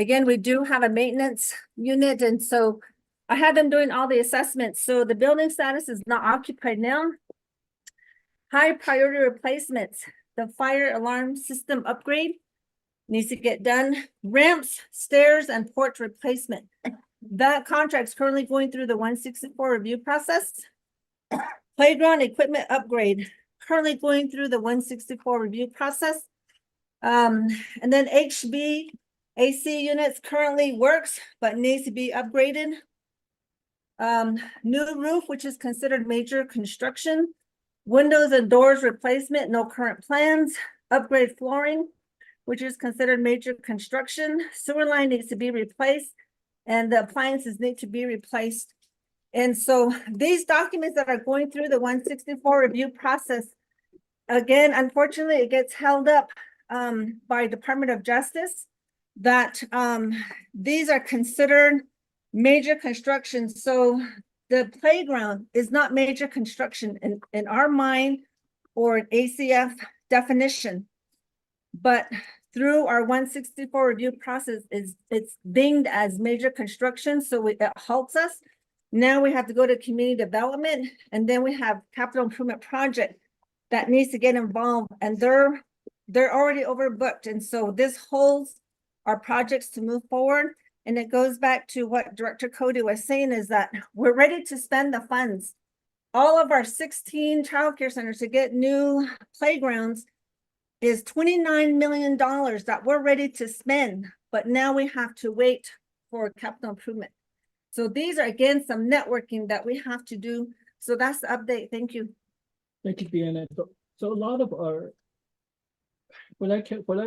Again, we do have a maintenance unit, and so I had them doing all the assessments. So the building status is not occupied now. High priority replacements, the fire alarm system upgrade needs to get done. Ramps, stairs, and porch replacement. That contract's currently going through the 164 review process. Playground equipment upgrade, currently going through the 164 review process. And then HB AC units currently works, but needs to be upgraded. New roof, which is considered major construction. Windows and doors replacement, no current plans. Upgrade flooring, which is considered major construction. Sewer line needs to be replaced, and the appliances need to be replaced. And so these documents that are going through the 164 review process, again, unfortunately, it gets held up by Department of Justice, that these are considered major construction. So the playground is not major construction in our mind or an ACF definition. But through our 164 review process, it's dinged as major construction, so it halts us. Now we have to go to community development, and then we have capital improvement project that needs to get involved, and they're already overbooked. And so this holds our projects to move forward. And it goes back to what Director Cody was saying, is that we're ready to spend the funds. All of our 16 childcare centers to get new playgrounds is $29 million that we're ready to spend, but now we have to wait for capital improvement. So these are, again, some networking that we have to do. So that's the update. Thank you. Thank you, Deanna. So a lot of our, when I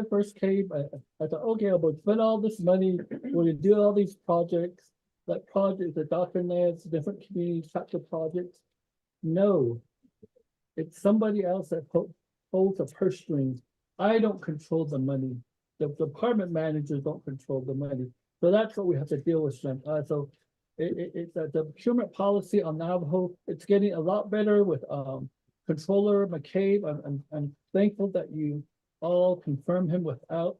first came, I thought, okay, I'm gonna spend all this money, we're gonna do all these projects, the Dr. Ned's, different community chapter projects. No, it's somebody else that holds a purse string. I don't control the money. The department managers don't control the money. So that's what we have to deal with. So it's the procurement policy on Navajo. It's getting a lot better with Controller McCabe. I'm thankful that you all confirm him without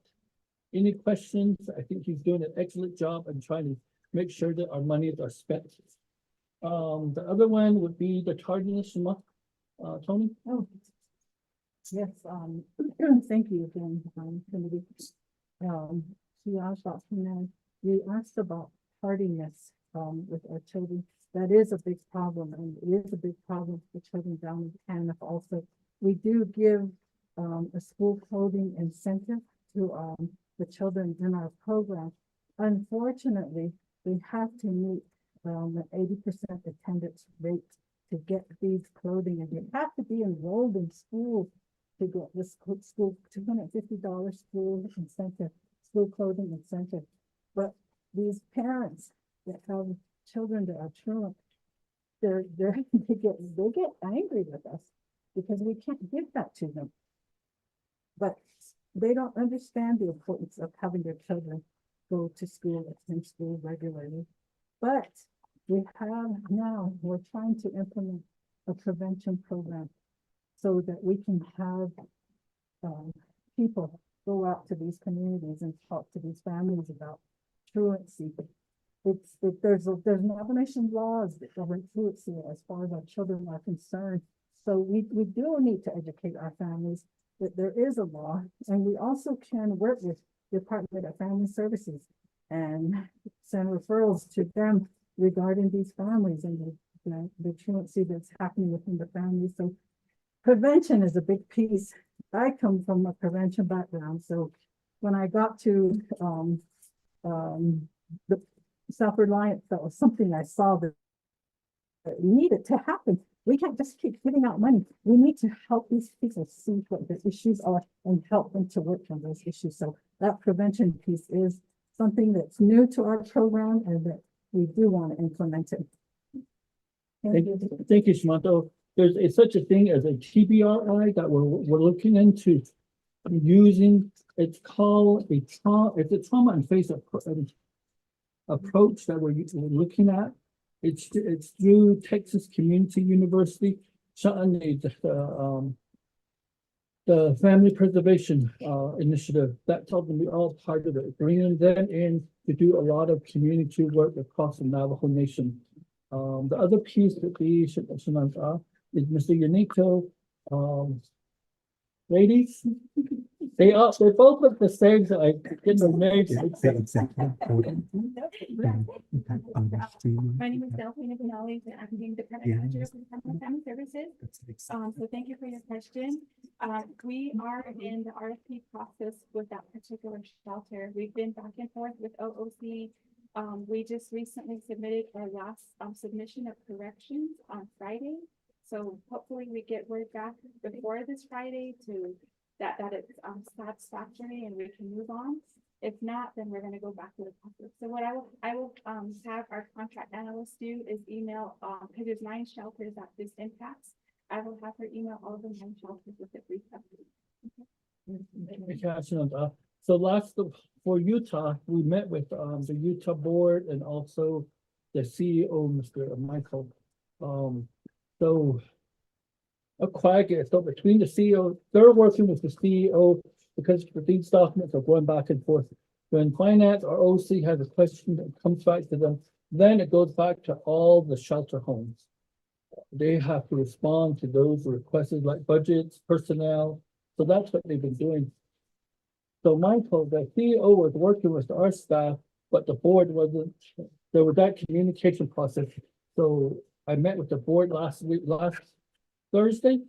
any questions. I think he's doing an excellent job and trying to make sure that our monies are spent. The other one would be the tardiness month. Tony? Oh, yes, thank you again, committee. You asked about tardiness, with our children. That is a big problem, and it is a big problem for children down in Canada also. We do give a school clothing incentive to the children in our program. Unfortunately, we have to meet an 80% attendance rate to get these clothing, and you have to be enrolled in school to get this school $250 school incentive, school clothing incentive. But these parents that have children that are truant, they get angry with us because we can't give that to them. But they don't understand the importance of having their children go to school, attend school regularly. But we're trying to implement a prevention program so that we can have people go out to these communities and talk to these families about truancy. There's nomination laws that govern truancy as far as our children are concerned. So we do need to educate our families that there is a law, and we also can work with the Department of Family Services and send referrals to them regarding these families and the truancy that's happening within the family. So prevention is a big piece. I come from a prevention background, so when I got to the self-reliance, that was something I saw that needed to happen. We can't just keep giving out money. We need to help these people see what the issues are and help them to work on those issues. So that prevention piece is something that's new to our program and that we do want to implement it. Thank you, Shamanto. There's such a thing as a TBRI that we're looking into using. It's called it's a trauma and face approach that we're looking at. It's through Texas Community University. the family preservation initiative, that's all gonna be all part of it, bringing them in to do a lot of community work across the Navajo Nation. The other piece that we should mention is Mr. Yanito. Ladies, they both look the same, so I get the names. My name is Delphina Benali, and I'm the Department Manager for the Department of Family Services. So thank you for your question. We are in the RFP process with that particular shelter. We've been back and forth with OOC. We just recently submitted our last submission of corrections on Friday. So hopefully we get word back before this Friday to that it's satisfactory and we can move on. If not, then we're gonna go back to the process. So what I will have our contract analyst do is email, because there's 9 shelters that this impacts. I will have her email all the 9 shelters with the brief update. So for Utah, we met with the Utah board and also the CEO, Mr. Michael. So between the CEO, they're working with the CEO because these documents are going back and forth. When finance or OC has a question that comes back to them, then it goes back to all the shelter homes. They have to respond to those requests like budgets, personnel. So that's what they've been doing. So Michael, the CEO, was working with our staff, but the board wasn't. There was that communication process. So I met with the board last Thursday,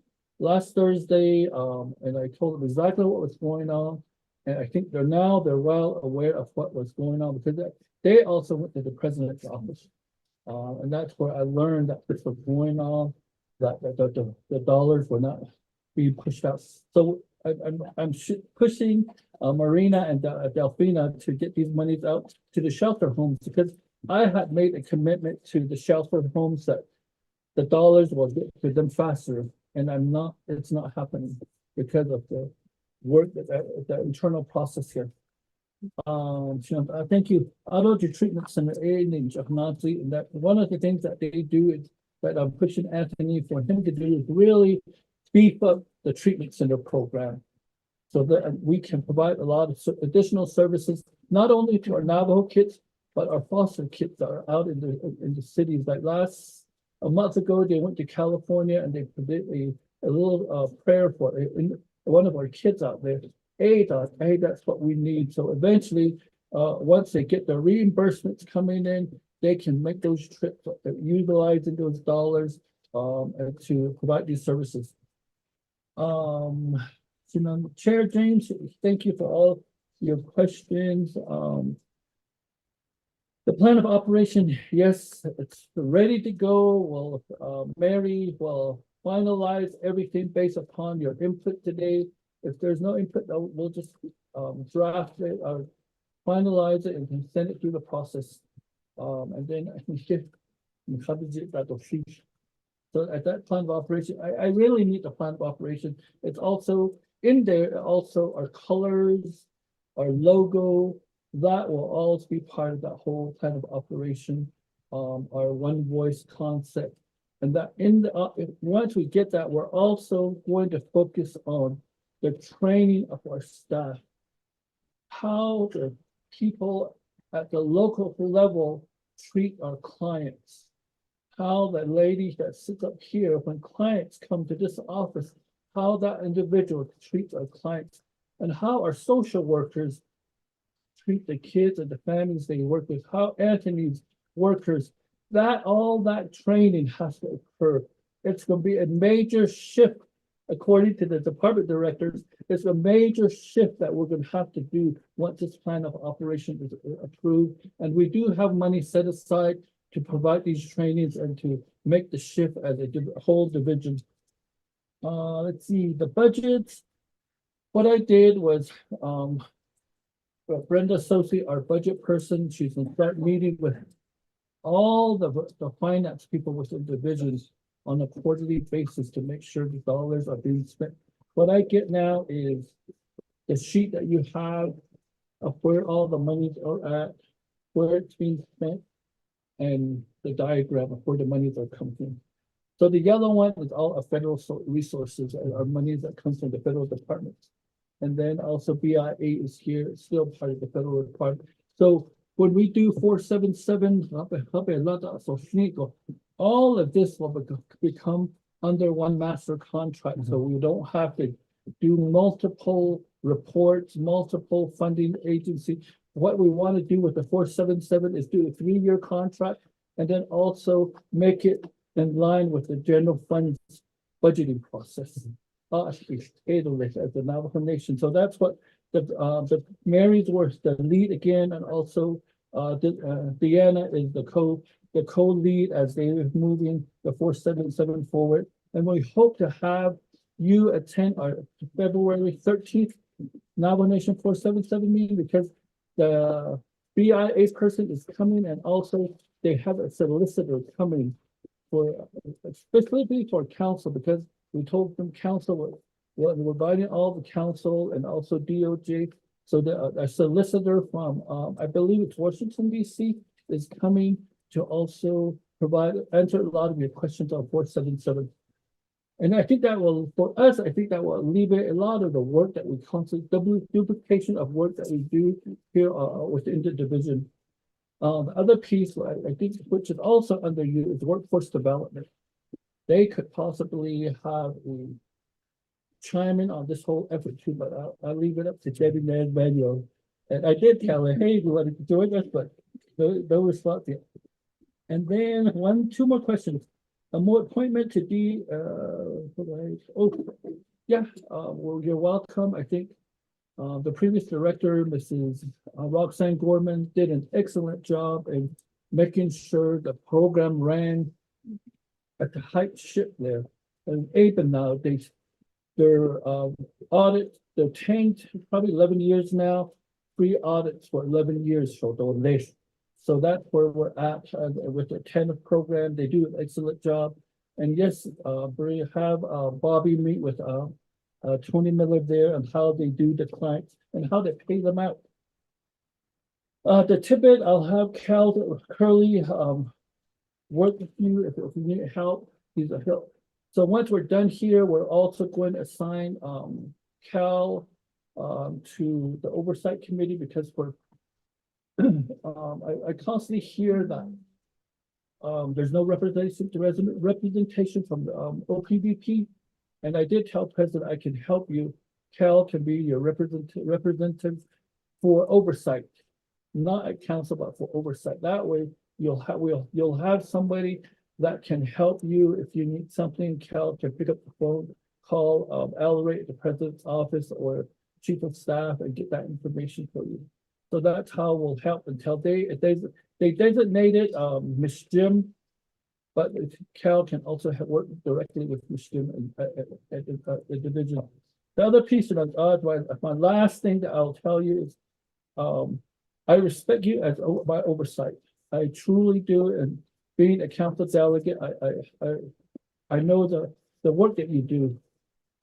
and I told them exactly what was going on. And I think they're well aware of what was going on because they also went to the president's office. And that's where I learned that this was going on, that the dollars were not being pushed out. So I'm pushing Marina and Delphina to get these monies out to the shelter homes because I had made a commitment to the shelter homes that the dollars will get to them faster, and it's not happening because of the work the internal process here. Thank you. Auto Treatment Center, and that one of the things that they do is that I'm pushing Anthony for him to do is really beef up the treatment center program so that we can provide a lot of additional services, not only to our Navajo kids, but our foster kids that are out in the cities. Like a month ago, they went to California and they did a little prayer for one of our kids out there. Hey, that's what we need. So eventually, once they get the reimbursements coming in, they can make those trips, utilizing those dollars and to provide these services. Chair James, thank you for all your questions. The plan of operation, yes, it's ready to go. Well, Mary will finalize everything based upon your input today. If there's no input, we'll just draft it or finalize it and can send it through the process. And then I can shift. So at that plan of operation, I really need the plan of operation. It's also in there, also our colors, our logo, that will always be part of that whole plan of operation, our one voice concept. And that once we get that, we're also going to focus on the training of our staff, how the people at the local level treat our clients, how the lady that sits up here, when clients come to this office, how that individual treats our clients, and how our social workers treat the kids and the families they work with, how Anthony's workers, all that training has to occur. It's going to be a major shift, according to the department directors. It's a major shift that we're going to have to do once this plan of operation is approved. And we do have money set aside to provide these trainings and to make the shift as a whole division. Let's see, the budgets. What I did was, Brenda Sosi, our budget person, she's going to start meeting with all the finance people within divisions on a quarterly basis to make sure the dollars are being spent. What I get now is the sheet that you have of where all the monies are at, where it's being spent, and the diagram of where the monies are coming in. So the yellow one is all our federal resources, our money that comes from the federal departments. And then also BIA is here, it's still part of the federal department. So when we do 477, all of this will become under one master contract. So we don't have to do multiple reports, multiple funding agency. What we want to do with the 477 is do a 3-year contract and then also make it in line with the general funds budgeting process. As the Navajo Nation. So that's what the Marys were the lead again, and also Deanna is the co-lead as they are moving the 477 forward. And we hope to have you attend our February 13th Navajo Nation 477 meeting, because the BIA person is coming, and also they have a solicitor coming for specifically for council, because we told them council, we're inviting all the council and also DOJ. So a solicitor from, I believe it's Washington, DC is coming to also answer a lot of your questions on 477. And I think that will, for us, I think that will alleviate a lot of the work that we constantly, duplication of work that we do here within the division. The other piece, I think, which is also under you, is workforce development. They could possibly have a chime in on this whole effort too, but I'll leave it up to Debbie Manuel. And I did tell her, hey, you wanted to join us, but no response yet. And then two more questions. A more appointment to well, you're welcome. I think the previous director, Mrs. Roxanne Gorman, did an excellent job in making sure the program ran at the height ship there. And even now, their audit, they're tanked probably 11 years now, free audits for 11 years. So that's where we're at with the TANF program. They do an excellent job. And yes, we have Bobby meet with Tony Miller there and how they do the clients and how they pay them out. The Tibet, I'll have Cal Curley work with you if you need help. He's a help. So once we're done here, we're also going to assign Cal to the oversight committee, because we're I constantly hear that there's no representation from the OPVP, and I did tell President I can help you. Cal can be your representative for oversight, not at council, but for oversight. That way, you'll have somebody that can help you if you need something. Cal can pick up the phone, call Ellery at the president's office or chief of staff and get that information for you. So that's how we'll help until they designated Miss Jim, but Cal can also work directly with Miss Jim at the division. The other piece of my last thing that I'll tell you is I respect you as my oversight. I truly do, and being a council delegate, I know the work that you do.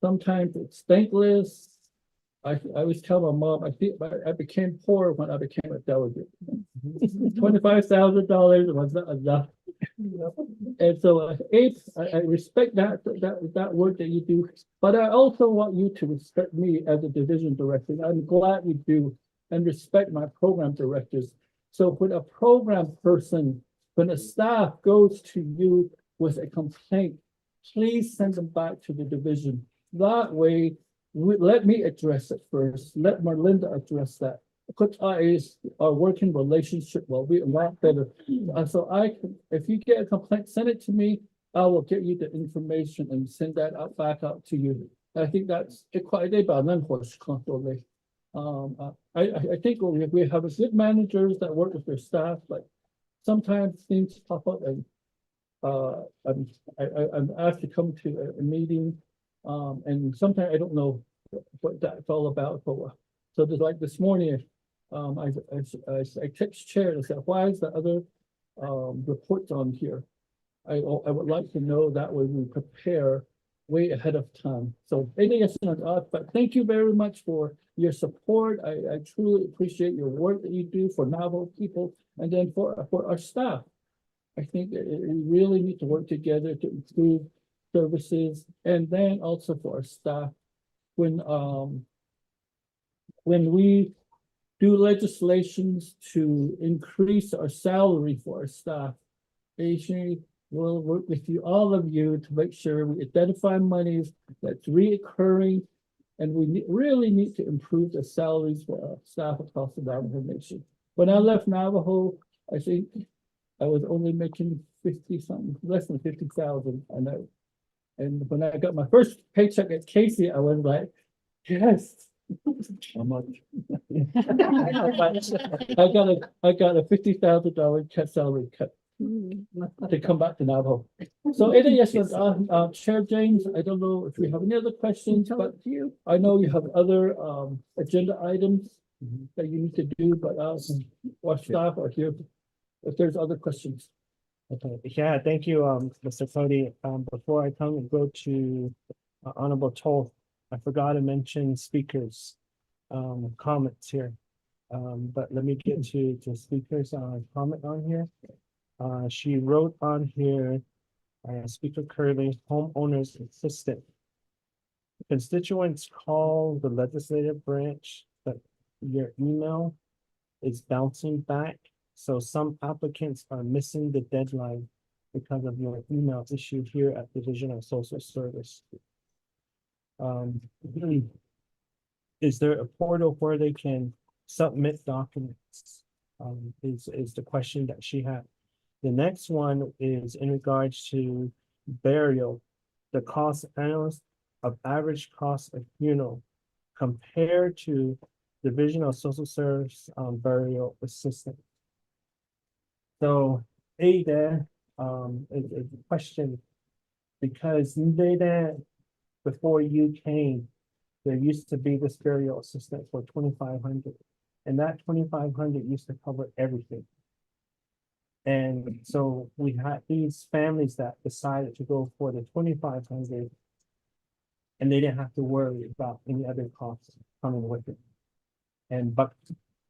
Sometimes it's thankless. I always tell my mom, I think I became poor when I became a delegate. $25,000 was not enough. And so I respect that work that you do, but I also want you to respect me as a division director. I'm glad you do, and respect my program directors. So when a program person, when a staff goes to you with a complaint, please send them back to the division. That way, let me address it first. Let Marlinda address that. Put our working relationship will be a lot better. So if you get a complaint, send it to me. I will get you the information and send that back out to you. I think that's quite a balance. I think we have a good managers that work with their staff, but sometimes things pop up and I'm asked to come to a meeting, and sometimes I don't know what that's all about. But so just like this morning, I text chair and said, why is the other reports on here? I would like to know, that way we prepare way ahead of time. So but thank you very much for your support. I truly appreciate your work that you do for Navajo people, and then for our staff. I think that we really need to work together to improve services and then also for our staff. When we do legislations to increase our salary for our staff, HEHSC will work with you, all of you, to make sure we identify monies that's reoccurring. And we really need to improve the salaries for our staff across the Navajo Nation. When I left Navajo, I think I was only making 50 something, less than 50,000. And when I got my first paycheck at Casey, I was like, yes. How much? I got a $50,000 salary cut to come back to Navajo. So yes, Chair James, I don't know if we have any other questions, but I know you have other agenda items that you need to do, but our staff are here if there's other questions. Okay, yeah, thank you, Mr. Cody. Before I come and go to Honorable Toll, I forgot to mention speakers, comments here. But let me get to speakers, comment on here. She wrote on here, Speaker Curley, homeowners assistant. Constituents call the legislative branch, but your email is bouncing back. So some applicants are missing the deadline because of your email issue here at Division of Social Service. Is there a portal where they can submit documents? Is the question that she had. The next one is in regards to burial, the cost analysis of average cost of funeral compared to Division of Social Service burial assistant. So there, is a question, because before you came, there used to be this burial assistant for 2,500, and that 2,500 used to cover everything. And so we had these families that decided to go for the 2,500, and they didn't have to worry about any other costs coming with it. But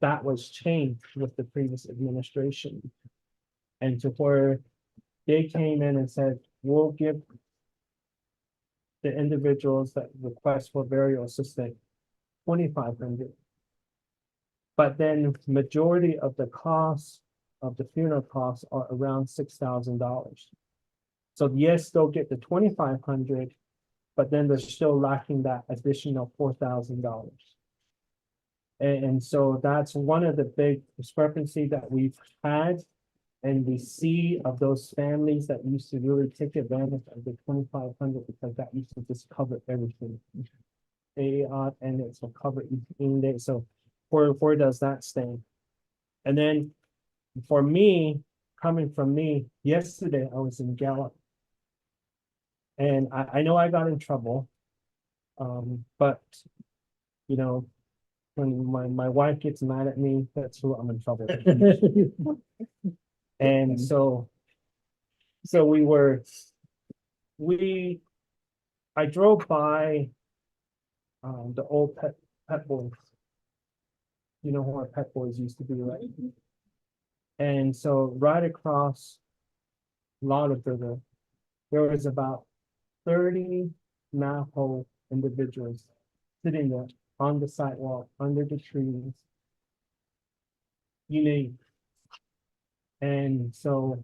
that was changed with the previous administration. And to where they came in and said, we'll give the individuals that request for burial assistance 2,500. But then majority of the costs of the funeral costs are around $6,000. So yes, they'll get the 2,500, but then they're still lacking that additional $4,000. And so that's one of the big discrepancy that we've had. And we see of those families that used to really take advantage of the 2,500 because that used to just cover everything. And it's will cover each day. So where does that stand? And then for me, coming from me, yesterday I was in Gallup. And I know I got in trouble. But you know, when my wife gets mad at me, that's who I'm in trouble with. And so I drove by the old pet boys. You know where Pet Boys used to be, right? And so right across Lauderdale River, there was about 30 Navajo individuals sitting there on the sidewalk, under the trees. You name. And so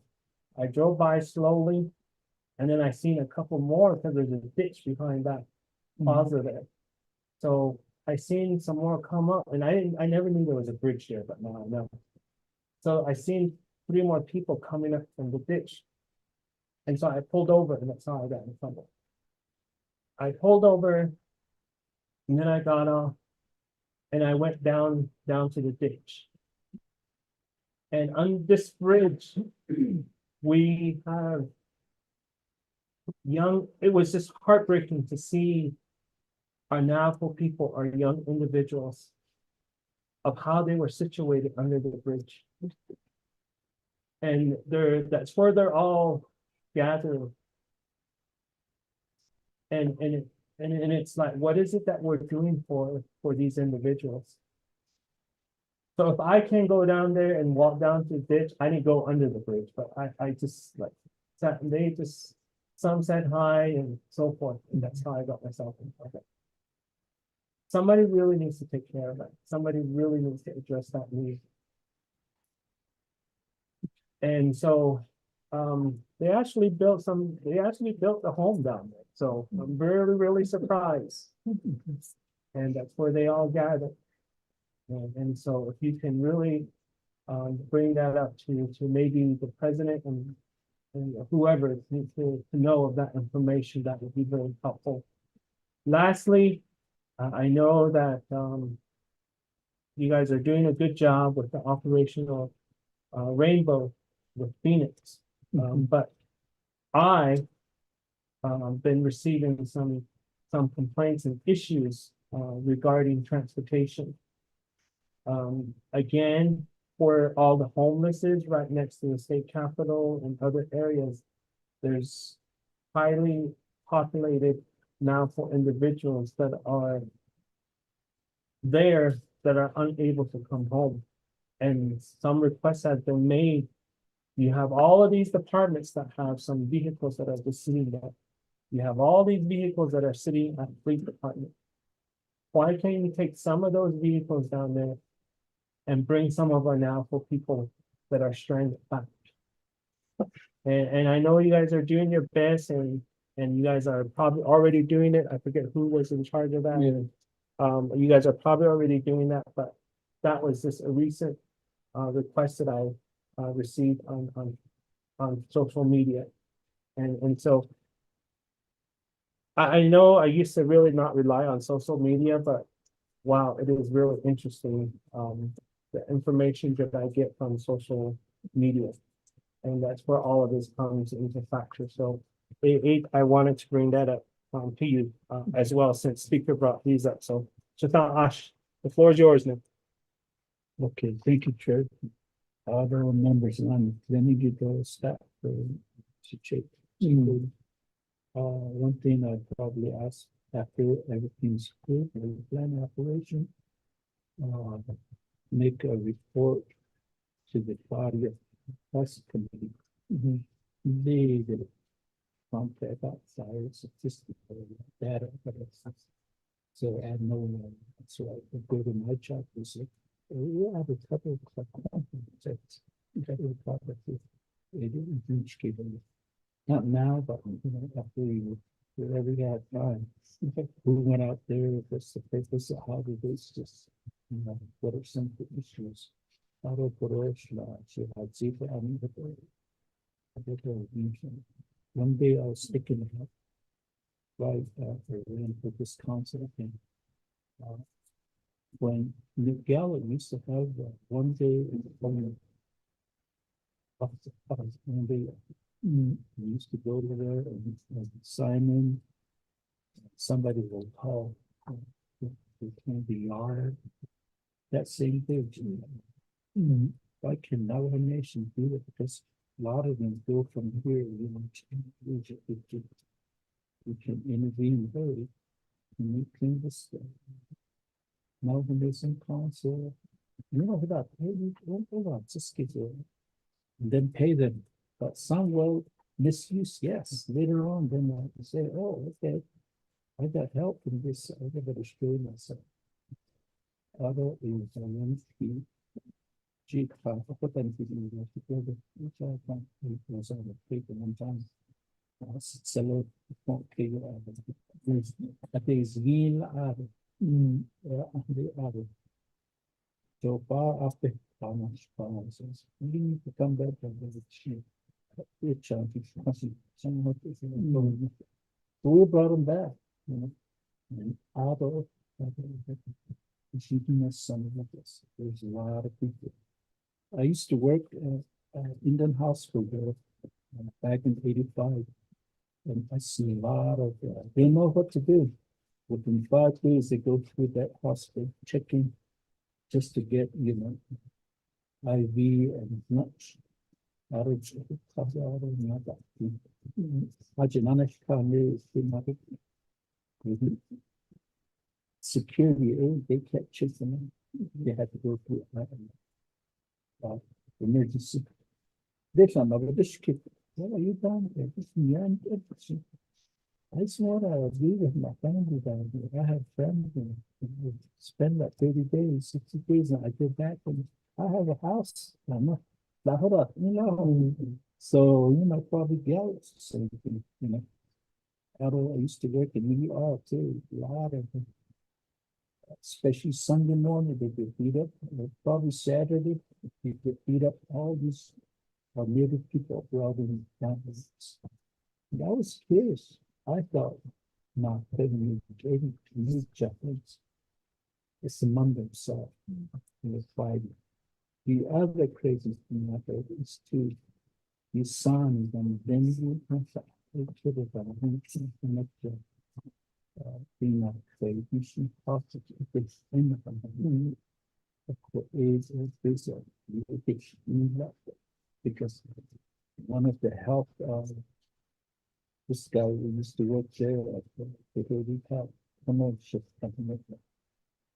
I drove by slowly, and then I seen a couple more because there's a ditch behind that plaza there. So I seen some more come up, and I never knew there was a bridge there, but now I know. So I seen 3 more people coming up from the ditch. And so I pulled over, and that's how I got in trouble. I pulled over, and then I got off, and I went down to the ditch. And on this bridge, we have it was just heartbreaking to see our Navajo people, our young individuals, of how they were situated under the bridge. And that's where they're all gathered. And it's like, what is it that we're doing for these individuals? So if I can go down there and walk down to the ditch, I didn't go under the bridge, but I just like, they just, some said hi and so forth, and that's how I got myself in trouble. Somebody really needs to take care of that. Somebody really needs to address that need. And so, they actually built a home down there. So I'm really, really surprised. And that's where they all gathered. And so if you can really, bring that up to maybe the president and whoever to know of that information, that would be very helpful. Lastly, I know that, you guys are doing a good job with the operational, rainbow with Phoenix. But I, been receiving some complaints and issues, regarding transportation. Again, for all the homeless is right next to the state capitol and other areas, there's highly populated now for individuals that are there that are unable to come home. And some requests have been made. You have all of these departments that have some vehicles that are just sitting there. You have all these vehicles that are sitting at the police department. Why can't you take some of those vehicles down there and bring some of our now for people that are stranded back? And I know you guys are doing your best, and you guys are probably already doing it. I forget who was in charge of that. You guys are probably already doing that, but that was just a recent request that I received on social media. And so I know I used to really not rely on social media, but wow, it is really interesting, the information that I get from social media. And that's where all of this comes into factor. So I wanted to bring that up to you as well, since speaker brought these up. So Shaitan Ash, the floor is yours now. Okay, thank you, Chair. Other members, and let me give the staff to check. One thing I'd probably ask after everything's good, the plan operation, make a report to the body of HEHSC committee. They will contact outside statistical data, so I know, so I can go to my job and say, we have a couple of concepts. Not now, but after whenever we had time, we went out there. What's the purpose of how do this? Just what are some of the issues? How do one day I was thinking about for this concept, and when New Gallup used to have one day when we used to go to there and sign in. Somebody will call the yard. That same thing. Why can now a nation do it? Because a lot of them go from here, we can intervene early and we clean the stuff. Now when there's some council, without paying, hold on, just give it. And then pay them. But some will misuse, yes. Later on, then I say, oh, okay, I got help from this. I got to destroy myself. Other is one fee. G class. I put that in the which I can't was on the paper one time. Sell it. I think it's real added. The other. So far after how much promises, we need to come back and visit you. So we brought them back, and other shooting us some of this. There's a lot of people. I used to work at Indian hospital back in '85, and I see a lot of they know what to do. Within 5 days, they go through that hospital checking just to get IV and much. Security, they kept chasing them. they had to go through emergency. They found out this kid, what are you doing there? This young kid. I swore I would be with my family down here. I have friends and we spend like 30 days, 60 days, and I get back and I have a house. I'm not, hold up, so you might probably be out. So, although I used to work in New York too, a lot of them. Especially Sunday morning, they get beat up. Probably Saturday, they get beat up. All these native people brought in families. And I was curious. I thought, not having getting to meet Japanese. It's among themselves. And it's fighting. The other crazy thing I heard is too, his son and then you being a tradition of the in the family. Of course, is this because one of the health this guy who used to work there at the Baby Health Promotion Company.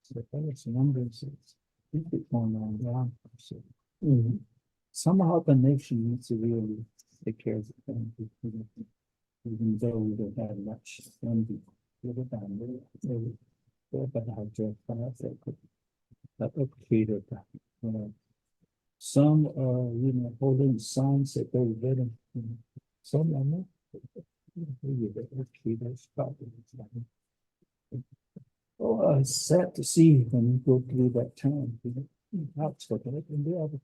So that was numbers. It's going on around. So somehow the nation needs to really take care of the family. Even though we don't have much funding. But I just that upgraded some holding signs that they're getting some are not. Oh, it's sad to see when you go through that time. That's what I can do.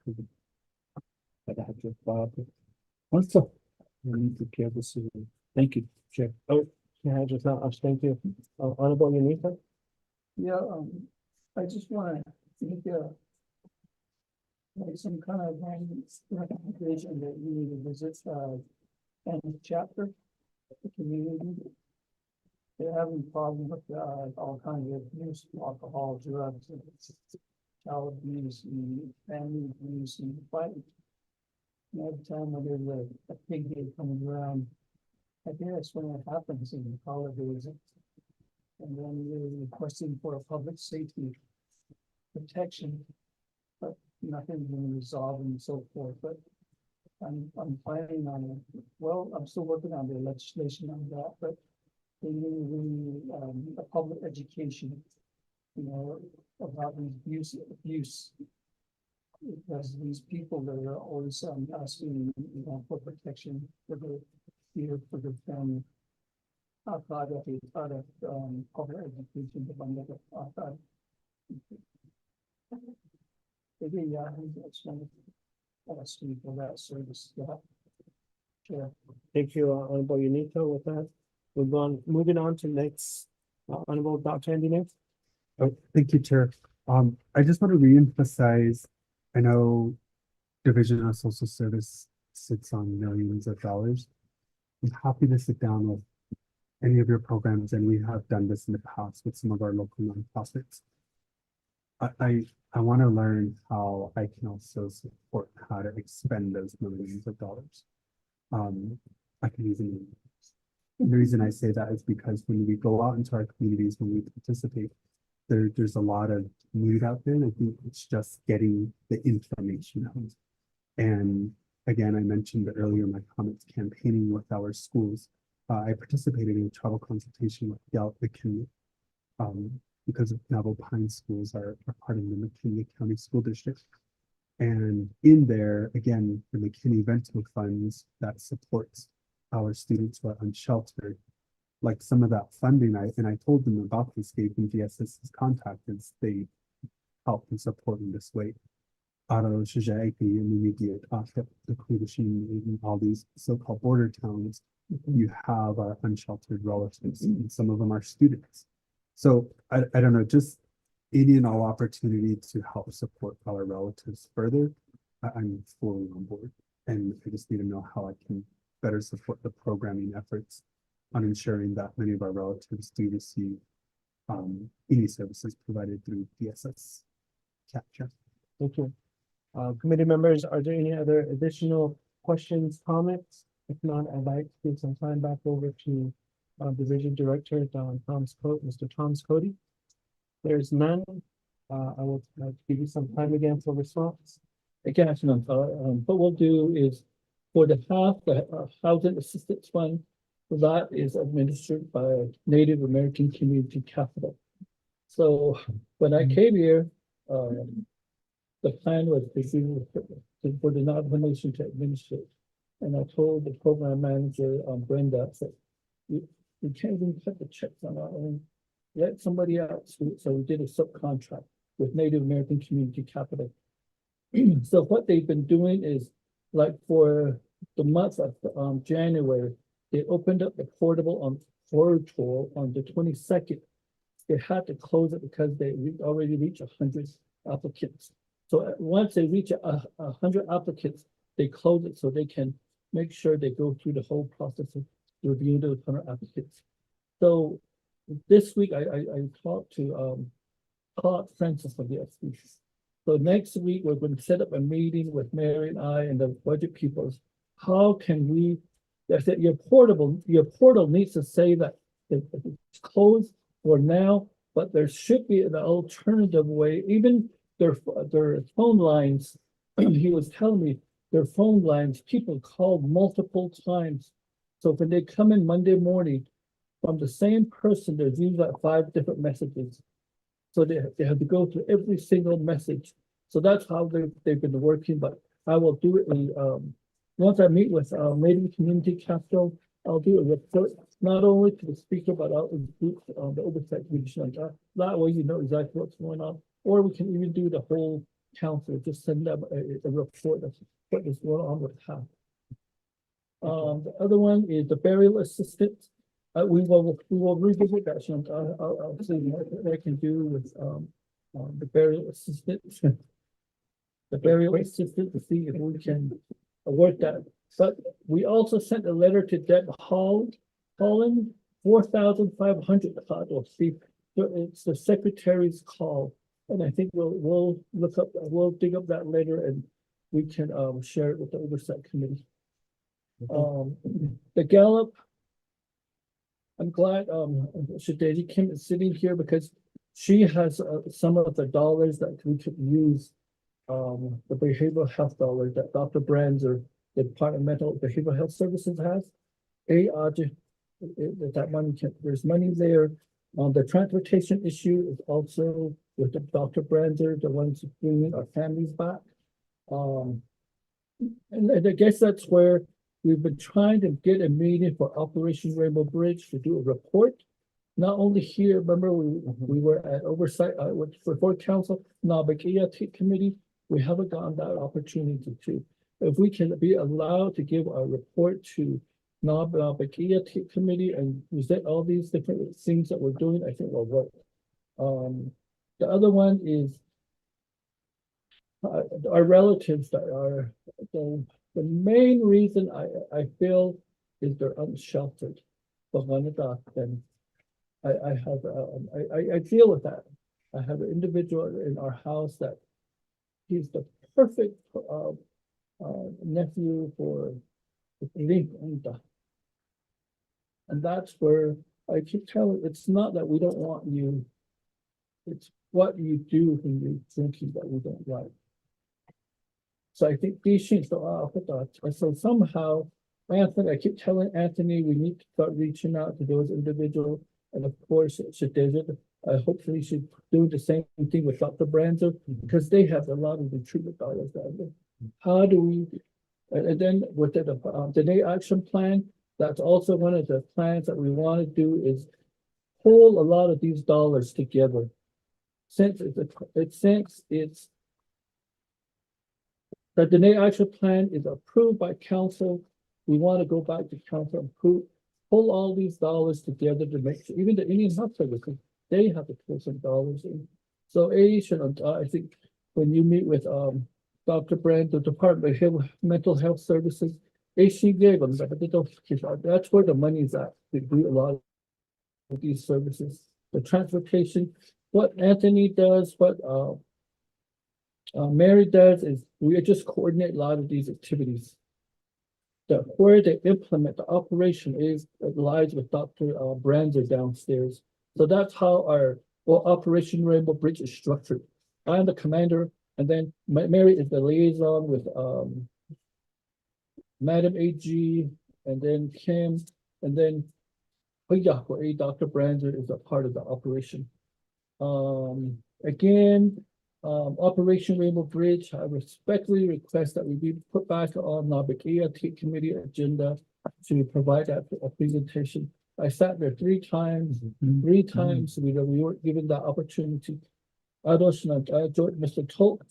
But I have to Bob. Also, we need to care this. Thank you, Chair. Oh, yeah, just not us. Thank you. Honorable Unita. Yeah, I just wanna make like some kind of recommendation that you need to visit, and chapter, the community. They're having problems with, all kinds of abuse, alcohol, drugs, and child abuse, and family abuse, and fighting. And every time when there's a pig day coming around, I guess when it happens in the holidays, and then you're requesting for a public safety protection, but nothing being resolved and so forth, but I'm planning on it. Well, I'm still working on the legislation on that, but they need a public education, about these abuse. Because these people that are always asking for protection for their family. Outside of public education, the one that outside. Maybe, yeah, that's one asking for that service. Yeah. Sure. Thank you, Honorable Unita. With that, moving on to next, Honorable Dr. Andy next. Oh, thank you, Chair. I just want to reemphasize, I know Division of Social Service sits on millions of dollars. I'm happy to sit down with any of your programs, and we have done this in the past with some of our local nonprofits. I want to learn how I can also support how to expend those millions of dollars. I can easily. And the reason I say that is because when we go out into our communities, when we participate, there's a lot of need out there, and I think it's just getting the information out. And again, I mentioned earlier in my comments, campaigning with our schools. I participated in a travel consultation with Gallup McKinley, because Navajo Pine schools are part of the McKinley County School District. And in there, again, the McKinney rental funds that supports our students who are unsheltered, like some of that funding, I told them about this, gave them DSS's contact, as they help and support in this way. And all these so-called border towns, you have our unsheltered relatives, and some of them are students. So I don't know, just any and all opportunity to help support our relatives further, I'm fully on board. And I just need to know how I can better support the programming efforts on ensuring that many of our relatives do receive any services provided through DSS capture. Thank you. Committee members, are there any other additional questions, comments? If not, I'd like to give some time back over to Division Director Mr. Thomas Cody. There's none. I will give you some time again for response. Again, what we'll do is for the housing assistance fund, that is administered by Native American Community Capital. So when I came here, the plan was for the Navajo Nation to administer. And I told the program manager, Brenda, I said, we can't even cut the checks on our own. Let somebody else do it. So we did a subcontract with Native American Community Capital. So what they've been doing is, like for the month of January, they opened up the portable on tour on the 22nd. They had to close it because they already reached 100 applicants. So once they reach 100 applicants, they close it so they can make sure they go through the whole process of reviewing those 100 applicants. So this week I talked to Claude Francis of the SBC. So next week we're going to set up a meeting with Mary and I and the budget people. How can we? I said your portal needs to say that it's closed for now, but there should be an alternative way. Even their phone lines. He was telling me their phone lines. People call multiple times. So when they come in Monday morning, from the same person, there's usually like 5 different messages. So they have to go through every single message. So that's how they've been working. But I will do it in, once I meet with Native Community Capital, I'll do a report, not only to the speaker, but I'll include the oversight commission like that. That way you know exactly what's going on. Or we can even do the whole council, just send them a report of what is going on with how. The other one is the burial assistance. We will revisit that. I'll see what I can do with the burial assistance. The burial assistance to see if we can work that. But we also sent a letter to Deb Holland, 4,500. We'll see. It's the secretary's call, and I think we'll dig up that letter and we can share it with the oversight committee. The Gallup. I'm glad Shadaji Kim is sitting here because she has some of the dollars that we could use. The behavioral health dollars that Dr. Brands or the Department of Mental Behavioral Health Services has. That money there's money there. The transportation issue is also with the Dr. Brands, the ones bringing our families back. And I guess that's where we've been trying to get a meeting for Operation Rainbow Bridge to do a report. Not only here, remember we were at oversight for council, Nabakia committee. We haven't gotten that opportunity to. If we can be allowed to give a report to Nabakia committee and present all these different things that we're doing, I think will work. The other one is our relatives that are the main reason I feel is they're unsheltered. And I deal with that. I have an individual in our house that he's the perfect nephew for Linda. And that's where I keep telling, it's not that we don't want you, it's what you do when you're drinking that we don't like. So I think these things, so somehow, Anthony, I keep telling Anthony, we need to start reaching out to those individuals. And of course, hopefully should do the same thing with Dr. Branzo, because they have a lot of the treatment dollars down there. How do we, and then with the Day Action Plan, that's also one of the plans that we want to do is pull a lot of these dollars together. Since it's that the Day Action Plan is approved by council, we want to go back to council and pull all these dollars together to make sure, even the Indian Health Services, they have to pull some dollars in. So I think when you meet with Dr. Brand, the Department of Mental Health Services, she gave them that. That's where the money is at. We do a lot of these services. The transportation, what Anthony does, what Mary does is we just coordinate a lot of these activities. Where they implement the operation lies with Dr. Brands downstairs. So that's how our Operation Rainbow Bridge is structured. I'm the commander, and then Mary is the liaison with, Madam AG, and then Kim, and then Dr. Brander is a part of the operation. Again, Operation Rainbow Bridge, I respectfully request that we be put back on the BKIA committee agenda to provide that a presentation. I sat there three times, we weren't given that opportunity. I joined Mr. Tolt.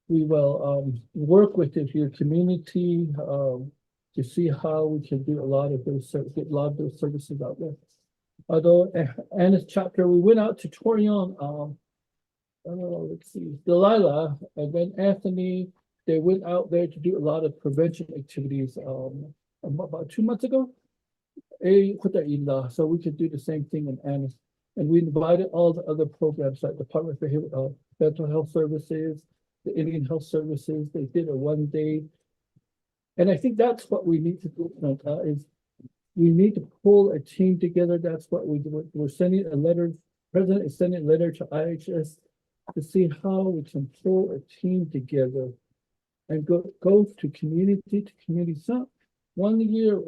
We will work with your community to see how we can do a lot of those services out there. Although Anna's chapter, we went out to Torion, let's see, Delilah, and then Anthony, they went out there to do a lot of prevention activities about 2 months ago. So we could do the same thing in Anna's. And we invited all the other programs like Department of Mental Health Services, the Indian Health Services. They did a 1 day. And I think that's what we need to do, is we need to pull a team together. That's what we're sending a letter. President is sending a letter to IHS to see how we can pull a team together and go to community. So 1 year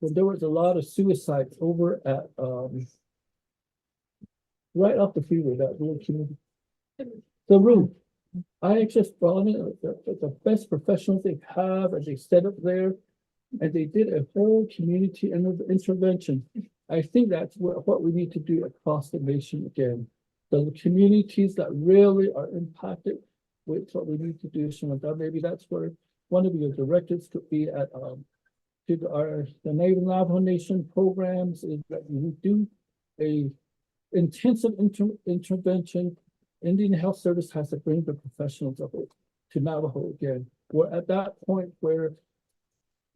when there was a lot of suicides over at right off the freeway, that little community. The room. IHS brought in the best professionals they have, and they set up there, and they did a whole community intervention. I think that's what we need to do across the nation again. The communities that really are impacted with what we need to do. So maybe that's where one of your directives could be at the Native Navajo Nation programs, is that we do a intensive intervention. Indian Health Service has to bring the professionals of it to Navajo again. We're at that point where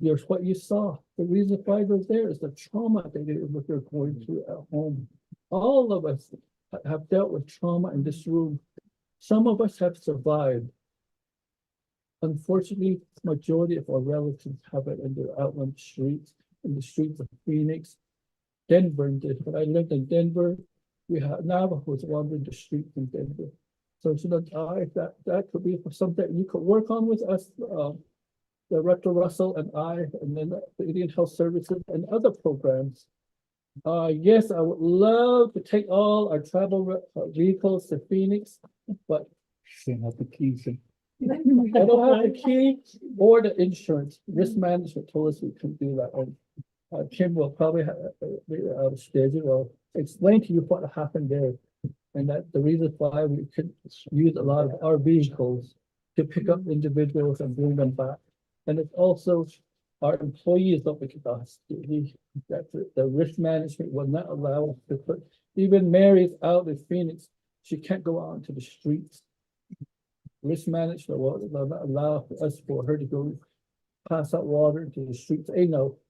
here's what you saw. The reason why they're there is the trauma what they're going through at home. All of us have dealt with trauma in this room. Some of us have survived. Unfortunately, majority of our relatives have it, and they're out on the streets, in the streets of Phoenix. Denver did. When I lived in Denver, we had Navajos wandering the streets in Denver. So that could be something you could work on with us, Director Russell and I, and then the Indian Health Services and other programs. Yes, I would love to take all our travel vehicles to Phoenix, but They have the keys. I don't have the key or the insurance. Risk management told us we couldn't do that. And Kim will probably have out of schedule. Will explain to you what happened there, and that the reason why we could use a lot of our vehicles to pick up individuals and bring them back. And it's also our employees don't make us. The risk management will not allow us to put, even Mary's out in Phoenix, she can't go out into the streets. Risk management will not allow for her to go pass out water into the streets.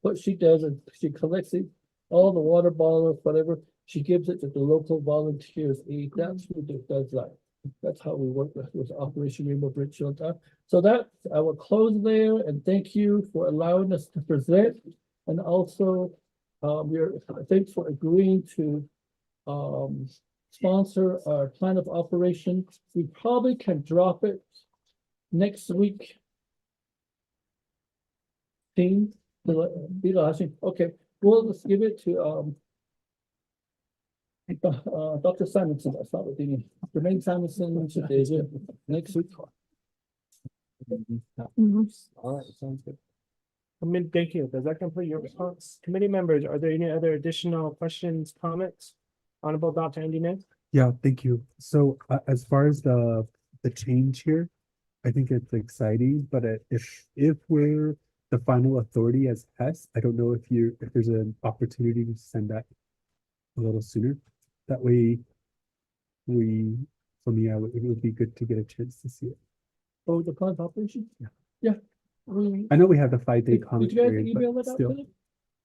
What she does is she collects all the water bottles, whatever, she gives it to the local volunteers. That's who does that. That's how we work with Operation Rainbow Bridge Shelter. So that I will close there, and thank you for allowing us to present. And also, thanks for agreeing to sponsor our plan of operation. We probably can drop it next week. Be the last thing. Okay, we'll just give it to Dr. Simonson. That's not what they need. Jermaine Simonson next week. All right, sounds good. Thank you. Does that complete your response? Committee members, are there any other additional questions, comments? Honorable Dr. Andy Nance? Yeah, thank you. So as far as the change here, I think it's exciting, but if we're the final authority as HEHSC, I don't know if there's an opportunity to send that a little sooner. That way it would be good to get a chance to see it. Oh, the plan of operation? Yeah. Yeah. I know we have the 5-day Did comment you guys period, email but it out still. to them?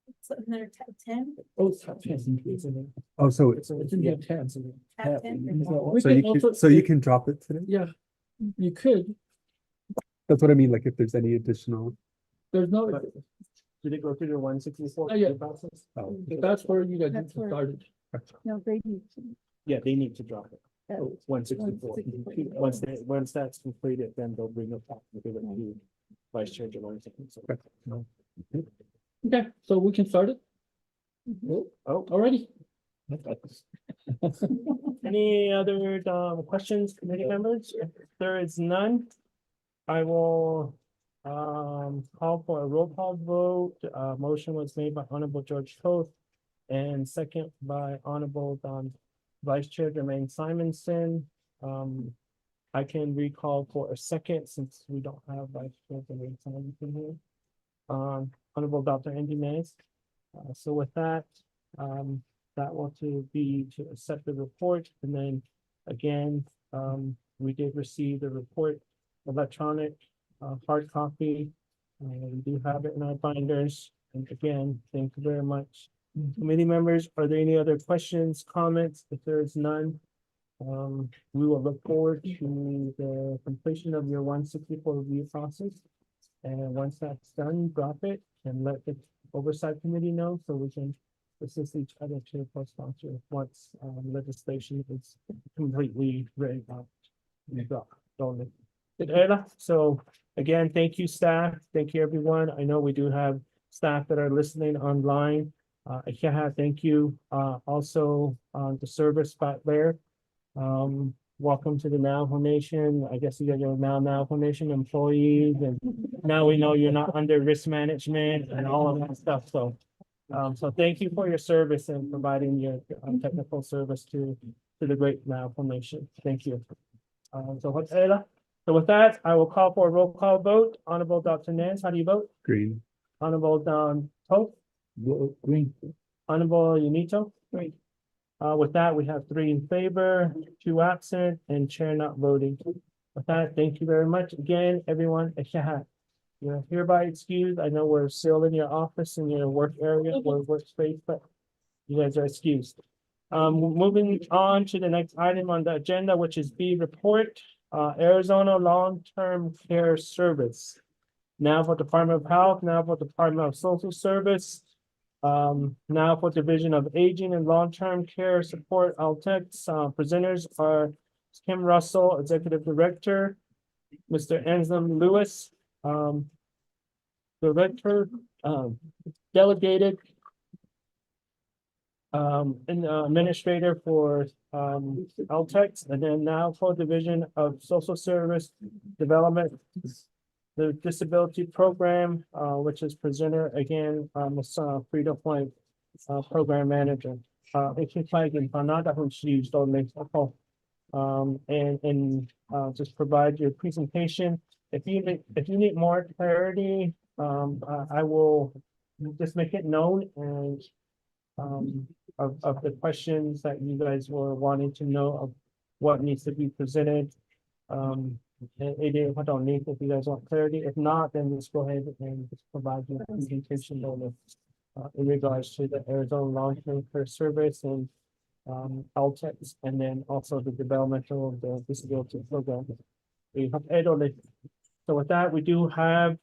It's another tab 10. Oh, it's top 10. It's in Oh, so It's in the 10. Tab 10. We can also- you can drop it today? Yeah, you could. That's what I mean, like if there's any additional. There's no, Did it go through the 164 Oh, yeah. process? Oh, that's where you guys That's where- started. No, they need to. Yeah, they need to drop it. 164. 164. Once that's completed, then they'll bring it back and give it to Vice Chair Johnson. So, Okay, so we can start it oh, already. any other questions, committee members? If there is none, I will call for a roll call vote. Motion was made by Honorable George Toth and second by Honorable Vice Chair Jermaine Simonson. I can recall for a second since we don't have Vice Chair Jermaine Simonson here. Honorable Dr. Andy Mays. So with that, that will be to accept the report, and then again, we did receive the report electronic, hard copy. We do have it in our binders, and again, thank you very much. Committee members, are there any other questions, comments? If there is none, we will look forward to the completion of your 164 review process. And once that's done, drop it and let the oversight committee know so we can assist each other to co-sponsor once legislation is completely ready. So again, thank you, staff. Thank you, everyone. I know we do have staff that are listening online. Thank you. Also, the service spot there. Welcome to the Navajo Nation. I guess you guys are now Navajo Nation employees, and now we know you're not under risk management and all of that stuff. So, so thank you for your service and providing your technical service to the great Navajo Nation. Thank you. So with that, I will call for a roll call vote. Honorable Dr. Nance, how do you vote? Green. Honorable Toth? Green. Honorable Unito? Green. With that, we have 3 in favor, 2 absent, and chair not voting. With that, thank you very much again, everyone. You're hereby excused. I know we're still in your office, in your work area or workspace, but you guys are excused. Moving on to the next item on the agenda, which is B report, Arizona Long-Term Care Service. Now for Department of Health, now for Department of Social Service. Now for Division of Aging and Long-Term Care Support, LTEX, presenters are Kim Russell, Executive Director, Mr. Anselm Lewis, Director, Delegated, and Administrator for LTEX, and then now for Division of Social Service Development, the Disability Program, which is presenter again, Ms. Frida Plank, Program Manager. And just provide your presentation. If you need more clarity, I will just make it known and of the questions that you guys were wanting to know of what needs to be presented. If you guys want clarity, if not, then just go ahead and just provide your presentation on in regards to the Arizona Long-Term Care Service and LTEX, and then also the developmental of the disability program. So with that, we do have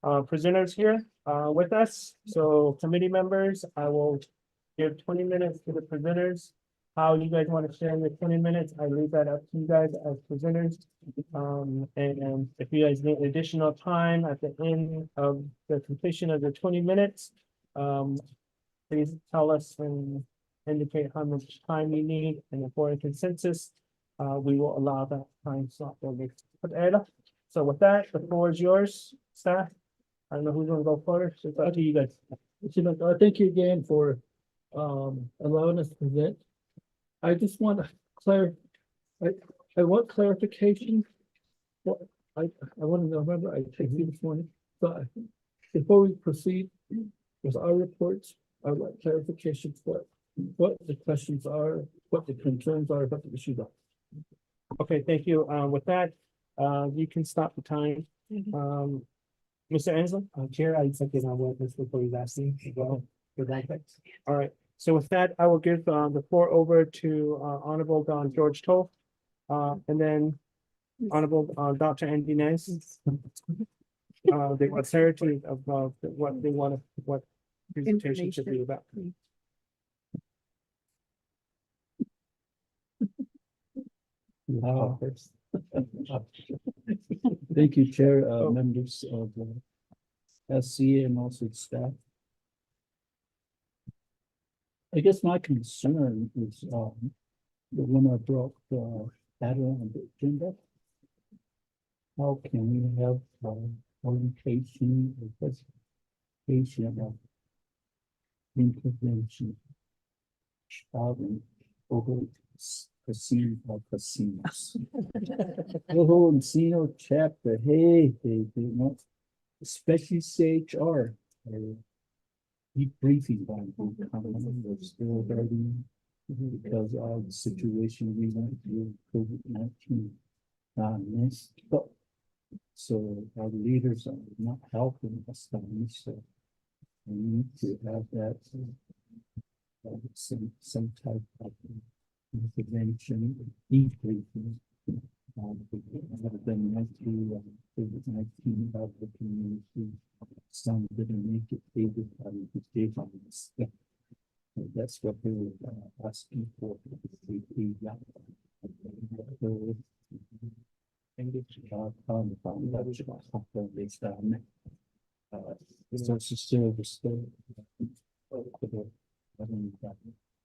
presenters here with us. So committee members, I will give 20 minutes to the presenters. How you guys want to share the 20 minutes, I leave that up to you guys as presenters. And if you guys need additional time at the end of the completion of the 20 minutes, please tell us and indicate how much time you need, and if we're in consensus, we will allow that time slot. So with that, the floor is yours, staff. I don't know who's gonna go first. It's up to you guys. Thank you again for allowing us to present. I just want to I want clarification. What I want to know, remember, I texted you this morning, but before we proceed with our reports, I would like clarification for what the questions are, what the concerns are, what the issues are. Okay, thank you. With that, you can stop the time. Mr. Anselm? Chair, I accepted on what Mr. Cody is asking. Well, for that. All right, so with that, I will give the floor over to Honorable George Toth, and then Honorable Dr. Andy Nance. The clarity of what they want to, what presentation should be about. First. Thank you, Chair, Oh. members of the SC and also staff. I guess my concern is, the one I brought, that on the agenda. How can we have, orientation or presentation of intervention? Over casinos. The whole casino chapter, hey, especially CHR. Debriefing on we're still hurting because of the situation we went through COVID-19. So our leaders are not helping us, so we need to have that. Some type of intervention, debriefing. Other than COVID-19 about the community, some didn't make it, they did, that's what they were asking for. Social service.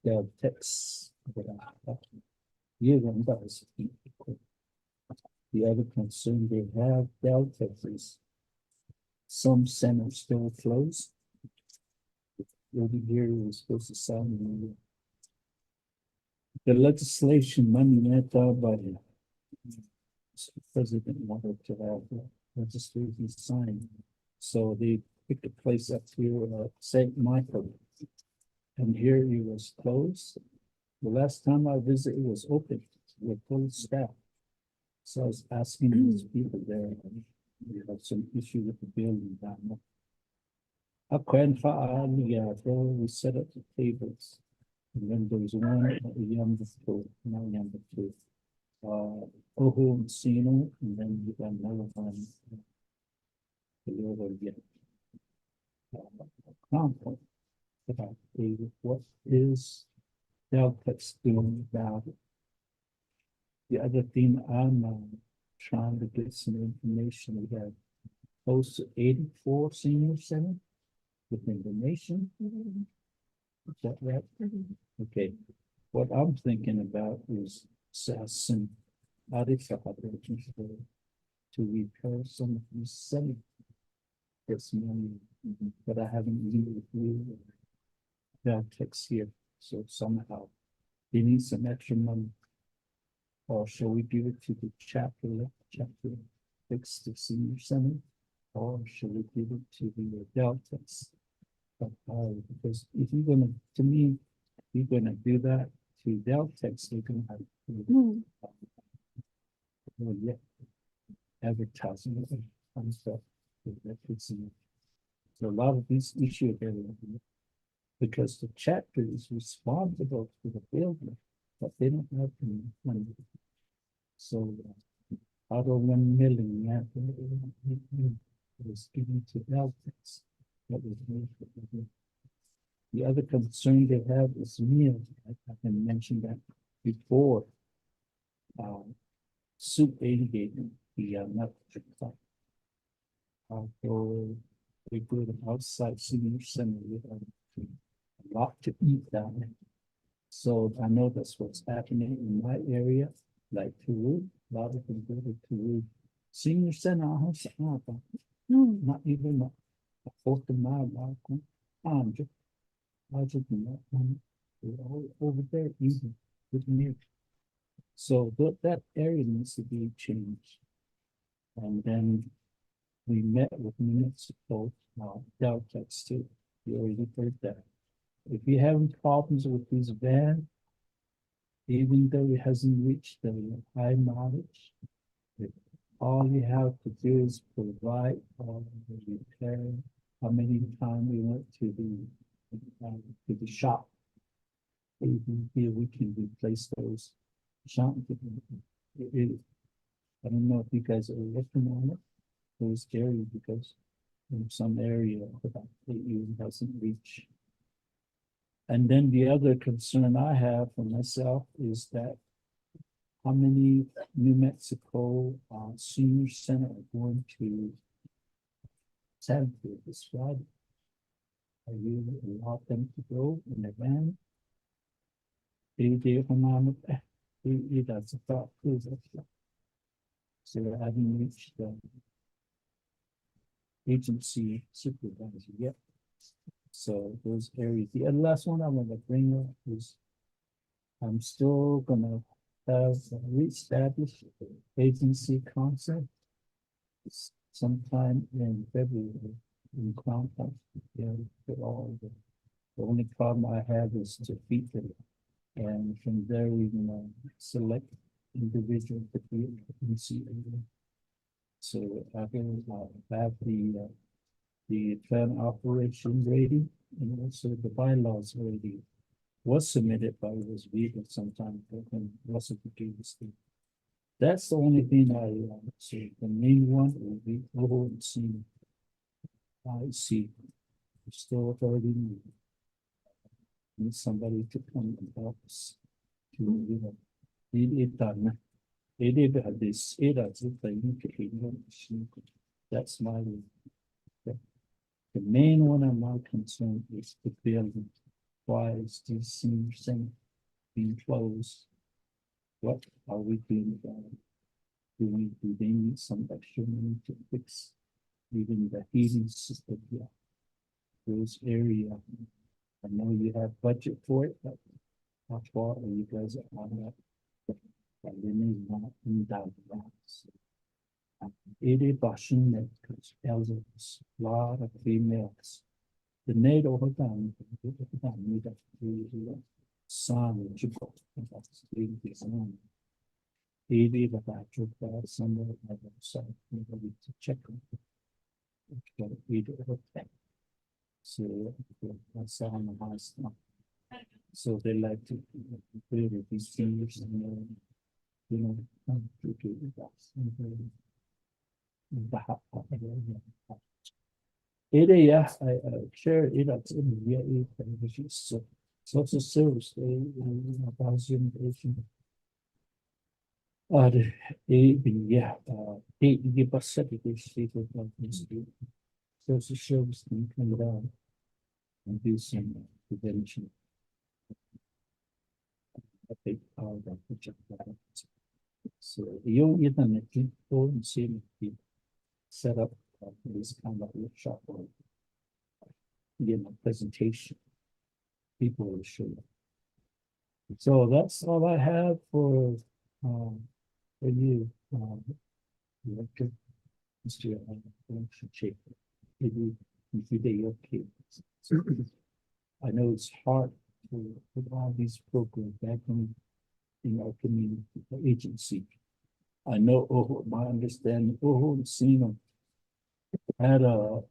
Their texts. The other concern they have, Delta is some centers still closed. Over here was supposed to sign the legislation money met by the president wanted to have the legislation signed. So they picked a place up here, St. Michael. And here it was closed. The last time I visited, it was open with full staff. So I was asking these people there, we have some issue with the building down there. We set up the tables. And then there was one at the younger school, now younger two. Oho and Sino, and then you got another one. Conference about what is Deltex doing about it. The other thing I'm trying to get some information. We have close to 84 senior centers within the nation. Is that right? Okay. What I'm thinking about is some to repair some of these centers. This money, but I haven't used Deltex here, so somehow they need some extra money. Or shall we give it to the chapter fix the senior center? Or should we give it to the Deltex? Because if you're gonna, to me, if you're gonna do that to Deltex, they're gonna have to advertising and stuff. So a lot of these issues are because the chapter is responsible for the building, but they don't have the money. So out of 1 million, was given to Deltex. The other concern they have is meals. I can mention that before. Soup aggregating the not so we put an outside senior center with a lot to eat down there. So I know that's what's happening in my area, like Peru. A lot of them go to Peru. Senior center, not even a fourth of mile walk. Over there, even with me. So that area needs to be changed. And then we met with municipal Deltex too. You already heard that. If you're having problems with these vans, even though it hasn't reached the high mileage, all you have to do is provide the repair. How many times we went to the shop? Even here we can replace those shop. I don't know if you guys are looking on it. It was scary because in some area it even hasn't reached. And then the other concern I have for myself is that how many New Mexico senior center are going to Sanford this Friday? Are you allow them to go in a van? He does a thought, please. So I haven't reached the agency supervisor yet. So those areas, the last one I want to bring up is I'm still gonna have reestablished agency concept sometime in February in Crown Point. Yeah, with all the only problem I have is to feed them. And from there, we can select individual to be agency. So I can have the plan operation ready and also the bylaws ready. Was submitted by this week at some time, but then Russell gave us the. That's the only thing I say. The main one will be over and see. I see. Still already need somebody to come and help us to, you know, it done. It is this, it is the thing. That's my. The main one I'm not concerned is the building. Why is this senior center being closed? What are we doing about it? Do they need some extra money to fix even the heating system here? Those area, I know you have budget for it, but how far are you guys on that? But they may not in doubt about it. It is bashing that because elders, a lot of females. The NATO have done, need that son, Chico, that's the design. Maybe the battery somewhere like that, so we need to check on it. But we do that. So that's on the house now. So they like to play with these seniors and you know, to do that. I share it at in the which is social service, presentation. The Pacific is social service can come down and do some prevention. I think so you internet people and see set up this kind of workshop or presentation. People will show up. So that's all I have for you, Director, Mr. Shaker. Maybe if they okay. So, I know it's hard to put all these programs back in our community agency. I know my understanding, seen had I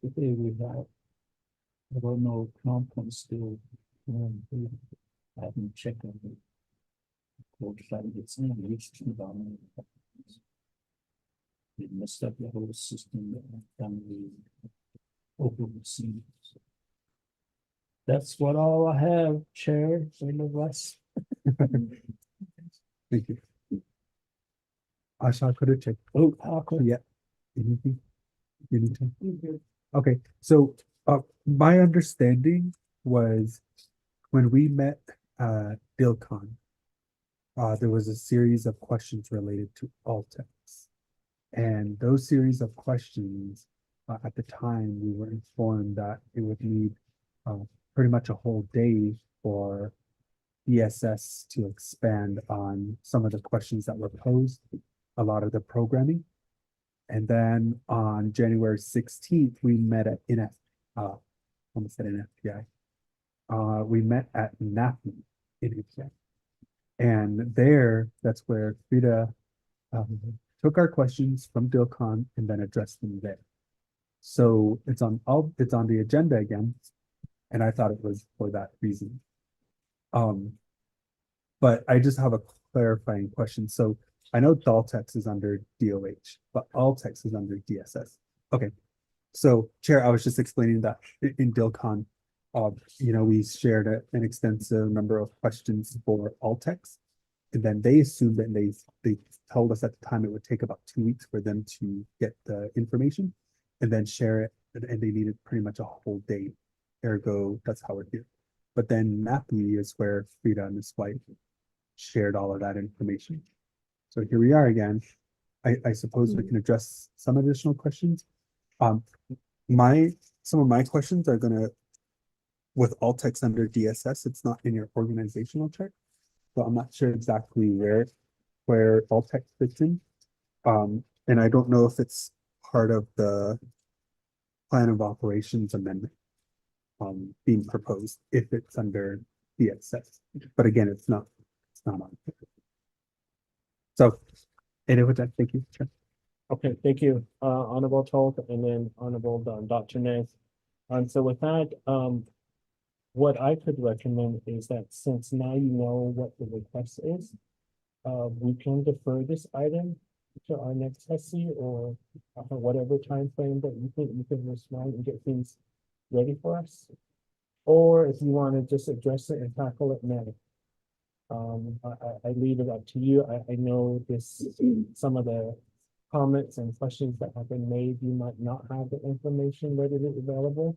think they would have, I don't know, compound still. I haven't checked on it. It's not reached to them. It messed up the whole system down the open scene. That's what all I have, Chair, any of us. Thank you. Asha, could have checked. Oh, how could Yeah. Anything? Anytime? Okay, so my understanding was when we met DILCON, there was a series of questions related to Altex. And those series of questions, at the time, we were informed that it would need pretty much a whole day for ESS to expand on some of the questions that were posed, a lot of the programming. And then on January 16th, we met at almost at NFPI. We met at NAFI in NFPI. And there, that's where Frida took our questions from DILCON and then addressed them there. So it's on the agenda again, and I thought it was for that reason. But I just have a clarifying question. So I know Daltex is under DOH, but Altex is under DSS. Okay. So Chair, I was just explaining that in DILCON, we shared an extensive number of questions for Altex. And then they assumed that they told us at the time it would take about 2 weeks for them to get the information and then share it. And they needed pretty much a whole day. Ergo, that's how we're here. But then MAPI is where Frida and his wife shared all of that information. So here we are again. I suppose we can address some additional questions. Some of my questions are gonna, with all text under DSS, it's not in your organizational chart. So I'm not sure exactly where all text fits in. And I don't know if it's part of the plan of operations amendment being proposed, if it's under DSS. But again, it's not on. So, and with that, thank you. Chair. Okay, thank you, Honorable Toth, and then Honorable Dr. Nez. So with that, what I could recommend is that since now you know what the request is, we can defer this item to our next HEHSC or whatever time frame that you think you can respond and get things ready for us. Or if you want to just address it and tackle it now. I leave it up to you. I know some of the comments and questions that have been made, you might not have the information readily available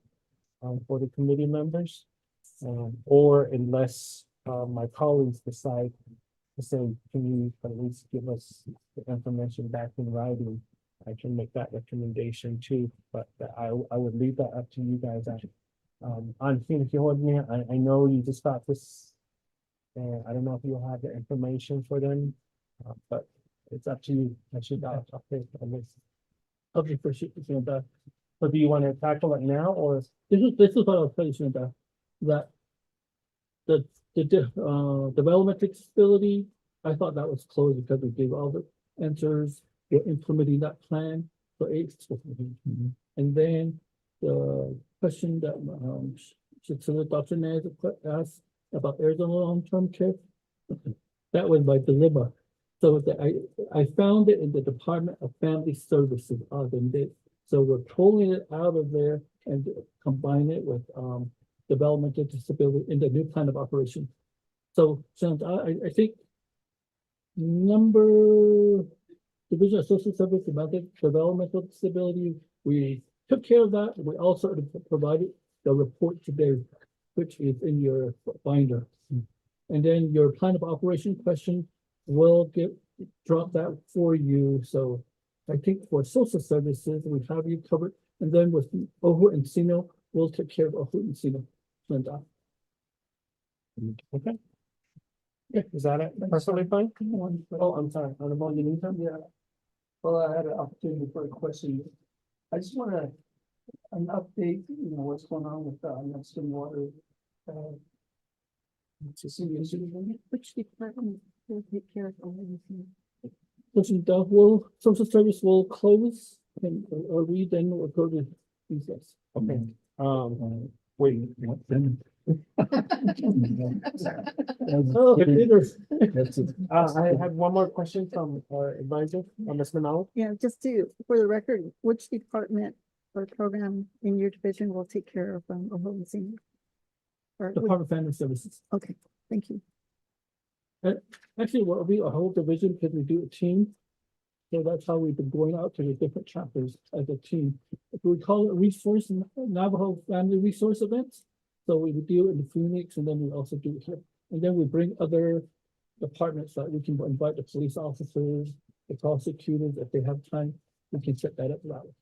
for the committee members. Or unless my colleagues decide to say, can you at least give us the information back in writing? I can make that recommendation too, but I would leave that up to you guys. I know you just got this, and I don't know if you'll have the information for them, but it's up to you. I should okay on this. Okay, for sure, that. So do you want to tackle it now or? This is what I'll tell you, that the development disability, I thought that was closed because we gave all the answers, you're implementing that plan for AIDS. And then the question that Dr. Naz asked about Arizona long-term care, that was my dilemma. So I found it in the Department of Family Services, so we're pulling it out of there and combine it with developmental disability in the new plan of operation. So I think Division of Social Service developmental disability, we took care of that. We also provided the report today, which is in your binder. And then your plan of operation question will drop that for you. So I think for social services, we have you covered. And then with Ohu and Sino, we'll take care of Ohu and Sino. Linda. Okay. Yeah, is that it? Perfectly fine? Oh, I'm sorry. Honorable, you need them? Yeah. Well, I had an opportunity for a question. I just want an update, what's going on with Mexican water. Which department will take care of all of Social service will close and or we then will go to recess. Okay. Wait. I have one more question from our advisor, Ms. Manal. Yeah, for the record, which department or program in your division will take care of home senior? Department of Family Services. Okay, thank you. Actually, we a whole division because we do a team. So that's how we've been going out to the different chapters as a team. We call it Navajo Family Resource Events. So we would do it in the Phoenix and then we also do it here. And then we bring other departments that we can invite the police officers, the prosecutors, if they have time, we can set that up that way.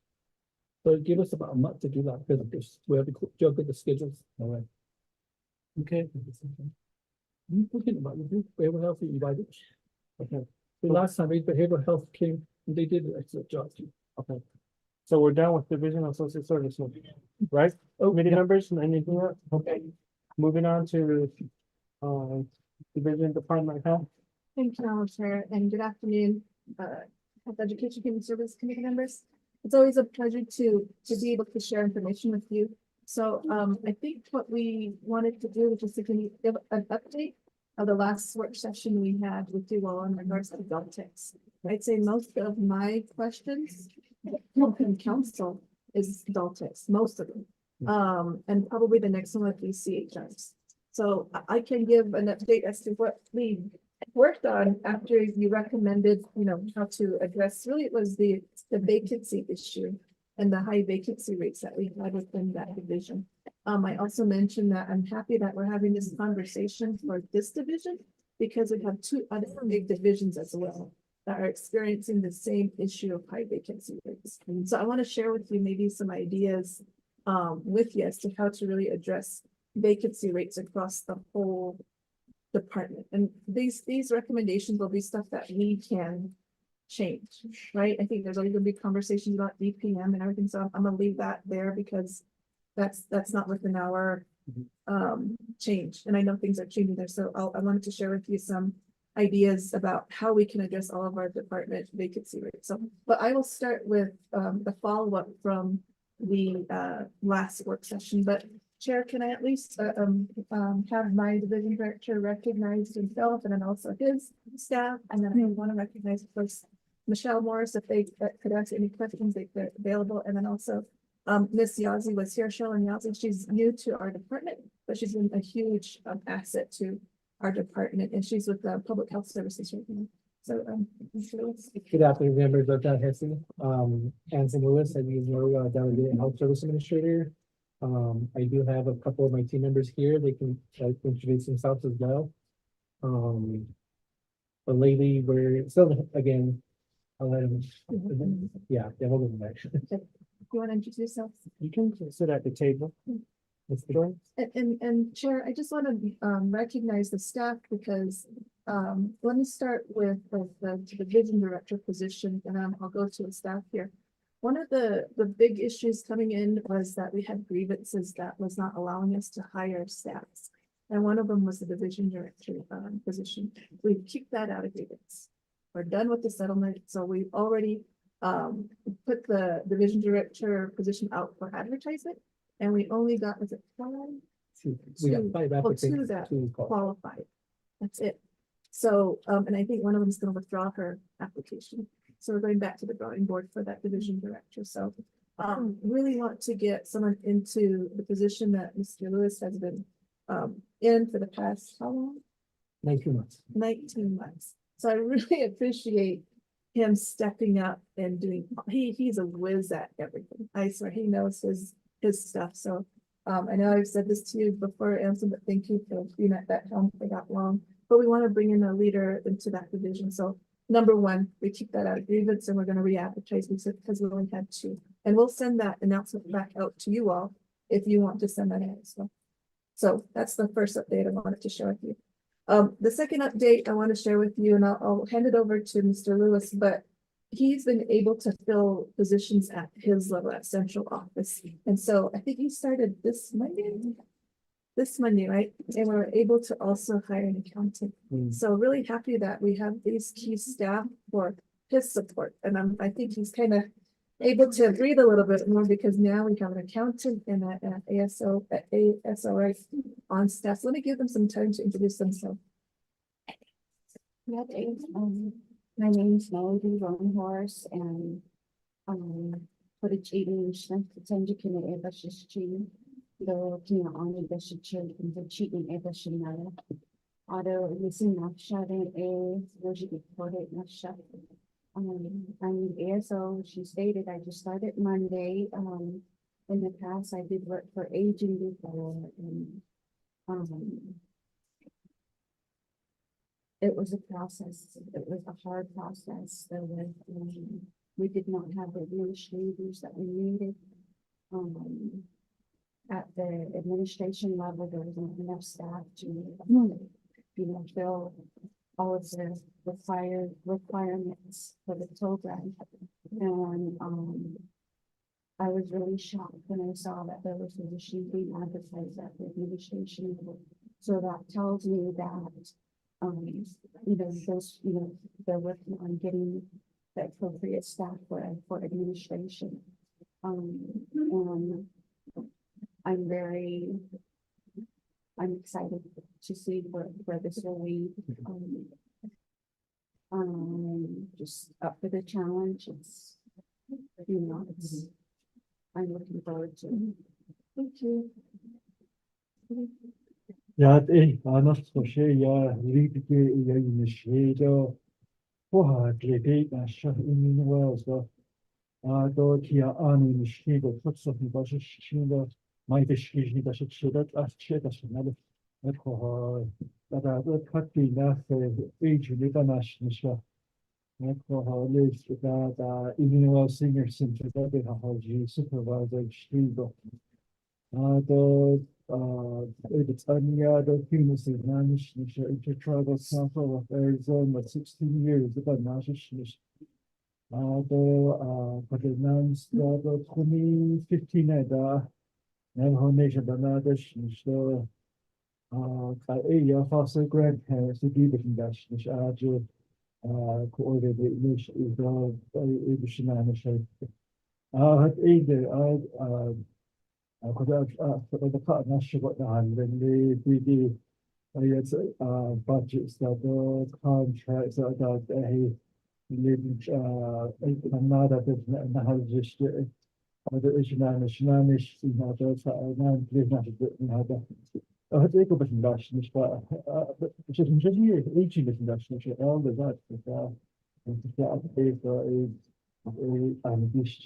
So give us about a month to do that because we have to juggle the schedules. All right. Okay. You thinking about you behavioral health you invited. Okay. The last time behavioral health came and they did an excellent job too. Okay. So we're done with Division of Social Services, right? Committee members, anything else? Okay. Moving on to Division Department of Health. Thank you, Madam Chair, and good afternoon, Health Education Human Service Committee members. It's always a pleasure to be able to share information with you. So I think what we wanted to do was just to give an update of the last work session we had with you all in regards to adultics. I'd say most of my questions from council is adultics, most of them. And probably the next one would be CHRs. So I can give an update as to what we worked on after you recommended, you know, how to address, really it was the vacancy issue and the high vacancy rates that we had within that division. I also mentioned that I'm happy that we're having this conversation for this division because we have two other big divisions as well that are experiencing the same issue of high vacancy rates. And so I want to share with you maybe some ideas with you as to how to really address vacancy rates across the whole department. And these recommendations will be stuff that we can change, right? I think there's always gonna be conversations about DPM and everything, so I'm gonna leave that there because that's not within our change. And I know things are changing there, so I wanted to share with you some ideas about how we can address all of our department vacancy rates. So, but I will start with the follow-up from the last work session. But Chair, can I at least have my division director recognize himself and then also his staff? And then I want to recognize, of course, Michelle Morris, if they could answer any questions, they're available. And then also Miss Yazzie was here, Cheryl Yazzie. She's new to our department, but she's been a huge asset to our department, and she's with the Public Health Services right now. So, Mr. Lewis. Good afternoon, members of the HEHSC. Anson Lewis, as you know, Delegated Health Service Administrator. I do have a couple of my team members here. They can introduce themselves as well. But lately, we're still, again, I'll let them, yeah, we'll go back. You want to introduce yourself? You can sit at the table. Mr. Dorn. And Chair, I just want to recognize the staff because let me start with the division director position, and then I'll go to the staff here. One of the big issues coming in was that we had grievances that was not allowing us to hire staff. And one of them was the division director position. We've kicked that out of grievance. We're done with the settlement, so we've already put the division director position out for advertisement. And we only got, was it five? We got 5 Well, applicants. two that two qualified. That's it. So, and I think one of them is going to withdraw her application. So we're going back to the drawing board for that division director. So really want to get someone into the position that Mr. Lewis has been in for the past, how long? 19 months. 19 months. So I really appreciate him stepping up and doing, he's a whiz at everything. I swear he knows his stuff. So I know I've said this to you before, Anson, but thank you for being at that helm for that long. But we want to bring in a leader into that division. So number one, we keep that out of grievance and we're going to re-advertise because we only had 2. And we'll send that announcement back out to you all if you want to send that in as well. So that's the first update I wanted to share with you. The second update I want to share with you, and I'll hand it over to Mr. Lewis, but he's been able to fill positions at his level at central office. And so I think he started this Monday, right? And we're able to also hire an accountant. So really happy that we have these key staff for his support. And I think he's kind of able to breathe a little bit more because now we have an accountant and an ASO on staff. So let me give them some time to introduce themselves. Yeah, my name's Melody Horse, and for the cheating, the can ever just cheating. The king on the cheating, the cheating ever should know. Although using not shutting a was reported not shut. I'm ASO. She stated I just started Monday. In the past, I did work for aging before, and it was a process. It was a hard process. There was, we did not have the administrators that we needed. At the administration level, there wasn't enough staff to, fill all of the requirements for the program. And I was really shocked when I saw that there was positions being advertised at the administration level. So that tells me that they're working on getting the appropriate staff for administration. And I'm excited to see where this will lead. Just up for the challenge. I'm looking forward to it. Thank you. Ja, anders proszę, ja rybki, ja nie śledzo. Poha, lepiej nasza imienna zo. A do kia ani nie śledzo, to co mi wasze śledzo, majte śledzie da się trzeba, a trzeba się nawet. Jako, da taki na age liba nasz nisza. Jako, list da imienna senior center, da chodzi supervisor śledzo. A do it's the Humus is managed Intertribal Council of Arizona 16 years, about Nashish. For the nuns, the 2015 and Honation Banadish, a fossil grant has to be the condition, coordinated is the Shinanish. The partnership with the hand and the budgets that the contracts that they living another just other issue nationalish in other non national هذا يكون بس نداش مش مش مش ايش بس نداش مش all the that انت I'm this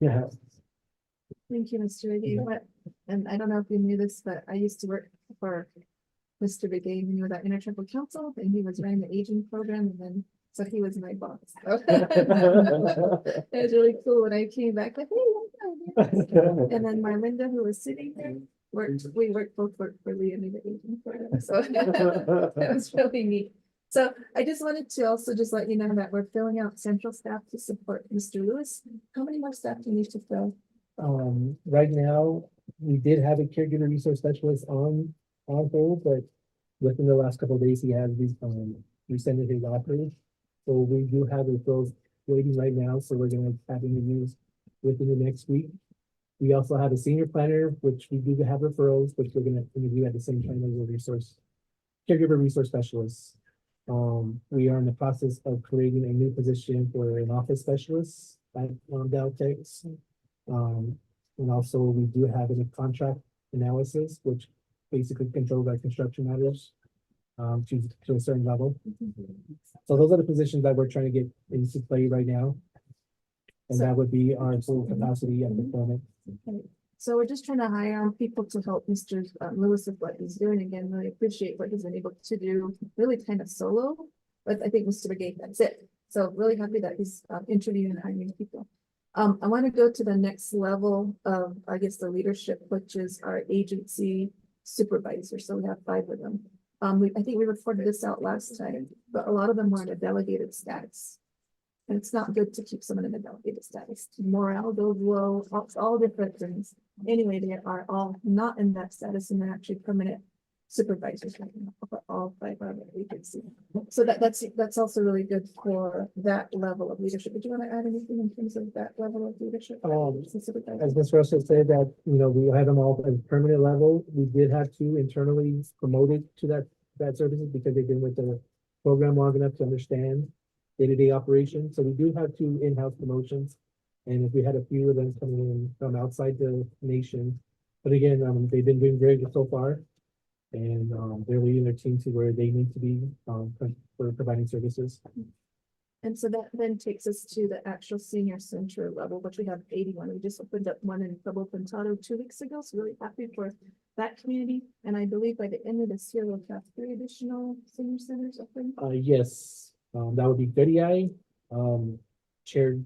yeah. Thank you, Mr. Begay. And I don't know if you knew this, but I used to work for Mr. Begay when he was at Intertribal Council, and he was running the aging program, and then so he was my boss. So it was really cool when I came back, like, hey, and then Marlinda, who was sitting there, we both worked for Lee in the aging program. So that was really neat. So I just wanted to also just let you know that we're filling out central staff to support Mr. Lewis. How many more staff do you need to fill? Right now, we did have a caregiver resource specialist on hold, but within the last couple of days, he has rescinded his offers. So we do have referrals waiting right now, so we're gonna have interviews within the next week. We also have a senior planner, which we do have referrals, which we're gonna interview at the same time as a caregiver resource specialist. We are in the process of creating a new position for an office specialist at Deltex. And also we do have a contract analysis, which basically controls our construction matters to a certain level. So those are the positions that we're trying to get into play right now. And that would be our full capacity at the moment. So we're just trying to hire on people to help Mr. Lewis with what he's doing. Again, really appreciate what he's been able to do, really kind of solo. But I think Mr. Begay, that's it. So really happy that he's interviewing and hiring people. I want to go to the next level of, I guess, the leadership, which is our agency supervisor. So we have 5 of them. I think we reported this out last time, but a lot of them were in a delegated status. And it's not good to keep someone in a delegated status. Morale goes low, all different things. Anyway, they are all not in that status and they're actually permanent supervisors right now for all 5 of the agency. So that's also really good for that level of leadership. Did you want to add anything in terms of that level of leadership? As Ms. Russell said that, we had them all at permanent level. We did have 2 internally promoted to that services because they've been with the program long enough to understand day-to-day operations. So we do have 2 in-house promotions. And if we had a few of them coming in from outside the nation, but again, they've been doing very good so far. And they're leading their team to where they need to be for providing services. And so that then takes us to the actual senior center level, which we have 81. We just opened up one in Pueblo Pintado 2 weeks ago. So really happy for that community. And I believe by the end of this year, we'll have 3 additional senior centers open. Yes, that would be Goody Eye, chaired,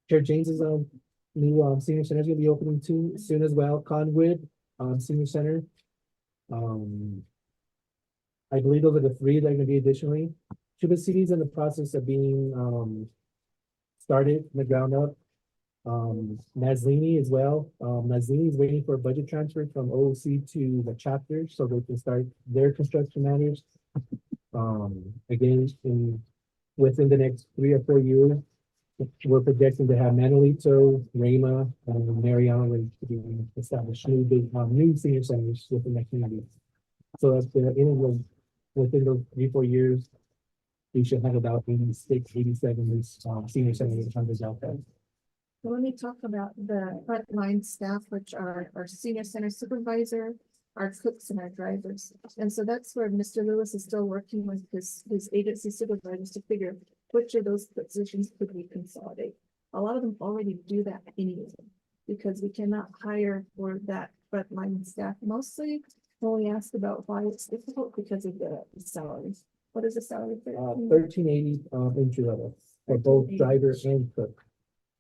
Chair James's new senior center is gonna be opening too soon as well. Conwood Senior Center. I believe those are the 3 that are gonna be additionally. Cuba City is in the process of being started from the ground up. Mazzini as well. Mazzini is waiting for a budget transfer from OOC to the chapter so they can start their construction matters. Again, within the next 3 or 4 years, we're projecting to have Manolito, Rama, and Mariana to be established new senior centers within that community. So that's within those 3 or 4 years, we should have about 86, 87 senior center members out there. So let me talk about the frontline staff, which are our senior center supervisor, our cooks and our drivers. And so that's where Mr. Lewis is still working with his agency supervisors to figure which of those positions could we consolidate. A lot of them already do that anyway, because we cannot hire for that frontline staff. Mostly when we asked about why it's difficult because of the salaries. What is the salary? for 1380 entry level for both driver and cook.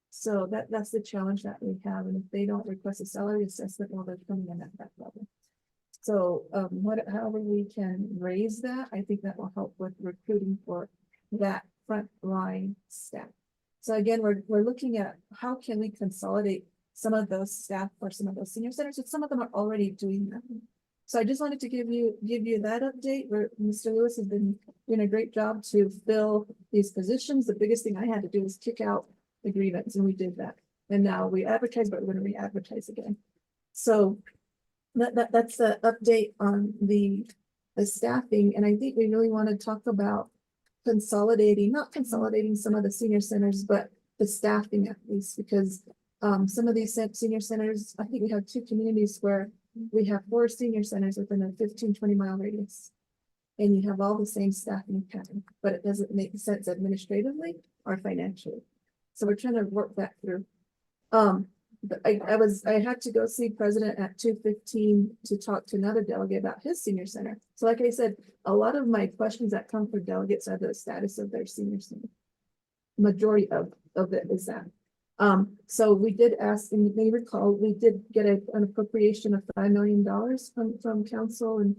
So that's the challenge that we have, and if they don't request a salary assessment, well, they're coming in at that level. So, however we can raise that, I think that will help with recruiting for that frontline staff. So again, we're looking at how can we consolidate some of those staff or some of those senior centers, but some of them are already doing that. So I just wanted to give you that update where Mr. Lewis has been doing a great job to fill these positions. The biggest thing I had to do was kick out the grievance, and we did that. And now we advertise, but we're going to re-advertise again. So that's the update on the staffing. And I think we really want to talk about not consolidating some of the senior centers, but the staffing at least, because some of these senior centers, I think we have 2 communities where we have 4 senior centers within a 15-20 mile radius. And you have all the same staffing pattern, but it doesn't make sense administratively or financially. So we're trying to work that through. But I had to go see president at 2:15 to talk to another delegate about his senior center. So like I said, a lot of my questions that come from delegates are the status of their senior center. Majority of it is that. So we did ask, and you may recall, we did get an appropriation of $5 million from council and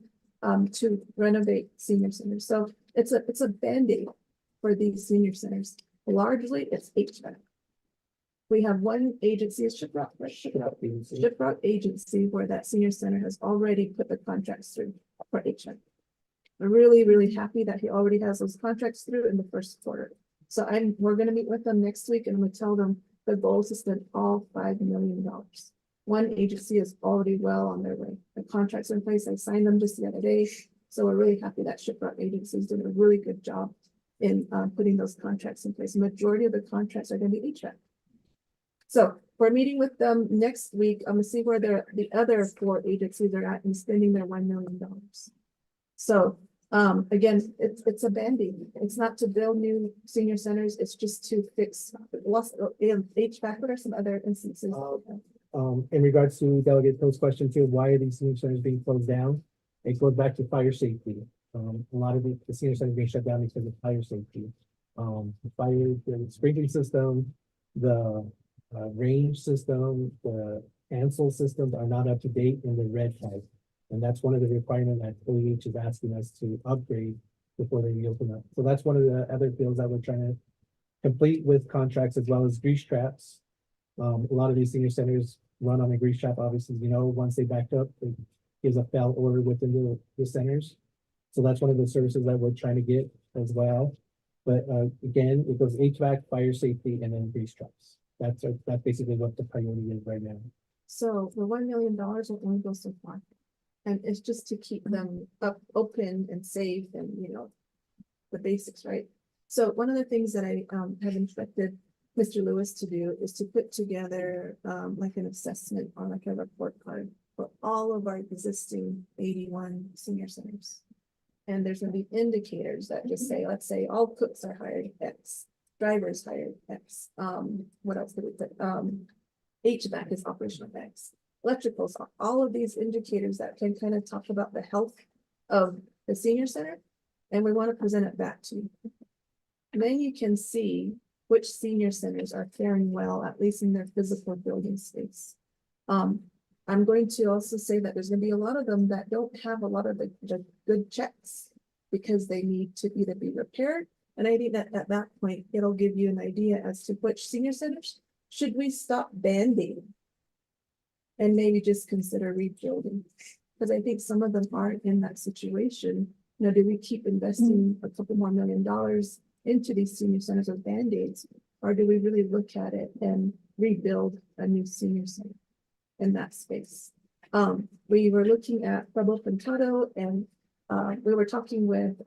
to renovate senior centers. So it's a Band-Aid for these senior centers. Largely, it's HVAC. We have one agency, it's Shiprock Agency, where that senior center has already put the contracts through for HVAC. I'm really, really happy that he already has those contracts through in the first quarter. So we're gonna meet with them next week, and I'm gonna tell them the goal is to spend all $5 million. One agency is already well on their way. The contracts are in place. I signed them just the other day. So we're really happy that Shiprock Agency is doing a really good job in putting those contracts in place. The majority of the contracts are going to be HVAC. So we're meeting with them next week. I'm gonna see where the other 4 agencies are at in spending their $1 million. So again, it's a Band-Aid. It's not to build new senior centers. It's just to fix lost HVAC. What are some other instances? In regards to Delegate Phil's question too, why are these senior centers being closed down? It goes back to fire safety. A lot of the senior centers being shut down because of fire safety. The sprinkling system, the range system, the Ansel systems are not up to date in the red tag. And that's one of the requirements that OEH is asking us to upgrade before they reopen up. So that's one of the other fields that we're trying to complete with contracts, as well as grease traps. A lot of these senior centers run on a grease trap, obviously, once they backed up, it gives a fail order within the centers. So that's one of the services that we're trying to get as well. But again, it goes HVAC, fire safety, and then grease traps. That's basically what the priority is right now. So the $1 million will only go so far. And it's just to keep them open and safe and, the basics, right? So one of the things that I have instructed Mr. Lewis to do is to put together like an assessment or like a report card for all of our existing 81 senior centers. And there's going to be indicators that just say, let's say all cooks are hired X, drivers hired X. What else did we put? HVAC is operational X. Electricals, all of these indicators that can kind of talk about the health of the senior center. And we want to present it back to you. And then you can see which senior centers are faring well, at least in their physical building space. I'm going to also say that there's going to be a lot of them that don't have a lot of the good checks because they need to either be repaired. And I think that at that point, it'll give you an idea as to which senior centers should we stop Band-Aiding and maybe just consider rebuilding. Because I think some of them aren't in that situation. Do we keep investing a couple more $1 million into these senior centers with Band-Aids? Or do we really look at it and rebuild a new senior center in that space? We were looking at Pueblo Pintado and We were talking with,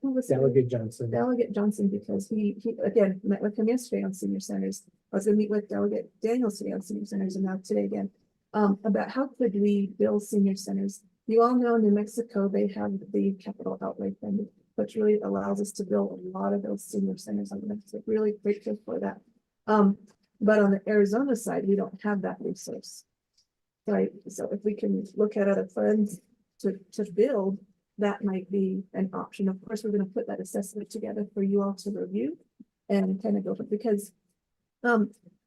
who was it? Delegate Johnson. Delegate Johnson, because he again met with him yesterday on senior centers. I was gonna meet with Delegate Daniels today on senior centers, and now today again. About how could we build senior centers? You all know New Mexico, they have the capital outlay fund, which really allows us to build a lot of those senior centers. I'm really grateful for that. But on the Arizona side, we don't have that resource. Right, so if we can look at other funds to build, that might be an option. Of course, we're gonna put that assessment together for you all to review and kind of go, because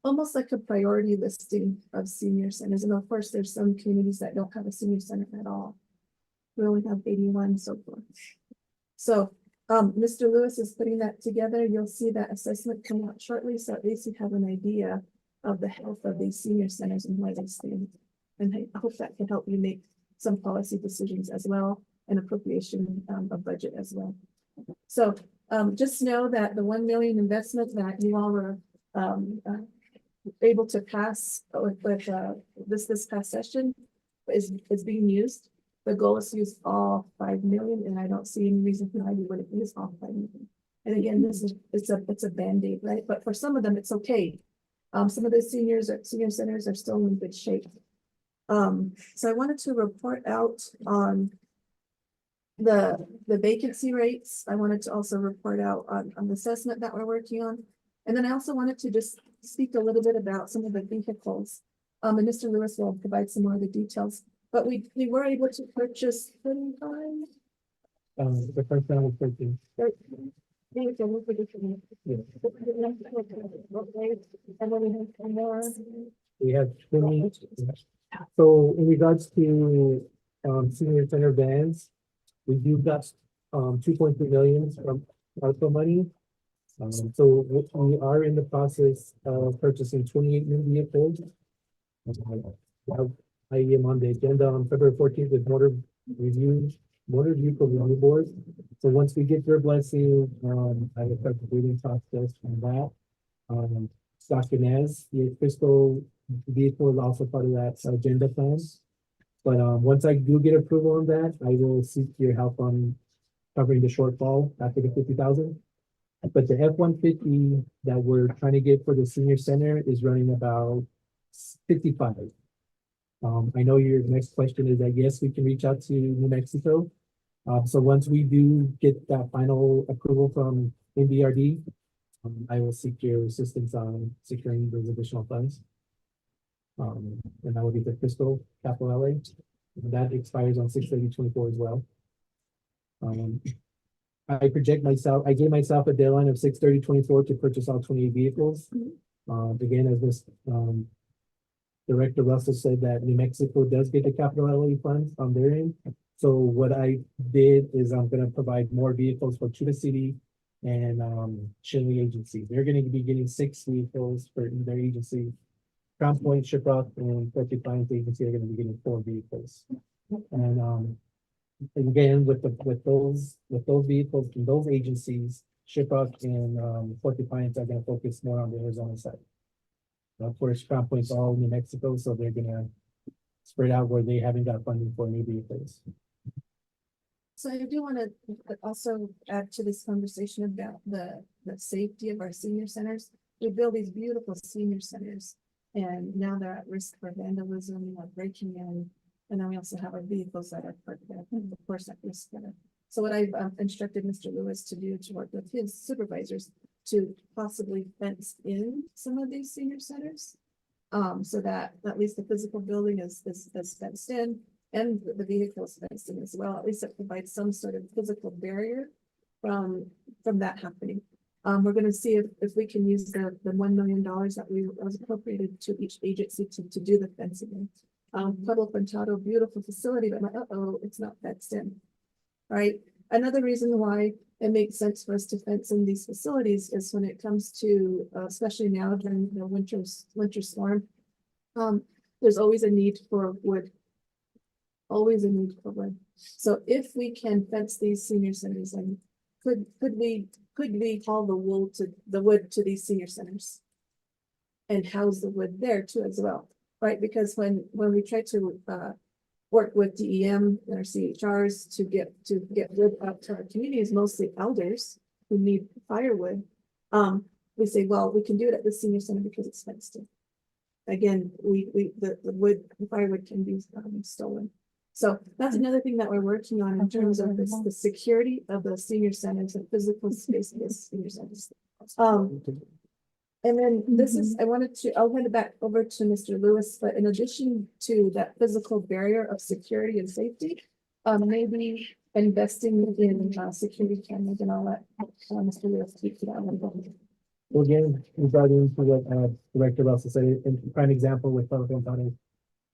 almost like a priority listing of senior centers. And of course, there's some communities that don't have a senior center at all. We only have 81 so far. So Mr. Lewis is putting that together. You'll see that assessment come out shortly. So at least you have an idea of the health of these senior centers and where they stand. And I hope that can help you make some policy decisions as well, and appropriation of budget as well. So just know that the 1 million investment that you all were able to pass with this past session is being used. The goal is to use all 5 million, and I don't see any reason why we wouldn't use all 5 million. And again, it's a Band-Aid, right? But for some of them, it's okay. Some of the senior centers are still in good shape. So I wanted to report out on the vacancy rates. I wanted to also report out on the assessment that we're working on. And then I also wanted to just speak a little bit about some of the vehicles. And Mr. Lewis will provide some more of the details, but we were able to purchase 35. The first round was 13. We have 20. So in regards to senior center vans, we do got 2.3 million from ARPA money. So we are in the process of purchasing 28 new vehicles. I am on the agenda on February 14th with motor vehicle review board. So once we get your blessing, I will start the bidding process on that. Stock Inez, the fiscal vehicle is also part of that agenda plan. But once I do get approval on that, I will seek your help on covering the shortfall after the 50,000. But the F-150 that we're trying to get for the senior center is running about 55. I know your next question is that yes, we can reach out to New Mexico. So once we do get that final approval from NBRD, I will seek your assistance on securing those additional funds. And that will be the fiscal capital outlay. That expires on 6/30/24 as well. I gave myself a deadline of 6/30/24 to purchase all 28 vehicles. Again, as this Director Russell said, that New Mexico does get the capital outlay funds on their end. So what I did is I'm going to provide more vehicles for Tuba City and Shinley agency. They're going to be getting 6 vehicles for their agency. Crown Point, Shiprock, and Fort Defiance agency are going to be getting 4 vehicles. And again, with those vehicles from those agencies, Shiprock and Fort Defiance are going to focus more on the Arizona side. Of course, Crown Point's all New Mexico, so they're going to spread out where they haven't got funding for new vehicles. So I do want to also add to this conversation about the safety of our senior centers. We build these beautiful senior centers, and now they're at risk for vandalism or breaking in. And then we also have our vehicles that are parked there, of course, at risk there. So what I've instructed Mr. Lewis to do, to work with his supervisors, to possibly fence in some of these senior centers. So that at least the physical building is fenced in, and the vehicles fenced in as well. At least it provides some sort of physical barrier from that happening. We're going to see if we can use the $1 million that was appropriated to each agency to do the fencing. Pueblo Pintado, beautiful facility, but it's not fenced in. All right. Another reason why it makes sense for us to fence in these facilities is when it comes to, especially now during the winter storm, there's always a need for wood. Always a need for wood. So if we can fence these senior centers, and could we haul the wood to these senior centers and house the wood there too as well, right? Because when we try to work with DEM and our CHRs to get wood out to our communities, mostly elders who need firewood. We say, well, we can do it at the senior center because it's fenced in. Again, the wood, the firewood can be stolen. So that's another thing that we're working on in terms of this, the security of the senior centers and physical space of the senior centers. And then this is, I'll hand it back over to Mr. Lewis, but in addition to that physical barrier of security and safety, maybe investing in security cameras, and I'll let Mr. Lewis speak to that one. Well, again, regarding to what Director Russell said, and prime example with Telephone County.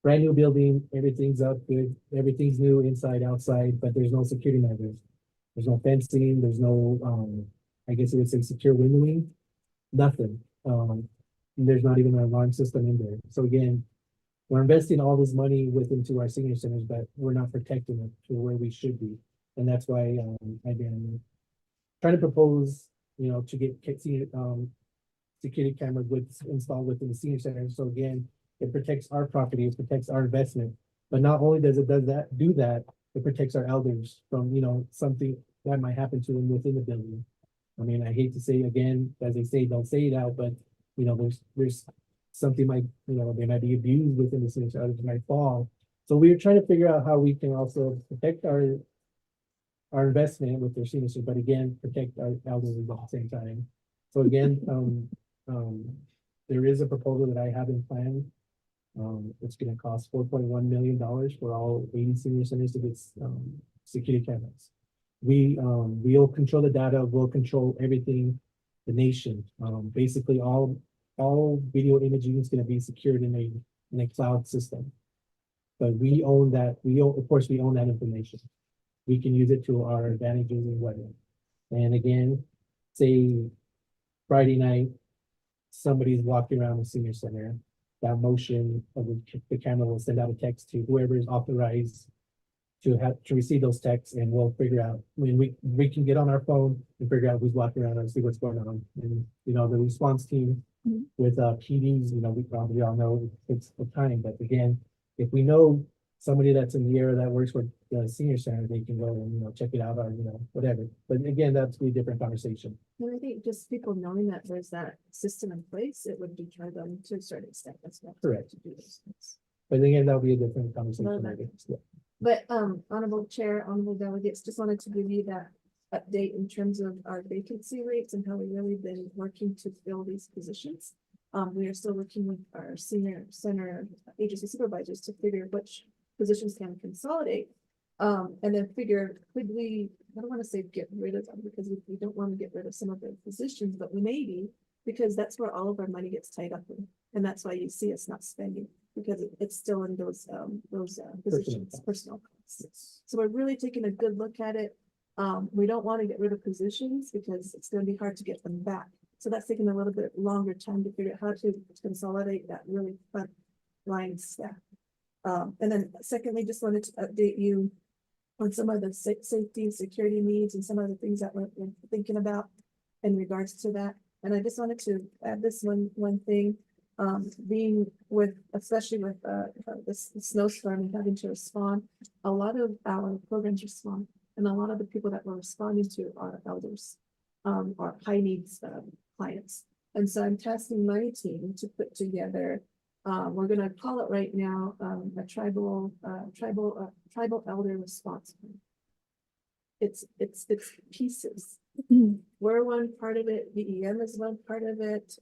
Brand new building, everything's up good, everything's new inside, outside, but there's no security measures. There's no fencing, there's no, I guess you would say secure windowing, nothing. There's not even an alarm system in there. So again, we're investing all this money into our senior centers, but we're not protecting it to where we should be. And that's why I've been trying to propose, to get security cameras installed within the senior center. So again, it protects our property, it protects our investment. But not only does it do that, it protects our elders from, something that might happen to them within the building. I mean, I hate to say again, as they say, don't say it out, but there's something might, they might be abused within the senior center, might fall. So we're trying to figure out how we can also protect our investment with their senior center, but again, protect our elders at the same time. So again, there is a proposal that I have in plan. It's going to cost $4.1 million for all 80 senior centers to get security cameras. We'll control the data, we'll control everything, the nation. Basically all video imaging is going to be secured in a cloud system. But we own that, of course we own that information. We can use it to our advantages and whatnot. And again, say Friday night, somebody's walking around the senior center, that motion of the camera will send out a text to whoever is authorized to receive those texts, and we'll figure out. I mean, we can get on our phone and figure out who's walking around and see what's going on. And the response team with PDs, we probably all know it's the time. But again, if we know somebody that's in the area that works for the senior center, they can go and check it out or whatever. But again, that's a different conversation. Well, I think just people knowing that there's that system in place, it would deter them to a certain extent. That's not correct to do this. But again, that'll be a different conversation. Yeah. But Honorable Chair, Honorable Delegates, just wanted to give you that update in terms of our vacancy rates and how we've really been working to fill these positions. We are still working with our senior center agency supervisors to figure which positions can consolidate. And then figure, could we, I don't want to say get rid of them because we don't want to get rid of some of the positions, but we may be, because that's where all of our money gets tied up in. And that's why you see us not spending, because it's still in those positions, personal costs. So we're really taking a good look at it. We don't want to get rid of positions because it's going to be hard to get them back. So that's taking a little bit longer time to figure out how to consolidate that really front line staff. And then secondly, just wanted to update you on some of the safety and security needs and some of the things that we're thinking about in regards to that. And I just wanted to add this one thing, being with, especially with this snowstorm and having to respond, a lot of our programs respond, and a lot of the people that we're responding to are elders, are high needs clients. And so I'm tasking my team to put together, we're going to call it right now, a tribal elder response plan. It's pieces. We're one part of it. DEM is one part of it.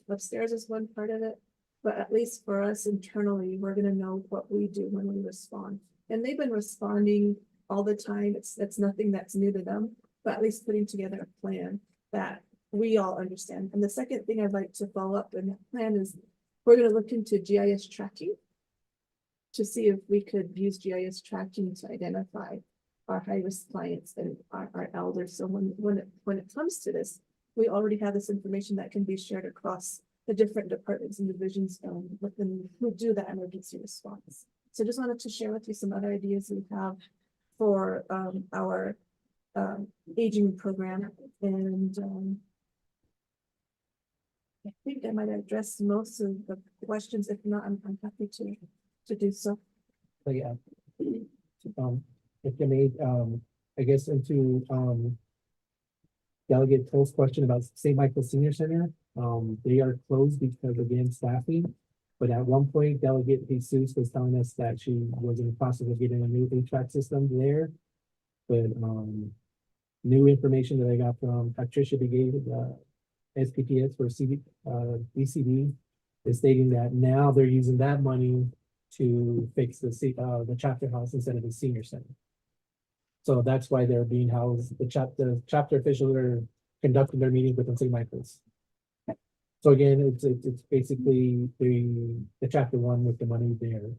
Upstairs is one part of it. But at least for us internally, we're going to know what we do when we respond. And they've been responding all the time. It's nothing that's new to them, but at least putting together a plan that we all understand. And the second thing I'd like to follow up in that plan is we're going to look into GIS tracking to see if we could use GIS tracking to identify our high-risk clients and our elders. So when it comes to this, we already have this information that can be shared across the different departments and divisions within who do that emergency response. So just wanted to share with you some other ideas we have for our aging program. And I think I might address most of the questions. If not, I'm happy to do so. So yeah. If you made, I guess into, Delegate Toll's question about St. Michael Senior Center, they are closed because again, staffing. But at one point, Delegate Jesus was telling us that she was in the process of getting a new HVAC system there. But, new information that I got from Patricia Brigade, SPPS for DCD is stating that now they're using that money to fix the chapter house instead of the senior center. So that's why they're being housed, the chapter officials are conducting their meeting within St. Michael's. So again, it's basically the chapter one with the money there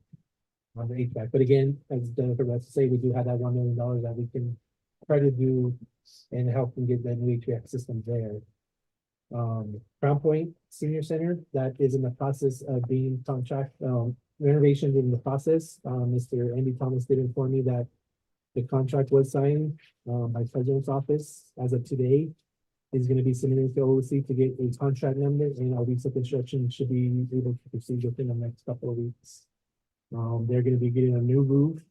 on the HVAC. But again, as Jennifer was to say, we do have that $1 million that we can try to do and help them get that new HVAC system there. Crown Point Senior Center, that is in the process of being contract, renovations in the process. Mr. Andy Thomas did inform me that the contract was signed, by President's office as of today. Is going to be submitting to OOC to get a contract number, and our weeks of construction should be able to proceed within the next couple of weeks. They're going to be getting a new roof,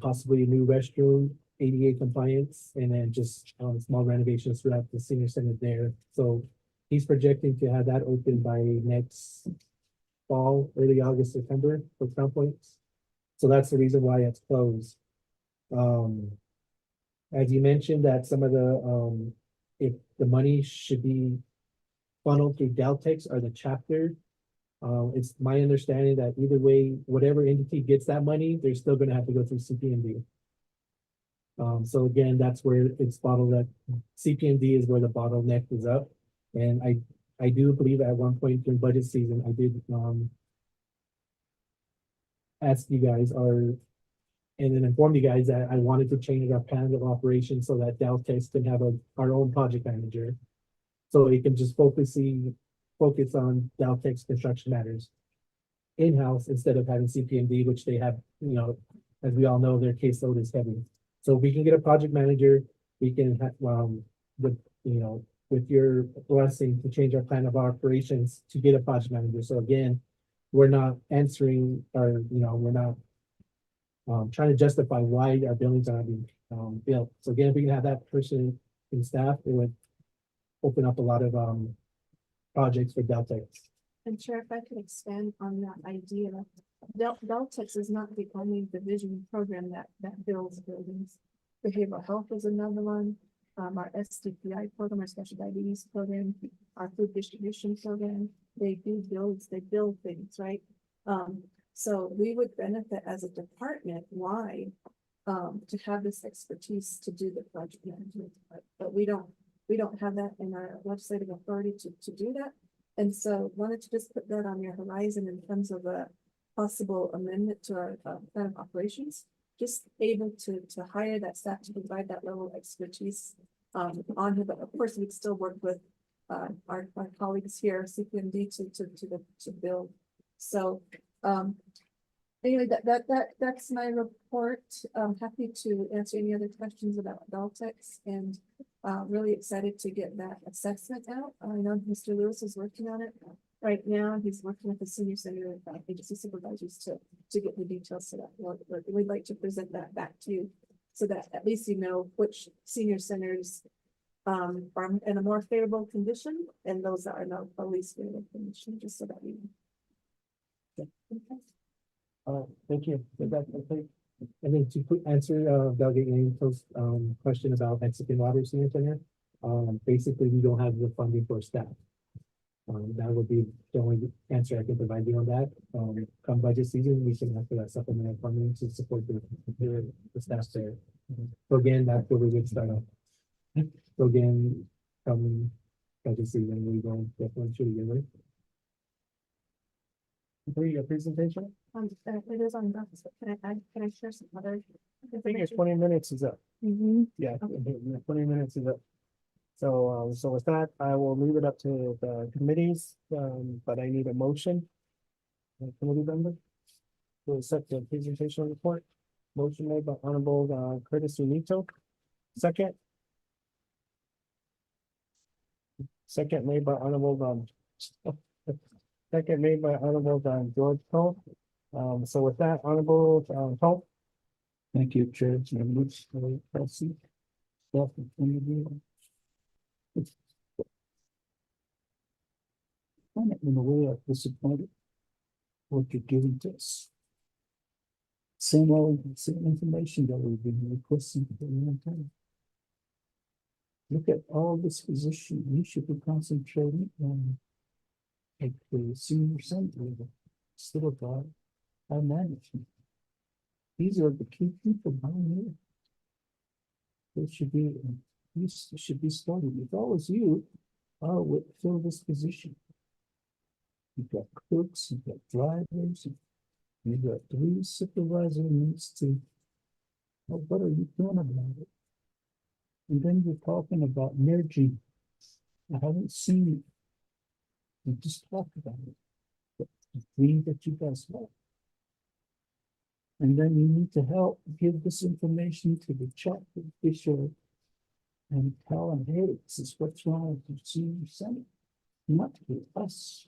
possibly a new restroom, ADA compliance, and then just small renovations throughout the senior center there. So he's projecting to have that open by next fall, early August, September for Crown Points. So that's the reason why it's closed. As you mentioned, that some of the if the money should be funneled through Deltex or the chapter, it's my understanding that either way, whatever entity gets that money, they're still going to have to go through CPMD. So again, that's where it's bottleneck. CPMD is where the bottleneck is up. And I do believe at one point in budget season, I did ask you guys and then inform you guys that I wanted to change our plan of operation so that Deltex can have our own project manager. So it can just focus on Deltex construction matters in-house instead of having CPMD, which they have, as we all know, their caseload is heavy. So if we can get a project manager, we can have, with your blessing to change our plan of operations to get a project manager. So again, we're not answering or, we're not trying to justify why our buildings are being built. So again, if we can have that person in staff, it would open up a lot of projects for Deltex. And Chair, if I could expand on that idea, Deltex is not the only division program that builds buildings. Behavioral health is another one. Our SDPI program, our special diabetes program, our food distribution program, they build things, right? So we would benefit as a department wide to have this expertise to do the project management, but we don't have that in our legislative authority to do that. And so wanted to just put that on your horizon in terms of a possible amendment to our plan of operations, just able to hire that staff to provide that level of expertise on here. But of course, we'd still work with our colleagues here, CPMD, to build. So anyway, that's my report. I'm happy to answer any other questions about Deltex, and really excited to get that assessment out. I know Mr. Lewis is working on it right now. He's working with the senior center agency supervisors to get the details to that. We'd like to present that back to you so that at least you know which senior centers are in a more favorable condition and those that are not the least favorable condition, just so that we know. Okay. Thank you. And then to answer Delegate Yang's question about Mexican Water Senior Center, basically we don't have the funding for staff. That would be the only answer I can provide you on that. Come budget season, we can after that supplemental funding to support the staff there. So again, that's where we would start off. So again, come budget season, we will definitely shoot you away. Complete your presentation? It is on that, but can I share some other? I think it's 20 minutes is up. Yeah, Okay. 20 minutes is up. So, so with that, I will leave it up to the committees, but I need a motion. Committee member. To accept the presentation report. Motion made by Honorable Curtis Unito. Second. Second made by Honorable Second made by Honorable George Cole. So with that, Honorable, Paul, Thank you, Chair, members, HEHSC, staff and community. It's kind of in a way I'm disappointed what you're giving to us. Same information that we've been requesting for a long time. Look at all this position, you should be concentrating on like the senior center level, instead of our management. These are the key people down here. They should be, should be starting. If I was you, I would fill this position. You've got cooks, you've got drivers, you've got 3 supervisors needs to, well, what are you doing about it? And then you're talking about merging. I haven't seen it. We just talked about it. The 3 that you guys have. And then you need to help give this information to the chapter official and tell them, hey, this is what's wrong with the senior center, not to us.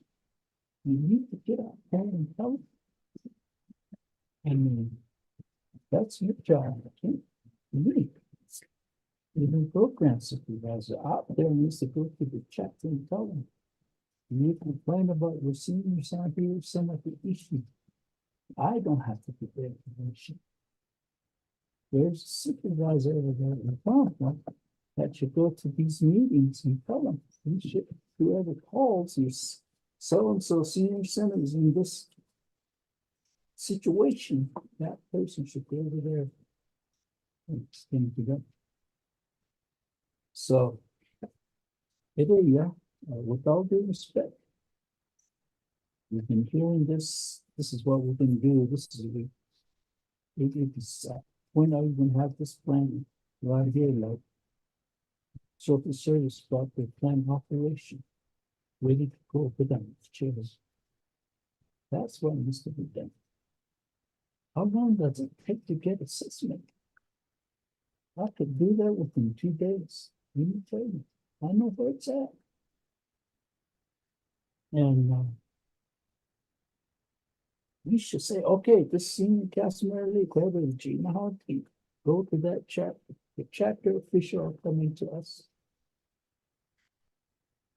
You need to get out there and tell them. And that's your job, okay? Me. Even program supervisor out there needs to go to the chapter and tell them. You complain about your senior center here, some of the issues. I don't have to get that information. There's a supervisor over there in the front one that should go to these meetings and tell them, you should, whoever calls you, so-and-so senior center is in this situation, that person should go over there and explain to them. So, it is, yeah, with all due respect, we've been hearing this. This is what we're going to do. This is when I even have this plan right here, like social service brought their plan operation ready to go for them chairs. That's what needs to be done. How long does it take to get assessment? I could do that within 2 days. Let me tell you, I know where it's at. And we should say, okay, this senior Casimir Lee, whoever is Gina Hawkey, go to that chapter. The chapter official are coming to us.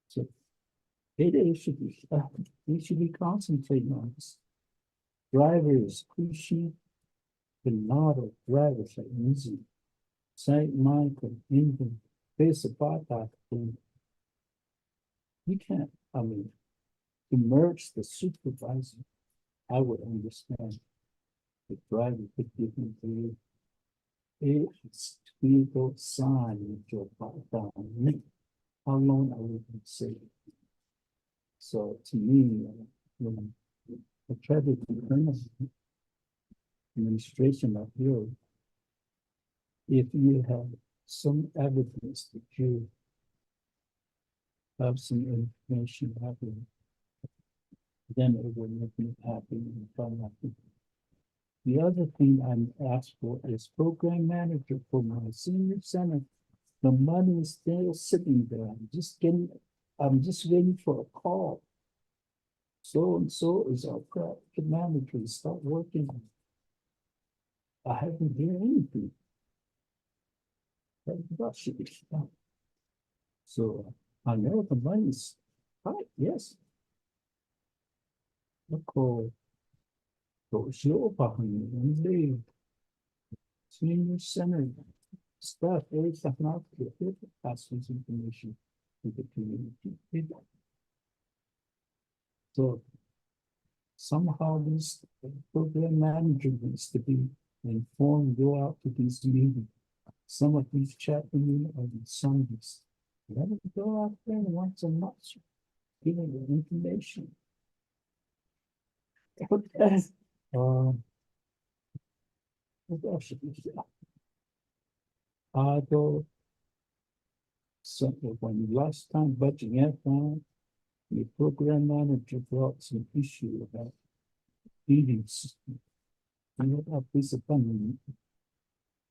So they should be, we should be concentrating on this. Drivers, Kushi, Bernardo, drivers like Nizi, Saint Michael, England, Bata. You can't, I mean, to merge the supervisor. I would understand the driver could give me it's legal sign with your down. How long I would say? So to me, when I try to defend administration of you, if you have some evidence that you have some information happening, then it will make me happy and fun. The other thing I'm asked for is program manager for my senior center. The money is still sitting there. I'm just waiting for a call. So and so is our project manager. Start working. I haven't heard anything. That should be done. So I know the money's right, yes. Look, senior center staff, very technological, pass this information to the community. So somehow this program manager needs to be informed, go out to these meetings. Some of these chat meetings are in Sundays. Let them go out there once a month, giving the information. Okay. What else should we say? Go. So when last time budgeting had found, the program manager brought some issue about feeding system. And what up this upon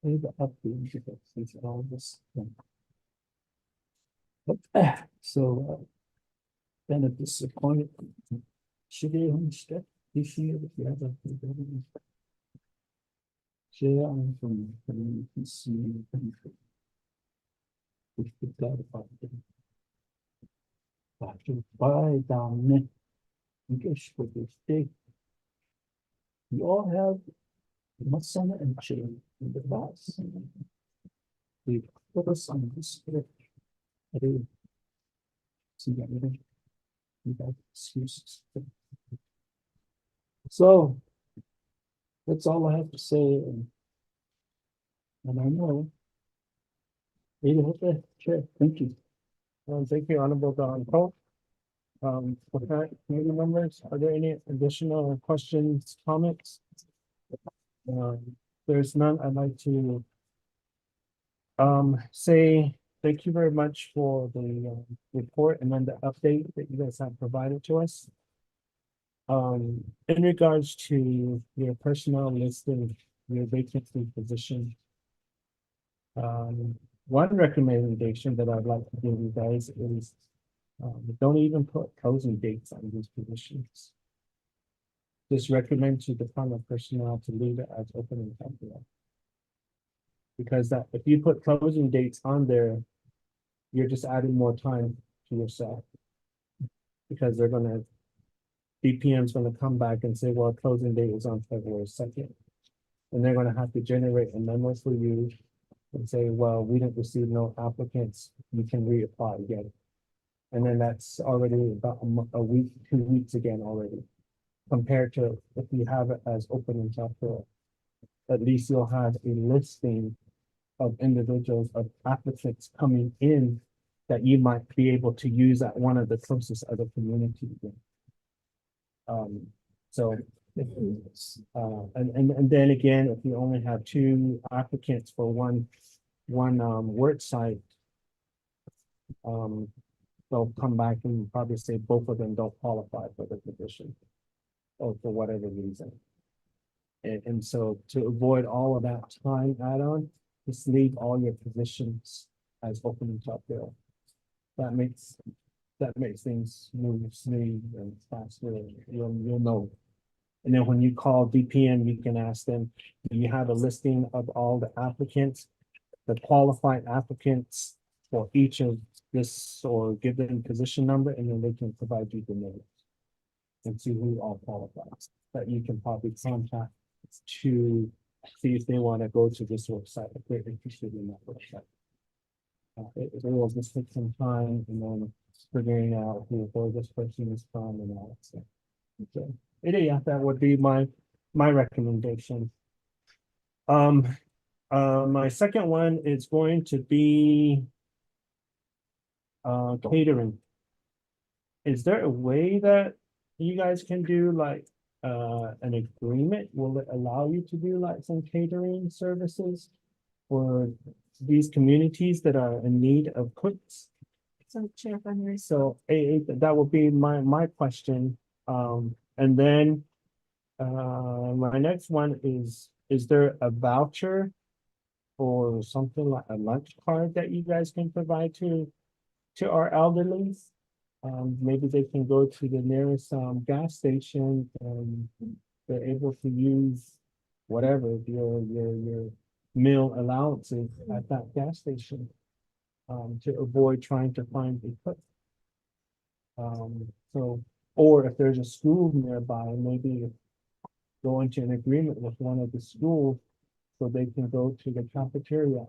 the update is all this thing. But so kind of disappointed. Should they understand? this year, if you have a. Share on from you can see. Which could clarify. After buy down. You guess what this big. You all have. Muscle and chain in the box. We put us on this. See that maybe. You got excuses. So. That's all I have to say. And I know. Chair, thank you. Thank you, Honorable Don Cole. With that, committee members, are there any additional questions, comments? There's none. I'd like to say thank you very much for the report and then the update that you guys have provided to us. In regards to your personnel listing, your vacancy position. One recommendation that I'd like to give you guys is don't even put closing dates on these positions. Just recommend to Department of Personnel to leave it as open and temporary. Because that if you put closing dates on there, you're just adding more time to yourself. Because they're gonna DPM's gonna come back and say, well, closing date is on February 2nd. And they're gonna have to generate a memo for you and say, well, we didn't receive no applicants, you can reapply again. And then that's already about a week, 2 weeks again already. Compared to if you have it as open and temporary, at least you'll have a listing of individuals, of applicants coming in that you might be able to use at one of the closest other communities. And then again, if you only have 2 applicants for one work site, they'll come back and probably say both of them don't qualify for the position, or for whatever reason. And so to avoid all of that time add-on, just leave all your positions as open and top there. That makes things move smooth and faster. You'll know. And then when you call DPM, you can ask them, do you have a listing of all the applicants, the qualified applicants for each of this, or give them position number, and then they can provide you the names and see who all qualifies that you can probably contact to see if they want to go to this website, if they're interested in that website. It will just take some time, and then figuring out who this person is from and all that stuff. Okay. Yeah, that would be my recommendation. My second one is going to be catering. Is there a way that you guys can do like an agreement? Will it allow you to do like some catering services for these communities that are in need of cooks? So Chair, if I may. So that would be my question. And then my next one is there a voucher or something like a lunch card that you guys can provide to our elderlies? Maybe they can go to the nearest gas station and they're able to use whatever your meal allowances at that gas station to avoid trying to find a cook. Or if there's a school nearby, maybe go into an agreement with one of the schools so they can go to the cafeteria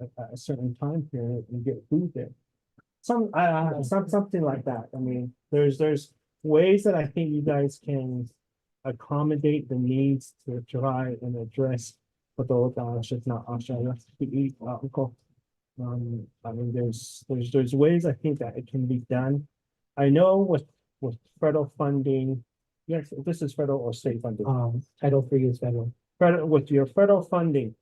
at a certain time period and get food there. Something like that. I mean, there's ways that I think you guys can accommodate the needs to try and address for those should not to eat. I mean, there's ways I think that it can be done. I know with federal funding, yes, this is federal or state funding. Title III is federal. With your federal funding,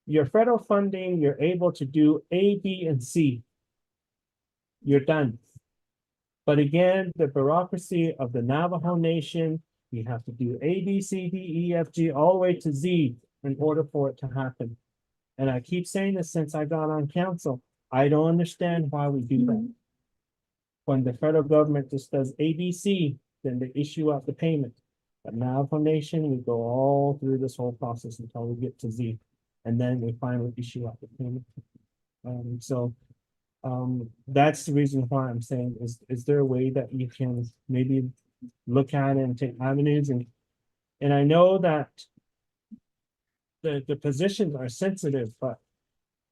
you're able to do A, B, and C. You're done. But again, the bureaucracy of the Navajo Nation, you have to do A, B, C, D, E, F, G, all the way to Z in order for it to happen. And I keep saying this since I got on council. I don't understand why we do that. When the federal government just does ABC, then they issue out the payment. But malformation, we go all through this whole process until we get to Z. And then we finally issue out the payment. That's the reason why I'm saying, is there a way that you can maybe look at it and take avenues and I know that the positions are sensitive, but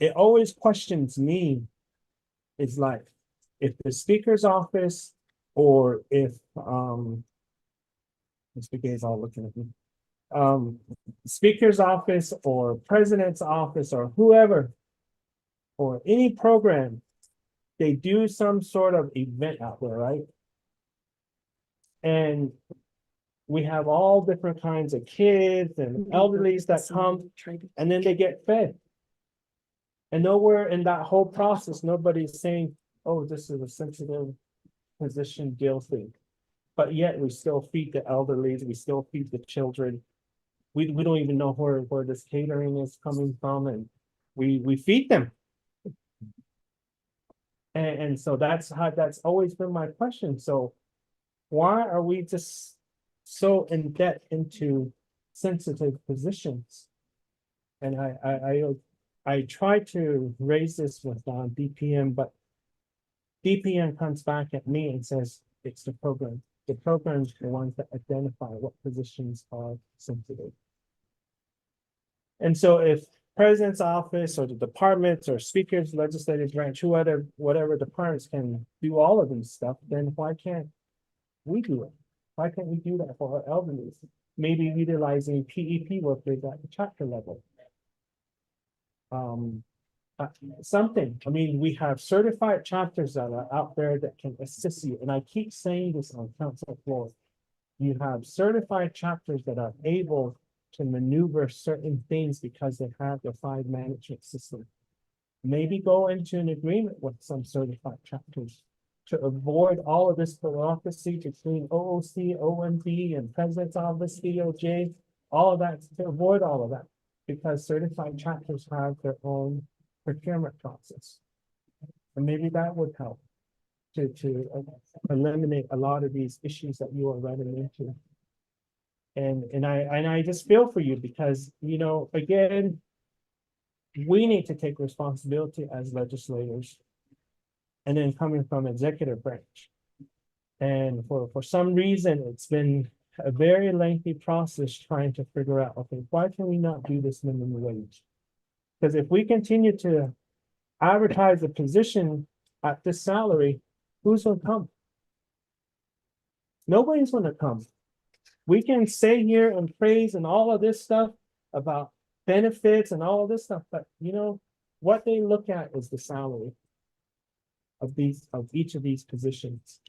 it always questions me. Is like, if the speaker's office or if, the speaker is all looking at me. Speaker's office or president's office or whoever, or any program, they do some sort of event out there, right? And we have all different kinds of kids and elderlies that come, and then they get fed. And nowhere in that whole process, nobody's saying, oh, this is a sensitive position deal thing. But yet we still feed the elderly, we still feed the children. We don't even know where this catering is coming from, and we feed them. And so that's always been my question. So why are we just so in debt into sensitive positions? And I try to raise this with DPM, but DPM comes back at me and says it's the program. The program's the ones that identify what positions are sensitive. And so if president's office or the departments or speakers, legislative branch, whatever departments can do all of these stuff, then why can't we do it? Why can't we do that for our elderly? Maybe utilizing PEP workers at the chapter level. Something. I mean, we have certified chapters that are out there that can assist you. And I keep saying this on council floor. You have certified chapters that are able to maneuver certain things because they have the 5 management system. Maybe go into an agreement with some certified chapters to avoid all of this bureaucracy between OOC, OMB, and President's Office, DOJ, all of that, to avoid all of that, because certified chapters have their own procurement process. And maybe that would help to eliminate a lot of these issues that you are running into. And I just feel for you because, you know, again, we need to take responsibility as legislators. And then coming from executive branch. And for some reason, it's been a very lengthy process trying to figure out, okay, why can we not do this minimum wage? Because if we continue to advertise a position at this salary, who's gonna come? Nobody's gonna come. We can say here and praise and all of this stuff about benefits and all of this stuff, but you know, what they look at is the salary of each of these positions.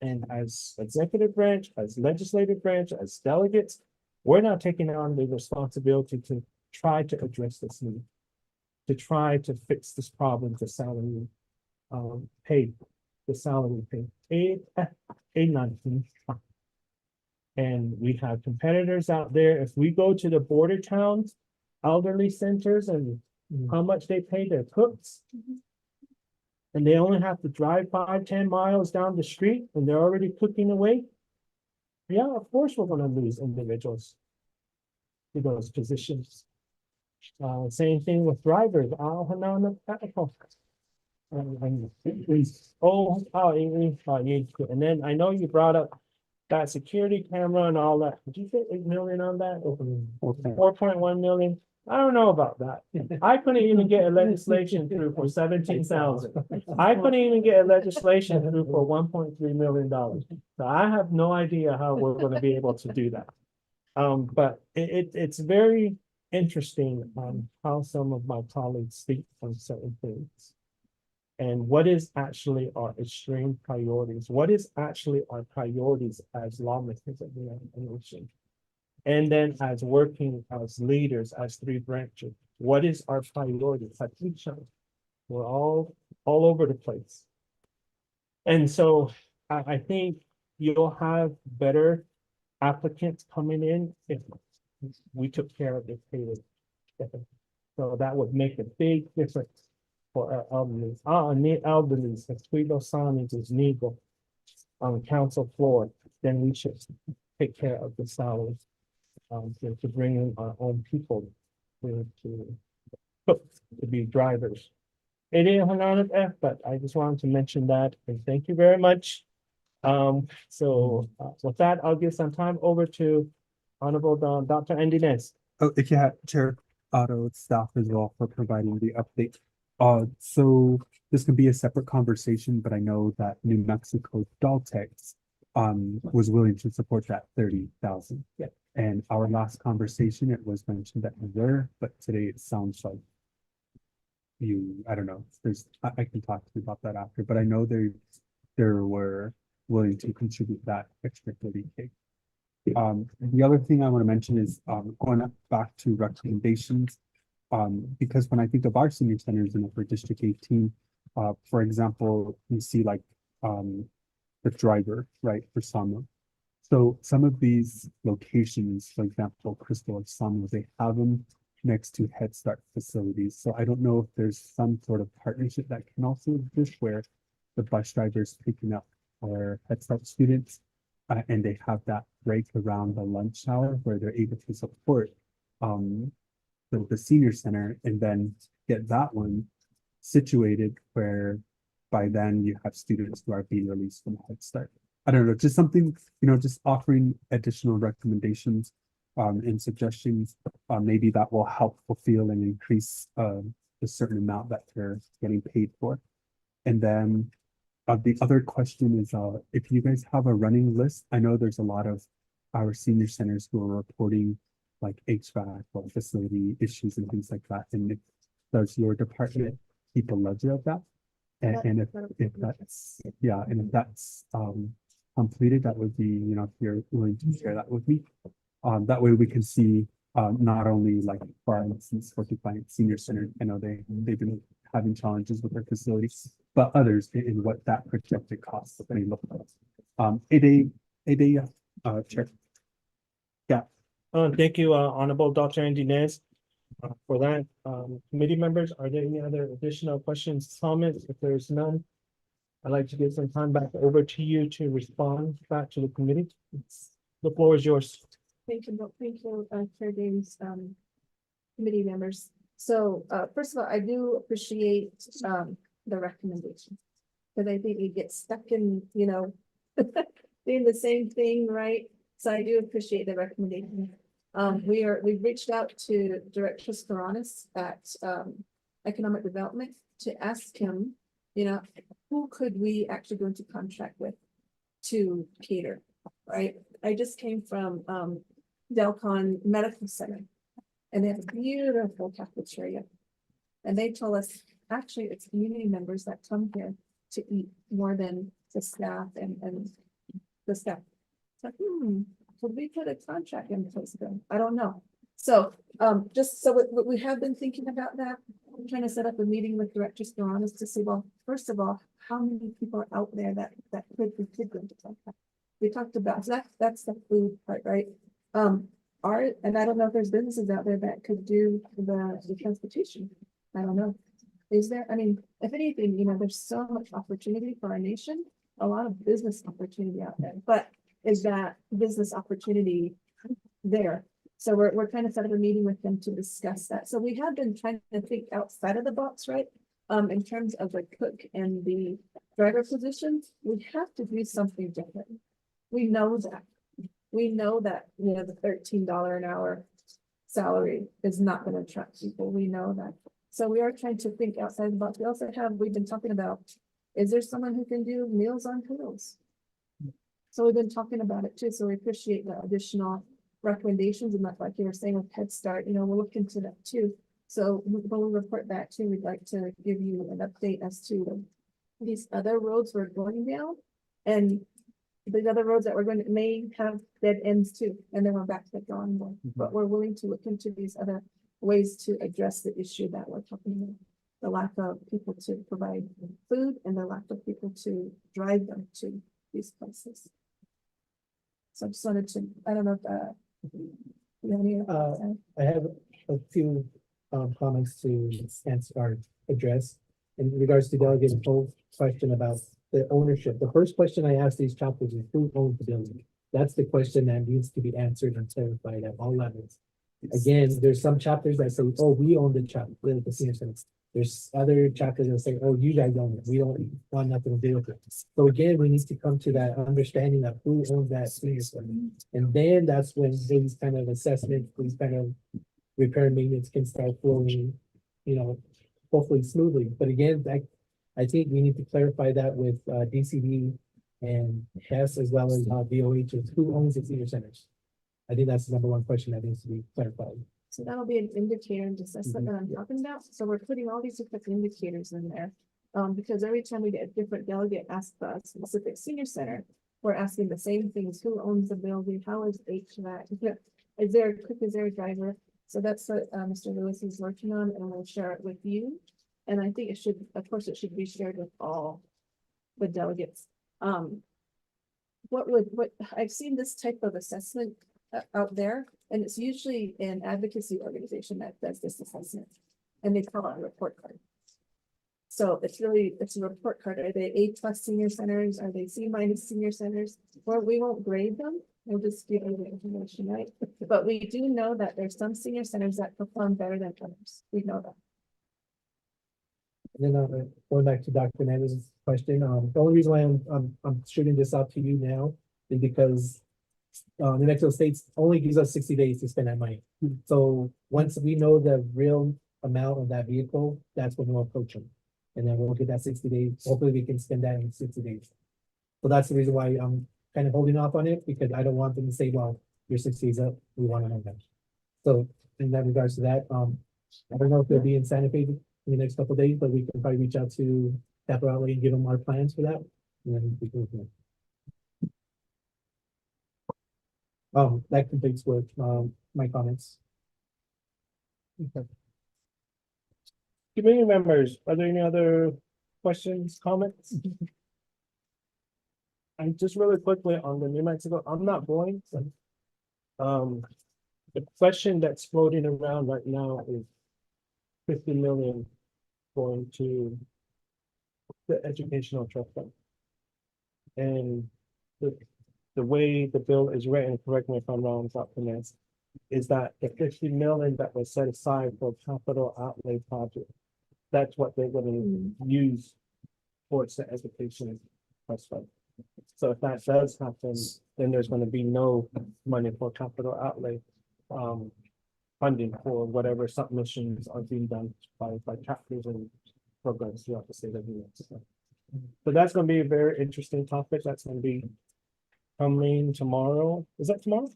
And as executive branch, as legislative branch, as delegates, we're not taking on the responsibility to try to address this need, to try to fix this problem, the salary pay, the salary pay, 819. And we have competitors out there. If we go to the border towns, elderly centers, and how much they pay their cooks, and they only have to drive 5-10 miles down the street and they're already cooking away. Yeah, of course, we're going to lose individuals to those positions. Same thing with drivers. And then I know you brought up that security camera and all that. Did you get 8 million on that? 4.1 million. I don't know about that. I couldn't even get a legislation through for 17,000. I couldn't even get a legislation through for $1.3 million. So I have no idea how we're going to be able to do that. But it's very interesting how some of my colleagues speak on certain things. And what is actually our extreme priorities? What is actually our priorities as lawmakers of the nation? And then as working as leaders, as 3 branches, what is our priority? We're all over the place. And so I think you'll have better applicants coming in if we took care of this pay. So that would make a big difference for our elderly. Elderly, if Sweeto Sonic is legal on council floor, then we should take care of the salaries. To bring in our own people to cook, to be drivers. It is an honor, but I just wanted to mention that, and thank you very much. With that, I'll give some time over to Honorable Dr. Andy Ness. Oh, yeah, Chair Otto, staff as well for providing the update. So this could be a separate conversation, but I know that New Mexico Daltex was willing to support that 30,000. Yeah. And our last conversation, it was mentioned that we were, but today it sounds like I don't know, I can talk to you about that after, but I know they were willing to contribute that extra 30K. The other thing I want to mention is going back to recommendations. Because when I think of our senior centers in upper District 18, for example, you see like the driver, right, for Samo. So some of these locations, for example, Crystal or Samo, they have them next to Head Start facilities. So I don't know if there's some sort of partnership that can also exist where the bus drivers picking up our Head Start students and they have that break around the lunch hour where they're able to support the senior center and then get that one situated where by then you have students who are being released from Head Start. I don't know, just something, just offering additional recommendations and suggestions. Maybe that will help fulfill and increase the certain amount that they're getting paid for. And then the other question is if you guys have a running list, I know there's a lot of our senior centers who are reporting like HVAC or facility issues and things like that. And does your department keep a ledger of that? And if that's, yeah, and if that's completed, that would be, if you're willing to share that with me. That way we can see not only like for instance, Fortified Senior Center, I know they've been having challenges with their facilities, but others in what that projected cost may look like. Chair. Yeah. Thank you, Honorable Dr. Andy Nez, for that. Committee members, are there any other additional questions, comments? If there's none, I'd like to give some time back over to you to respond back to the committee. The floor is yours. Thank you, Chair James, committee members. So, first of all, I do appreciate, the recommendation. Because I think we get stuck in, doing the same thing, right? So I do appreciate the recommendation. We've reached out to Director Spiranis at, Economic Development to ask him, who could we actually go into contract with to cater, right? I just came from, Delcon Medical Center, and they have a beautiful cafeteria. And they told us, actually, it's community members that come here to eat more than the staff and the staff. So, would we put a contract in place then? I don't know. So, just so we have been thinking about that. I'm trying to set up a meeting with Director Spiranis to see, well, first of all, how many people are out there that could go into contract? We talked about, so that's the food part, right? And I don't know if there's businesses out there that could do the transportation. I don't know. Is there, if anything, there's so much opportunity for our nation, a lot of business opportunity out there, but is that business opportunity there? So we're kind of set up a meeting with them to discuss that. So we have been trying to think outside of the box, right? In terms of the cook and the driver positions, we have to do something different. We know that. We know that, the $13 an hour salary is not going to attract people. We know that. So we are trying to think outside the box. We've been talking about, is there someone who can do Meals on Wheels? So we've been talking about it too. So we appreciate the additional recommendations, and like you were saying with Head Start, we'll look into that too. So when we report that too, we'd like to give you an update as to these other roads we're going down, and the other roads that we're going to may have dead ends too, and then we're back to the drawing board. But we're willing to look into these other ways to address the issue that we're talking about. The lack of people to provide food and the lack of people to drive them to these places. So I just wanted to, I don't know if you have any. I have a few comments to answer or address in regards to Delegate Poe's question about the ownership. The first question I asked these chapters is who owns the building? That's the question that needs to be answered and clarified at all levels. Again, there's some chapters that say, oh, we own the chapter, the senior centers. There's other chapters that say, oh, you guys own it. We don't want nothing to do with it. So again, we need to come to that understanding of who owns that senior center. And then that's when these kind of assessments, these kind of repair and maintenance can start flowing, hopefully smoothly. But again, I think we need to clarify that with DCD and HES as well as DOH is who owns the senior centers. I think that's the number one question that needs to be clarified. So that'll be an indicator and assessment that I'm talking about. So we're putting all these different indicators in there. Because every time we get a different delegate ask a specific senior center, we're asking the same things. Who owns the building? How is HVAC? Is there a cook? Is there a driver? So that's what Mr. Lewis is working on, and we'll share it with you. And I think it should, of course, it should be shared with all the delegates. What I've seen this type of assessment out there, and it's usually an advocacy organization that does this assessment, and they call it a report card. So it's a report card. Are they A+ senior centers? Are they C- senior centers? Well, we won't grade them. We'll just give you the information, right? But we do know that there's some senior centers that perform better than others. We know that. And then going back to Dr. Fernandez's question, the only reason why I'm shooting this out to you now is because New Mexico State's only gives us 60 days to spend that money. So once we know the real amount of that vehicle, that's when we'll approach them. And then we'll get that 60 days. Hopefully we can spend that in 60 days. So that's the reason why I'm kind of holding off on it, because I don't want them to say, well, your 60 days up, we want to know that. So in that regards to that, I don't know if they'll be in Santa Fe in the next couple of days, but we can probably reach out to Capital Outlay and give them our plans for that. And then we can. That completes with my comments. Okay. Committee members, are there any other questions, comments? And just really quickly on the New Mexico, I'm not going. The question that's floating around right now is 50 million going to the educational trust fund. And the way the bill is written, correct me if I'm wrong, Dr. Finance, is that the 50 million that was set aside for capital outlay project, that's what they're going to use towards the education trust fund. So if that does happen, then there's going to be no money for capital outlay funding for whatever submissions are being done by chapters and programs throughout the state of New Mexico. So that's going to be a very interesting topic. That's going to be coming tomorrow. Is that tomorrow?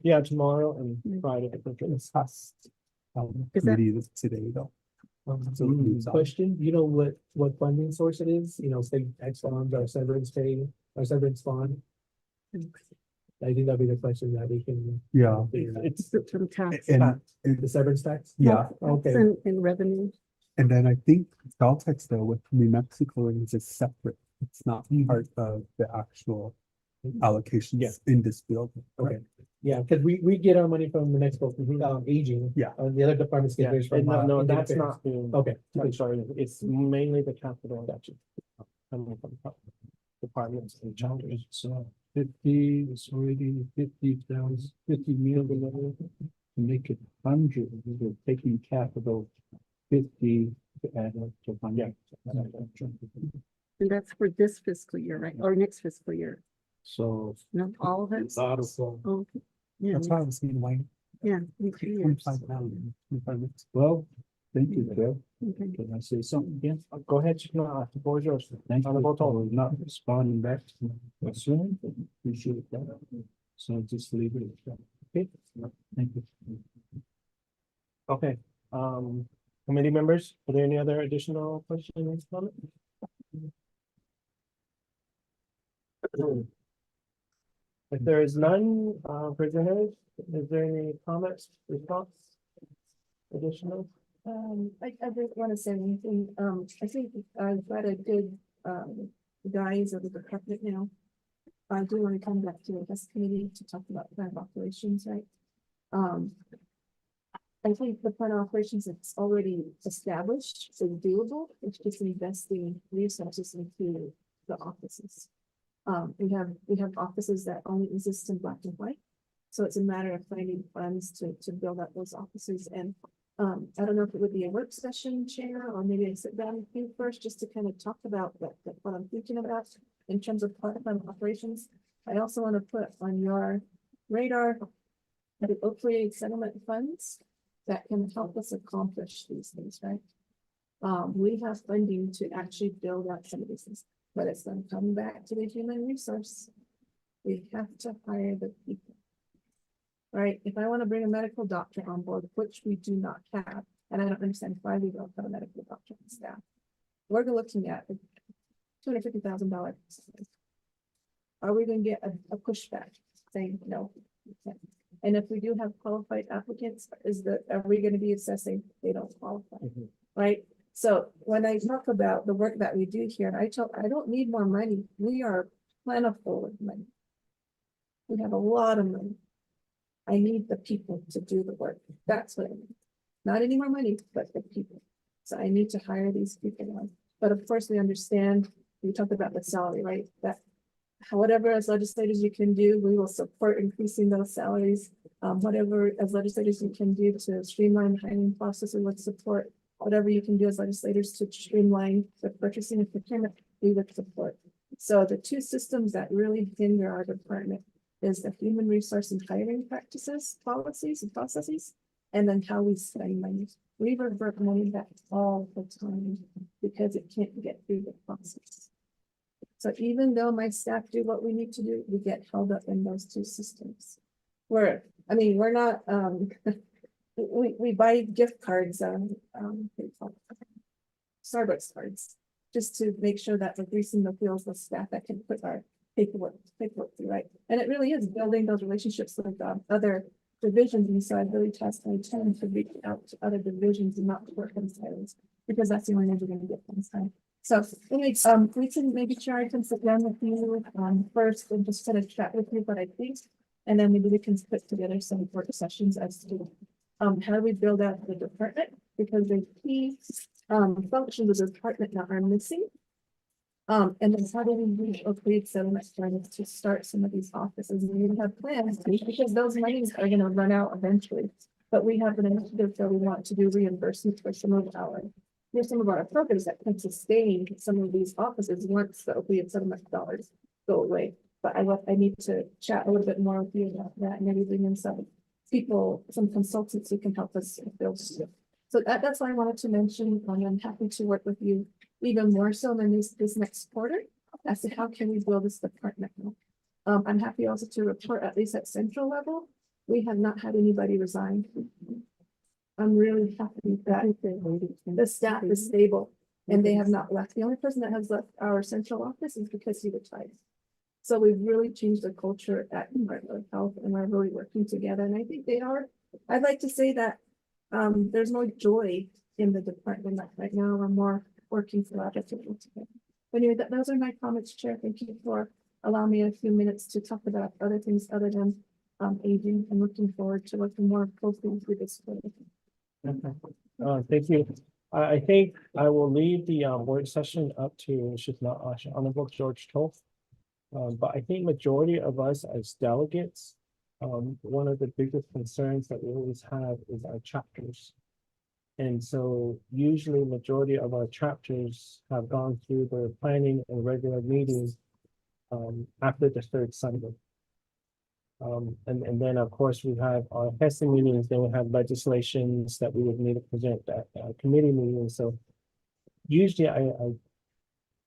Yeah, tomorrow and Friday. I think it is. Committee this today though. Question, you know what funding source it is? State tax bonds or severance pay or severance bond? I think that'd be the question that we can. Yeah. It's From tax. And The severance tax? yeah, Okay. And revenue. and then I think Caltex though with New Mexico is just separate. It's not part of the actual allocations in this bill. Okay. Yeah, because we get our money from the Mexico aging. Yeah. The other departments get theirs from. no, Indian that's Affairs. not being. Okay. I'm sorry, it's mainly the capital that coming from departments and chapters. So 50 is already 50,000, 50 million to make it 100. We're taking capital 50 to add up to 100. And that's for this fiscal year, right? Or next fiscal year? So No, all of it? lot of Oh, yeah, That's why I was saying why. yeah, in 2 years. 25 million, 25 minutes. well, thank you, Bill. Okay. Can I say something again? Go ahead, the board is yours. Thank you Honorable for not responding back to me as soon. Appreciate that. So just leave it at that. Okay, thank you. Okay, committee members, are there any other additional questions, comments? If there is none, presenters, is there any comments, response? Additional? I just want to say anything. I think I've got a good guise of the department now. I do want to come back to the HESC committee to talk about plan of operations, right? I think the plan of operations is already established, so doable. It's just investing resources into the offices. We have offices that only exist in black and white. So it's a matter of finding funds to build up those offices. And I don't know if it would be a work session, Chair, or maybe I sit down with you first just to kind of talk about what I'm thinking about in terms of part-time operations. I also want to put on your radar the opioid settlement funds that can help us accomplish these things, right? We have funding to actually build out some of these things, but it's then coming back to the human resource. We have to hire the people. Right? If I want to bring a medical doctor on board, which we do not have, and I don't understand why we don't have a medical doctor on staff, we're looking at $250,000. Are we going to get a pushback saying no? And if we do have qualified applicants, are we going to be assessing they don't qualify? Right? So when I talk about the work that we do here, I don't need more money. We are plentiful with money. We have a lot of money. I need the people to do the work. That's what I need. Not any more money, but the people. So I need to hire these people on. But of course, we understand, we talked about the salary, right? That whatever as legislators you can do, we will support increasing those salaries. Whatever as legislators you can do to streamline the hiring process, we would support. Whatever you can do as legislators to streamline the purchasing and procurement, we would support. So the two systems that really hinder our department is the human resource and hiring practices, policies and processes, and then how we spend money. We revert money back all the time because it can't get through the process. So even though my staff do what we need to do, we get held up in those two systems. We're not, we buy gift cards, Starbucks cards, just to make sure that we're greasing the wheels of staff that can put our paperwork through, right? And it really is building those relationships with other divisions. And so I really task my team to reach out to other divisions and not to work in silence, because that's the only way we're going to get things done. So anyways, we can maybe try to sit down with you first and just kind of chat with you what I think, and then maybe we can put together some work sessions as to how do we build out the department, because the key functions of the department now are missing. And then how do we reach or create settlement funds to start some of these offices? And we have plans because those monies are going to run out eventually. But we have an initiative that we want to do reimbursement for some of our programs that can sustain some of these offices once the opioid settlement dollars go away. But I need to chat a little bit more with you about that, and maybe bring in some people, some consultants who can help us build. So that's why I wanted to mention, and I'm happy to work with you even more so than this next quarter as to how can we build this department. I'm happy also to report, at least at central level, we have not had anybody resign. I'm really happy that the staff is stable and they have not left. The only person that has left our central office is because he retired. So we've really changed the culture at Department of Health, and we're really working together. And I think I'd like to say that there's more joy in the department right now. We're more working collaboratively together. But anyway, those are my comments, Chair. Thank you for allowing me a few minutes to talk about other things other than aging. I'm looking forward to working more closely with this. Thank you. I think I will leave the work session up to Honorable George Toth. But I think majority of us as delegates, one of the biggest concerns that we always have is our chapters. And so usually majority of our chapters have gone through their planning and regular meetings after the third Sunday. And then of course we have our HEHSC meetings, then we have legislations that we would need to present at committee meetings. So usually I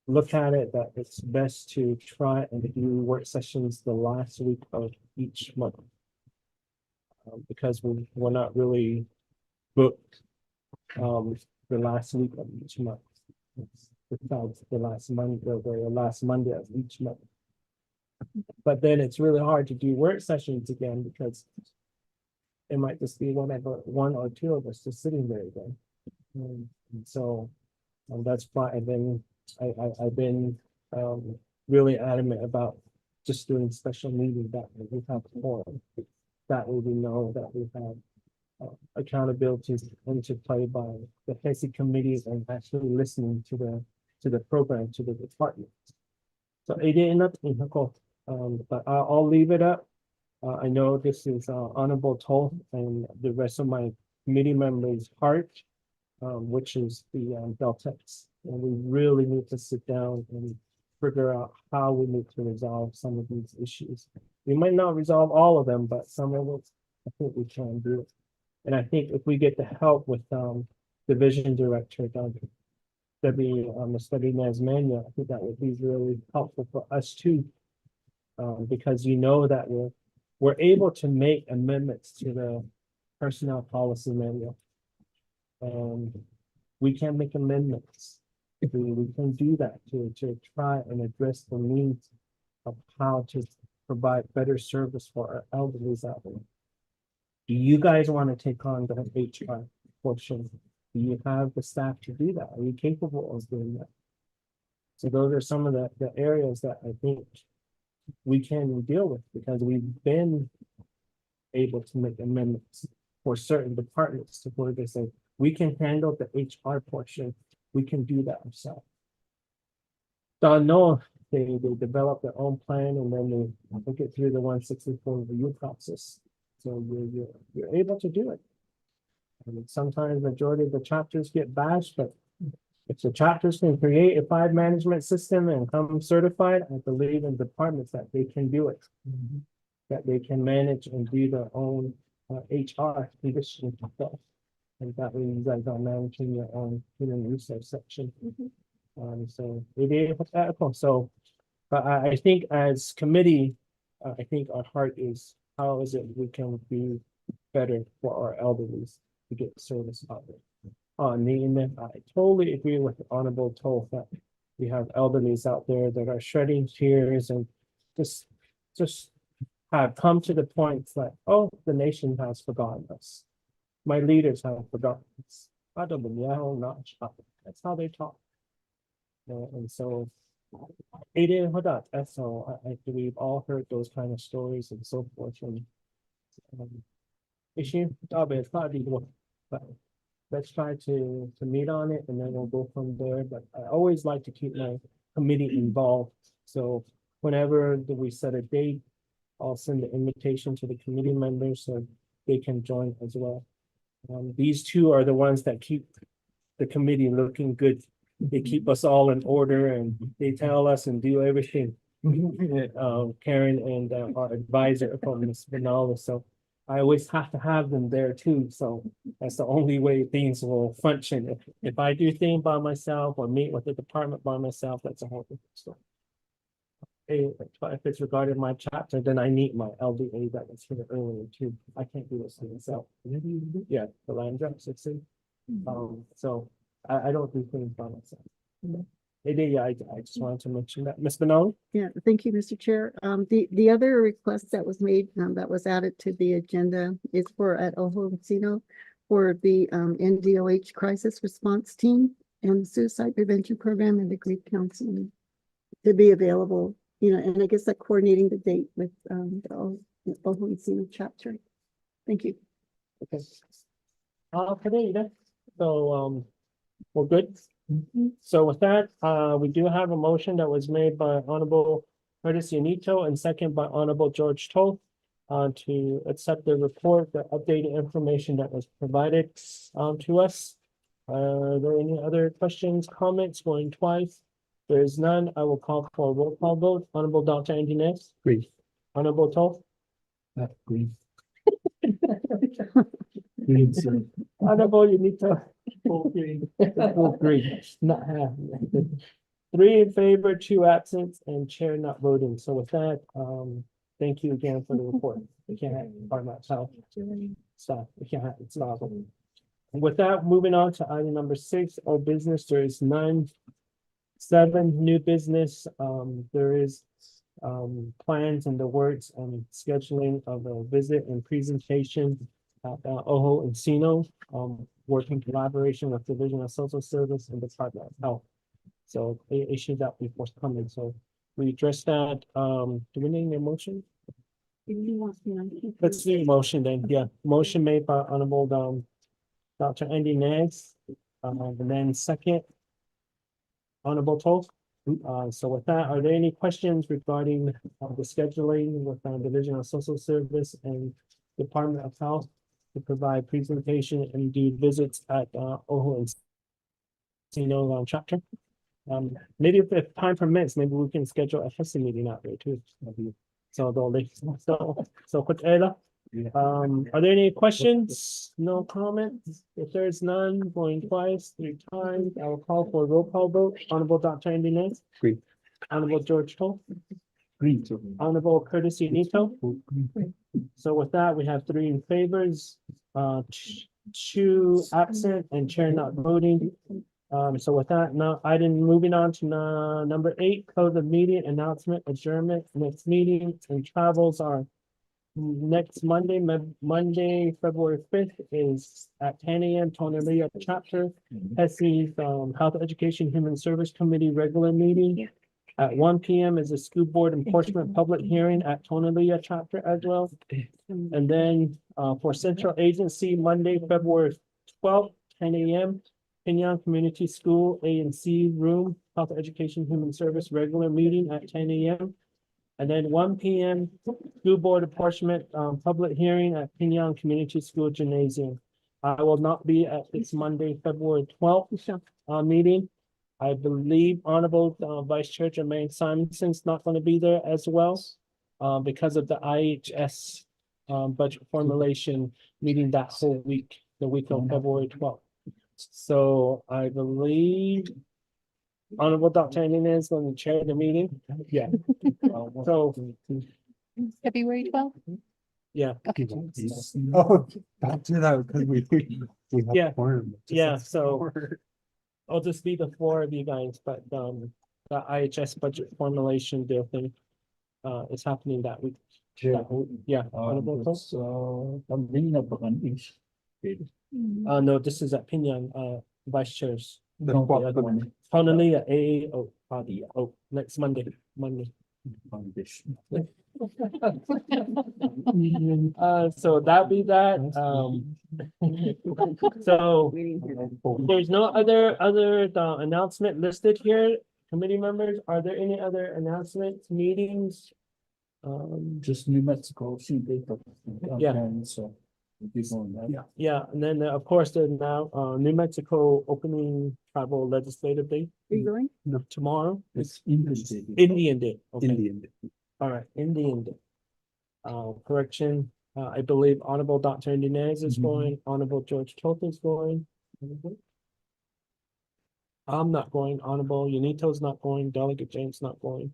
look at it that it's best to try and do work sessions the last week of each month. Because we're not really booked the last week of each month. Besides the last Monday of each month. But then it's really hard to do work sessions again because it might just be one or two of us just sitting there again. And so that's why I've been really adamant about just doing special meetings that we have forum. That way we know that we have accountability into play by the HEHSC committees and actually listening to the program, to the department. So it did not, but I'll leave it up. I know this is Honorable Toll and the rest of my committee members' heart, which is the Deltex. And we really need to sit down and figure out how we need to resolve some of these issues. We might not resolve all of them, but some of it, I think we can do it. And I think if we get the help with Division Director Debbie Nasmania, I think that would be really helpful for us too. Because you know that we're able to make amendments to the personnel policy manual. And we can make amendments. We can do that to try and address the needs of how to provide better service for our elderly out there. Do you guys want to take on the HR portion? Do you have the staff to do that? Are you capable of doing that? So those are some of the areas that I think we can deal with, because we've been able to make amendments for certain departments to where they say, we can handle the HR portion. We can do that ourselves. So I know they develop their own plan and then they look it through the 164 review process. So you're able to do it. And sometimes majority of the chapters get bashed, but if the chapters can create a 5 management system and come certified, I believe in departments that they can do it. That they can manage and do their own HR condition stuff. And that way you guys are managing your own human resource section. So it is ethical. So, but I think as committee, I think our heart is, how is it we can be better for our elderly to get service out there. I totally agree with Honorable Toll that we have elderlies out there that are shedding tears and just have come to the point that, oh, the nation has forgotten us. My leaders have forgotten us. I don't know, not. That's how they talk. And so it is that's all. I think we've all heard those kind of stories and so forth. And issue, it's not even, but let's try to meet on it and then we'll go from there. But I always like to keep my committee involved. So whenever we set a date, I'll send the invitation to the committee members so they can join as well. These two are the ones that keep the committee looking good. They keep us all in order and they tell us and do everything. Karen and our advisor from Ms. Vinales. So I always have to have them there too. So that's the only way things will function. If I do things by myself or meet with the department by myself, that's a whole different story. If it's regarding my chapter, then I need my LDA that was here earlier too. I can't do this to myself. Yeah, the land grab 16. So I don't do things by myself. I just wanted to mention that. Ms. Benoni? Yeah, thank you, Mr. Chair. The other request that was made, that was added to the agenda is for at Ojo Encino for the NDOH crisis response team and the suicide prevention program and the grief counseling to be available, and I guess that coordinating the date with the Ojo Encino chapter. Thank you. Okay. So we're good. So with that, we do have a motion that was made by Honorable Curtis Unito and second by Honorable George Toll to accept the report, the updated information that was provided to us. Are there any other questions, comments going twice? There is none. I will call for a roll call vote. Honorable Dr. Andy Ness. Agree. Honorable Toll. Agree. Honorable Unito. Full green. Full green. Not half. 3 in favor, 2 absent, and chair not voting. So with that, thank you again for the report. We can't have part of myself. Stop. We can't have it's not. With that, moving on to item number 6, old business. There is none. 7, new business. There is plans in the works and scheduling of a visit and presentation at Ojo Encino. Working collaboration with Division of Social Service and Department of Health. So they issued that before coming. So we addressed that. Do we need a motion? Let's do a motion then. Yeah, motion made by Honorable Dr. Andy Ness. And then second, Honorable Toll. So with that, are there any questions regarding the scheduling with our Division of Social Service and Department of Health to provide presentation and do visits at Oho and Encino chapter? Maybe if time permits, maybe we can schedule a HEHSC meeting out there too. So quick Ella. Are there any questions? No comments? If there's none, going twice, 3 times, I will call for a roll call vote. Honorable Dr. Andy Nance. Green. Honorable George Toll. Green. Honorable Curtis Nito. So with that, we have 3 in favors, 2 absent and chair not voting. So with that, now moving on to number 8, close of meeting announcement, adjournment, next meeting and travels are next Monday, February 5th is at 10 a.m. Tonellia chapter. HEHSC's Health Education Human Service Committee regular meeting. At 1 p.m. is a school board enforcement public hearing at Tonellia chapter as well. And then for central agency, Monday, February 12th, 10 a.m. Pinyon Community School A and C room, Health Education Human Service regular meeting at 10 a.m. And then 1 p.m. school board apportionment public hearing at Pinyon Community School Gymnasium. I will not be at this Monday, February 12th meeting. I believe Honorable Vice Chair Jermaine Simonson's not going to be there as well because of the IHS budget formulation meeting that whole week, the week of February 12th. So I believe Honorable Dr. Nunez is going to chair the meeting. Yeah. So, February 12th? yeah. Oh, back to that because we have Yeah. quorum. Yeah, so I'll just be the 4 of you guys, but the IHS budget formulation deal thing is happening that week. Yeah. Honorable Cole? I'm bringing up an issue. No, this is at Pinyon, vice chairs. The No, the 12th other one. Finally, next Monday. So that'll be that. So there's no other announcement listed here. Committee members, are there any other announcements, meetings? Just New Mexico, Yeah. So. Yeah. Yeah, and then of course, there's now New Mexico opening tribal legislative day Are you going? tomorrow. It's Indian. Indian Day. Okay. Indian. All right, Indian Day. Correction, I believe Honorable Dr. Inez is going, Honorable George Toth is going. I'm not going, Honorable Unito's not going, Delegate James not going.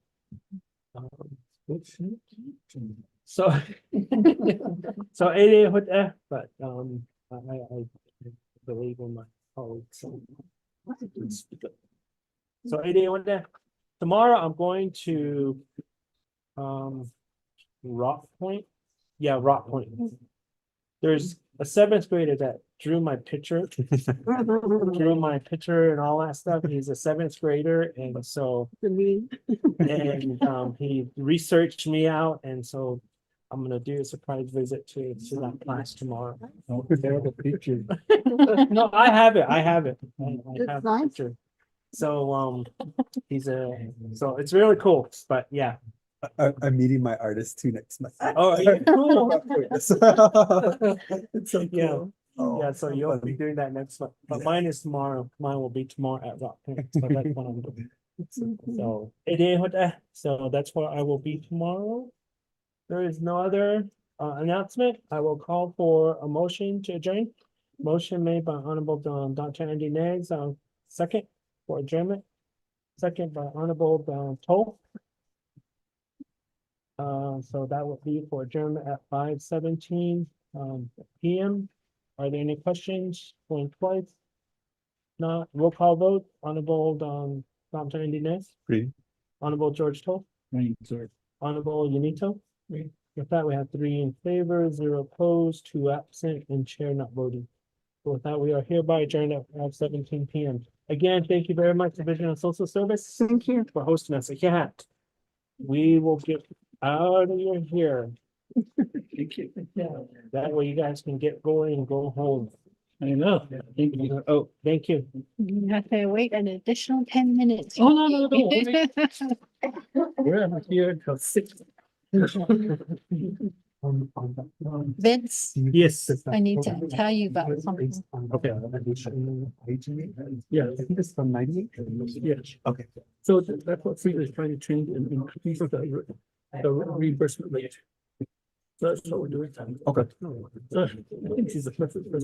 So, so 8 a.m. with that, but I believe in my colleagues. So 8 a.m. with that. Tomorrow I'm going to Rock Point. Yeah, Rock Point. There's a 7th grader that drew my picture and all that stuff. He's a 7th grader, and so he researched me out, and so I'm gonna do a surprise visit to that class tomorrow. Oh, they're the picture. No, I have it. I have That's the nice. picture. So so it's really cool, but yeah. I'm meeting my artist too next month. Oh, yeah, cool. It's so cool. Yeah. Oh, Yeah, so you'll be doing that next month, but mine is tomorrow. Mine will be tomorrow at Rock Point. So that's what I'm doing. So 8 a.m. with that. So that's where I will be tomorrow. There is no other announcement. I will call for a motion to adjourn. Motion made by Honorable Dr. Andy Nags, second for adjournment. Second by Honorable Toll. So that would be for adjournment at 5:17 p.m. Are there any questions? Going twice? Not roll call vote. Honorable Dr. Andy Nags. Green. Honorable George Toll. Green, sir. Honorable Unito. With that, we have 3 in favor, 0 opposed, 2 absent, and chair not voting. So with that, we are hereby adjourned at 5:17 p.m. Again, thank you very much, Division of Social Service. Thank you. For hosting us. Yeah. We will get out of here. That way you guys can get going and go home. I know, thank you. Oh, thank you. You have to wait an additional 10 minutes. Oh, no, we're here till 6. Vince, Yes. I need to tell you about something. Okay. Yeah, I think it's from 98. yeah. Okay. So that's what Frida is trying to change and increase the reimbursement rate. That's what we're doing. Okay. So I think she's the perfect person.